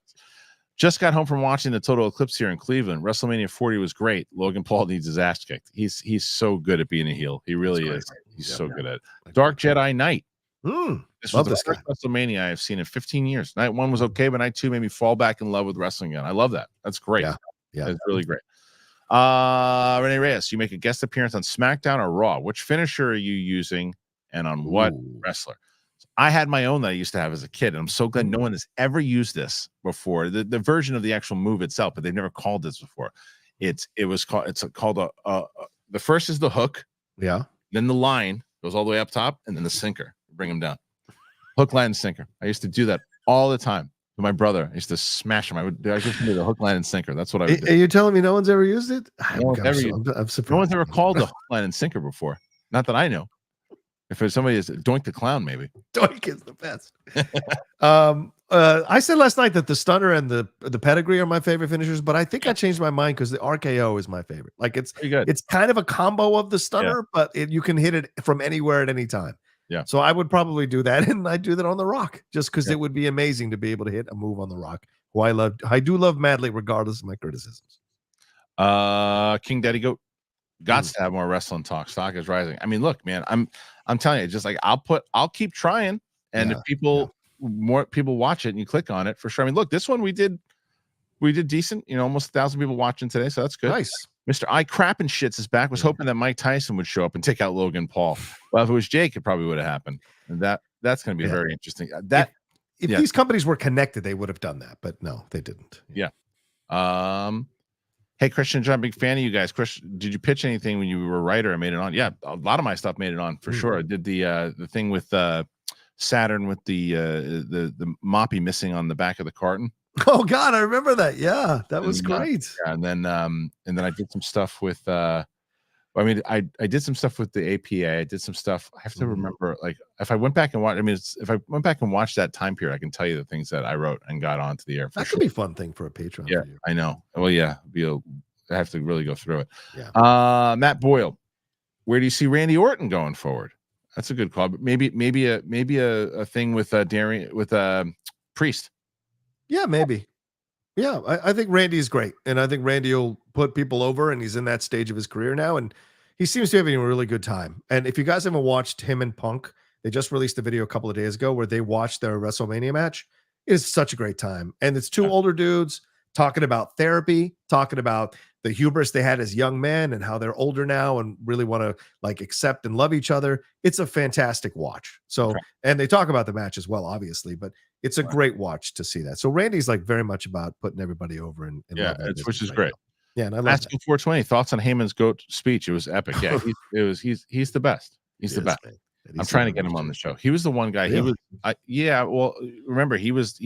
Just got home from watching the Total Eclipse here in Cleveland. WrestleMania 40 was great. Logan Paul needs his ass kicked. He's so good at being a heel. He really is. He's so good at it. Dark Jedi Knight. This was the first WrestleMania I have seen in 15 years. Night 1 was okay, but night 2 made me fall back in love with wrestling again. I love that. That's great. Yeah. It's really great. Renee Reyes, you make a guest appearance on SmackDown or Raw. Which finisher are you using and on what wrestler? I had my own that I used to have as a kid, and I'm so glad no one has ever used this before. The version of the actual move itself, but they've never called this before. It's called the first is the hook, then the line goes all the way up top, and then the sinker, bring him down. Hook, line, and sinker. I used to do that all the time with my brother. I used to smash him. I just do the hook, line, and sinker. That's what I would do. Are you telling me no one's ever used it? I'm surprised. No one's ever called the hook, line, and sinker before. Not that I know. If there's somebody is Doink the Clown, maybe. Doink is the best. I said last night that the stunner and the pedigree are my favorite finishers, but I think I changed my mind because the RKO is my favorite. Like it's kind of a combo of the stunner, but you can hit it from anywhere at any time. Yeah. So I would probably do that, and I'd do that on The Rock just because it would be amazing to be able to hit a move on The Rock, who I do love madly, regardless of my criticisms. King Daddy Goat. Gots to have more wrestling talk. Stock is rising. I mean, look, man, I'm telling you, just like I'll keep trying, and if more people watch it and you click on it, for sure. I mean, look, this one we did decent. You know, almost 1,000 people watching today, so that's good. Nice. Mr. I crap and shits is back. Was hoping that Mike Tyson would show up and take out Logan Paul. Well, if it was Jake, it probably would have happened. And that's going to be very interesting. If these companies were connected, they would have done that, but no, they didn't. Yeah. Hey, Kristian, John, big fan of you guys. Kristian, did you pitch anything when you were a writer? I made it on. Yeah, a lot of my stuff made it on for sure. I did the thing with Saturn with the moppy missing on the back of the carton. Oh God, I remember that. Yeah, that was great. And then I did some stuff with. I did some stuff with the APA. I did some stuff. I have to remember, like, if I went back and watch. I mean, if I went back and watched that time period, I can tell you the things that I wrote and got onto the air. That could be a fun thing for a Patreon. Yeah, I know. Well, yeah, I have to really go through it. Yeah. Matt Boyle, where do you see Randy Orton going forward? That's a good call. But maybe a thing with Darian with Priest. Yeah, maybe. Yeah, I think Randy is great, and I think Randy will put people over, and he's in that stage of his career now, and he seems to be having a really good time. And if you guys haven't watched him and Punk, they just released a video a couple of days ago where they watched their WrestleMania match. It is such a great time, and it's two older dudes talking about therapy, talking about the hubris they had as young men and how they're older now and really want to like accept and love each other. It's a fantastic watch. So, and they talk about the match as well, obviously, but it's a great watch to see that. So Randy's like very much about putting everybody over and which is great. Yeah, and I love Asking 420 thoughts on Heyman's GOAT speech. It was epic. Yeah, he's the best. He's the best. I'm trying to get him on the show. He was the one guy. Really? Well, remember he was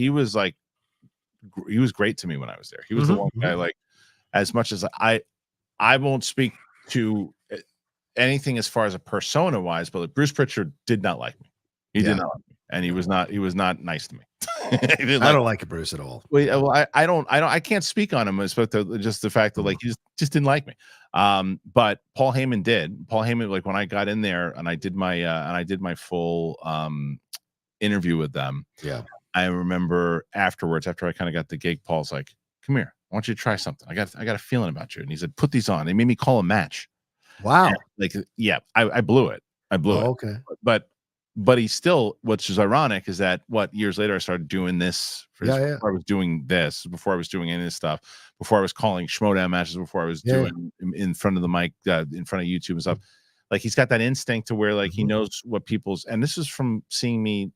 great to me when I was there. He was the one guy, like, as much as I won't speak to anything as far as a persona wise, but like Bruce Pritchard did not like me. He did not like me, and he was not nice to me. I don't like Bruce at all. Well, I can't speak on him, just the fact that like he just didn't like me. But Paul Heyman did. Paul Heyman, like when I got in there and I did my full interview with them. Yeah. I remember afterwards, after I kind of got the gig, Paul's like, "Come here, I want you to try something. I got a feeling about you." And he said, "Put these on." They made me call a match. Wow. And I blew it. Okay. But he still, which is ironic, is that years later I started doing this. Before I was doing this, before I was doing any of this stuff, before I was calling Schmodown matches, before I was doing in front of the mic, in front of YouTube and stuff. Like he's got that instinct to where like he knows what and this is from seeing me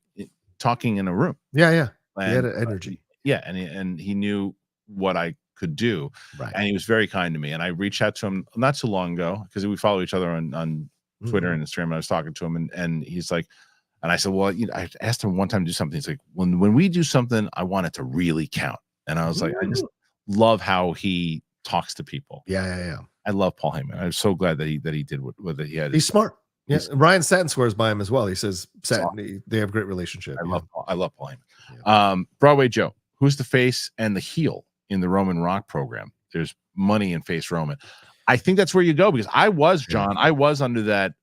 talking in a room. Yeah. He had an energy. And he knew what I could do. Right. And he was very kind to me. And I reached out to him not too long ago because we follow each other on Twitter and Instagram. And I was talking to him and he's like, and I said, well, I asked him one time to do something. He's like, when we do something, I want it to really count. And I was like, I just love how he talks to people. Yeah. I love Paul Heyman. I'm so glad that he did what he had. He's smart. Yeah, Ryan Satin swears by him as well. He says they have a great relationship. I love Paul Heyman. Yeah. Broadway Joe, who's the face and the heel in the Roman Rock program? There's money in face Roman. I think that's where you go, because I was under that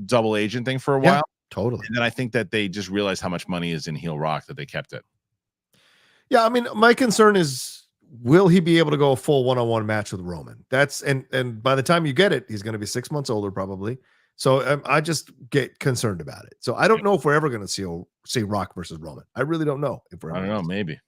double agent thing for a while. Totally. And then I think that they just realized how much money is in heel Rock that they kept it. Yeah, I mean, my concern is, will he be able to go a full one-on-one match with Roman? That's and by the time you get it, he's going to be 6 months older probably. So I just get concerned about it. So I don't know if we're ever going to see Rock versus Roman. I really don't know if we're. I don't know. Maybe.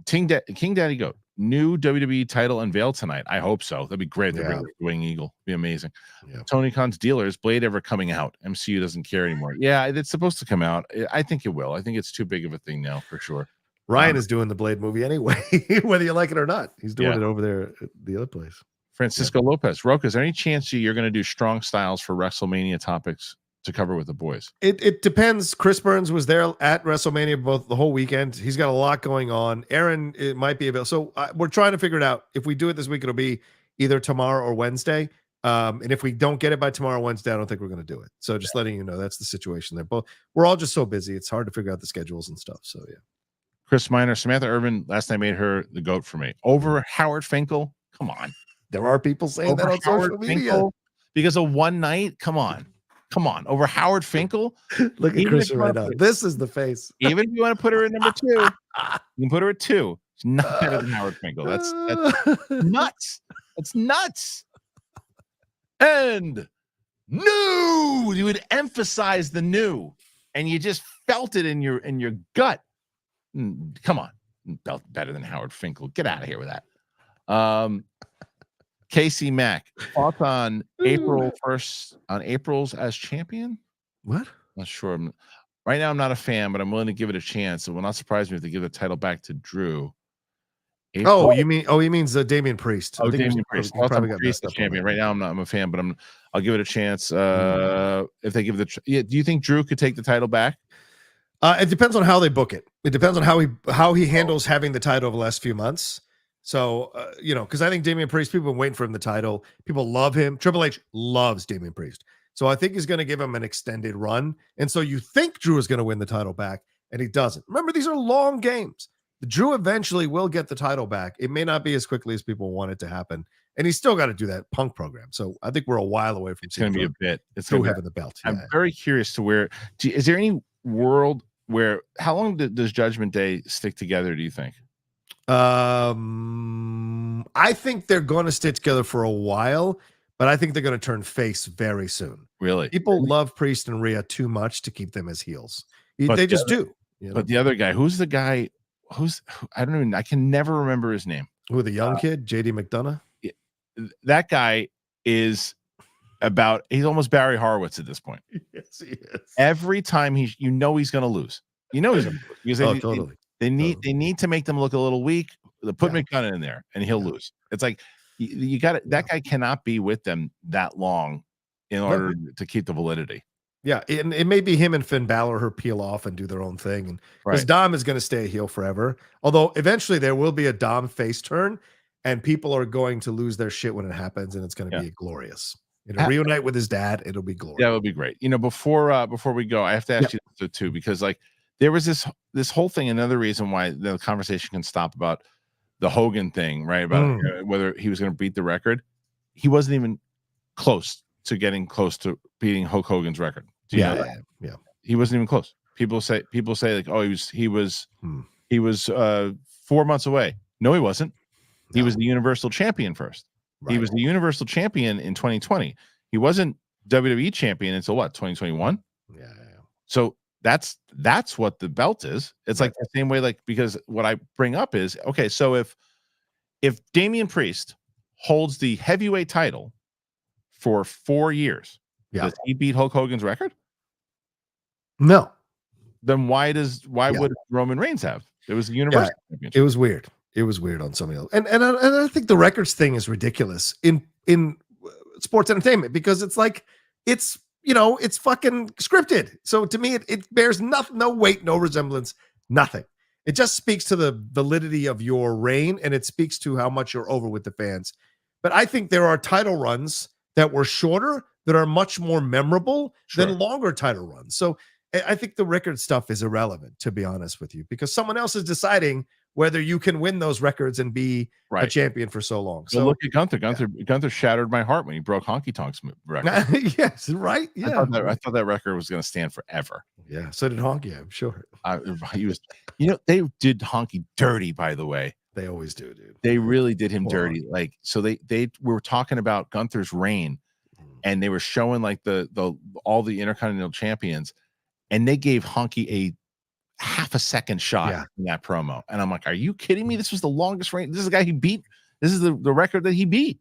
King Daddy Goat, new WWE title unveiled tonight. I hope so. That'd be great. The Wing Eagle be amazing. Yeah. Tony Khan's dealers, Blade ever coming out? MCU doesn't care anymore. Yeah, it's supposed to come out. I think it will. I think it's too big of a thing now for sure. Ryan is doing the Blade movie anyway, whether you like it or not. He's doing it over there at the other place. Francisco Lopez, Rocha, is there any chance you're going to do strong styles for WrestleMania topics to cover with the boys? It depends. Chris Burns was there at WrestleMania both the whole weekend. He's got a lot going on. Aaron, it might be available. So we're trying to figure it out. If we do it this week, it'll be either tomorrow or Wednesday. And if we don't get it by tomorrow or Wednesday, I don't think we're going to do it. So just letting you know, that's the situation there. But we're all just so busy. It's hard to figure out the schedules and stuff. So yeah. Chris Miner, Samantha Irvin, last night made her the GOAT for me. Over Howard Finkel? Come on. There are people saying that on social media. Finkel, because of one night? Come on. Over Howard Finkel? Look at Chris right now. This is the face. Even if you want to put her at number 2, you can put her at 2. It's not better than Howard Finkel. That's nuts. That's nuts. And new. You would emphasize the new, and you just felt it in your gut. Come on, better than Howard Finkel. Get out of here with that. Casey Mack, thoughts on April 1st on April's as champion? What? Not sure. Right now, I'm not a fan, but I'm willing to give it a chance. It will not surprise me if they give the title back to Drew. April. He means Damian Priest. Oh, Damian Priest. Priest the champion. Right now, I'm a fan, but I'll give it a chance. If they give do you think Drew could take the title back? It depends on how they book it. It depends on how he handles having the title over the last few months. So, because I think Damian Priest, people have been waiting for him the title. People love him. Triple H loves Damian Priest. So I think he's going to give him an extended run. And so you think Drew is going to win the title back, and he doesn't. Remember, these are long games. Drew eventually will get the title back. It may not be as quickly as people want it to happen. And he's still got to do that Punk program. So I think we're a while away from seeing. It's going to be a bit. It's Drew having the belt. I'm very curious to is there any world where, how long does Judgment Day stick together, do you think? I think they're going to stay together for a while, but I think they're going to turn face very soon. Really? People love Priest and Rhea too much to keep them as heels. They just do. But the other guy, who's the guy? I can never remember his name. Who, the young kid, JD McDonough? That guy is he's almost Barry Horowitz at this point. Yes, he is. Every time he's going to lose. He's going to lose. Totally. They need to make them look a little weak. They put McDonough in there and he'll lose. It's like you got that guy cannot be with them that long in order to keep the validity. Yeah, and it may be him and Finn Balor who peel off and do their own thing, and because Dom is going to stay a heel forever. Although eventually there will be a Dom face turn, and people are going to lose their shit when it happens, and it's going to be glorious. It'll reunite with his dad. It'll be glorious. Yeah, it'll be great. Before we go, I have to ask you this too, because there was this whole thing. Another reason why the conversation can stop about the Hogan thing, right? About whether he was going to beat the record. He wasn't even close to getting close to beating Hulk Hogan's record. Yeah. He wasn't even close. People say like, oh, he was 4 months away. No, he wasn't. He was the Universal Champion first. Right. He was the Universal Champion in 2020. He wasn't WWE Champion until what, 2021? Yeah. So that's what the belt is. It's like the same way, because what I bring up is, okay, so if Damian Priest holds the heavyweight title for 4 years, does he beat Hulk Hogan's record? No. Then why would Roman Reigns have? It was the Universal Championship. It was weird. It was weird on something else. And I think the records thing is ridiculous in sports entertainment, because it's like it's fucking scripted. So to me, it bears nothing, no weight, no resemblance, nothing. It just speaks to the validity of your reign, and it speaks to how much you're over with the fans. But I think there are title runs that were shorter that are much more memorable than longer title runs. So I think the record stuff is irrelevant, to be honest with you, because someone else is deciding whether you can win those records and be a champion for so long. So look at Gunther. Gunther shattered my heart when he broke Honky Tonk's record. Yes, right. Yeah, I thought that record was going to stand forever. Yeah, so did Honky, I'm sure. He was, they did Honky dirty, by the way. They always do, dude. They really did him dirty. Like, so they were talking about Gunther's reign, and they were showing like all the Intercontinental champions, and they gave Honky a half a second shot in that promo. And I'm like, are you kidding me? This was the longest reign. This is the guy he beat. This is the record that he beat.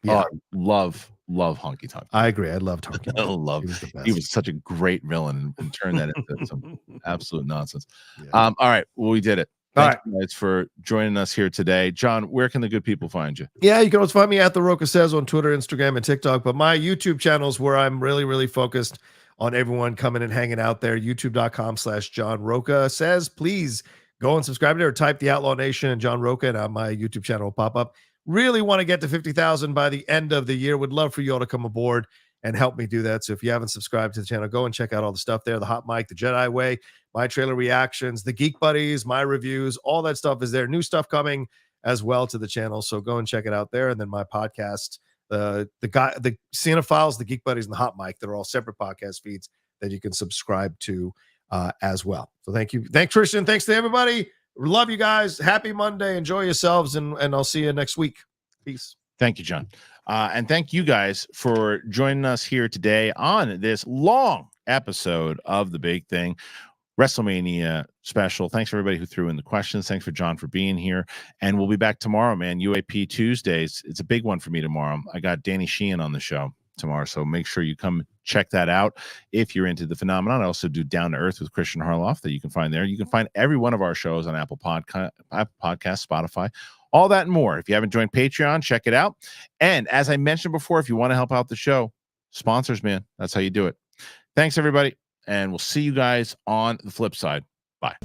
Yeah. Love Honky Tonk. I agree. I loved Honky Tonk. He was such a great villain and turned that into some absolute nonsense. All right. Well, we did it. Thanks, guys, for joining us here today. John, where can the good people find you? Yeah, you can always find me at The Rocha Says on Twitter, Instagram, and TikTok. But my YouTube channel is where I'm really, really focused on everyone coming and hanging out there. YouTube.com/John Rocha Says. Please go and subscribe there, or type the Outlaw Nation and John Rocha, and my YouTube channel will pop up. Really want to get to 50,000 by the end of the year. Would love for you all to come aboard and help me do that. So if you haven't subscribed to the channel, go and check out all the stuff there. The Hot Mic, the Jedi Way, my trailer reactions, the Geek Buddies, my reviews, all that stuff is there. New stuff coming as well to the channel. So go and check it out there. And then my podcast, the Cinephiles, the Geek Buddies, and the Hot Mic, they're all separate podcast feeds that you can subscribe to as well. So thank you. Thanks, Kristian. Thanks to everybody. Love you guys. Happy Monday. Enjoy yourselves, and I'll see you next week. Peace. Thank you, John. And thank you guys for joining us here today on this long episode of The Big Thing WrestleMania special. Thanks for everybody who threw in the questions. Thanks for John for being here. And we'll be back tomorrow, man. UAP Tuesdays. It's a big one for me tomorrow. I got Danny Sheehan on the show tomorrow, so make sure you come check that out if you're into the phenomenon. I also do Down to Earth with Christian Harloff that you can find there. You can find every one of our shows on Apple Podcast, Spotify, all that and more. If you haven't joined Patreon, check it out. And as I mentioned before, if you want to help out the show, sponsors, man, that's how you do it. Thanks, everybody, and we'll see you guys on the flip side. Bye.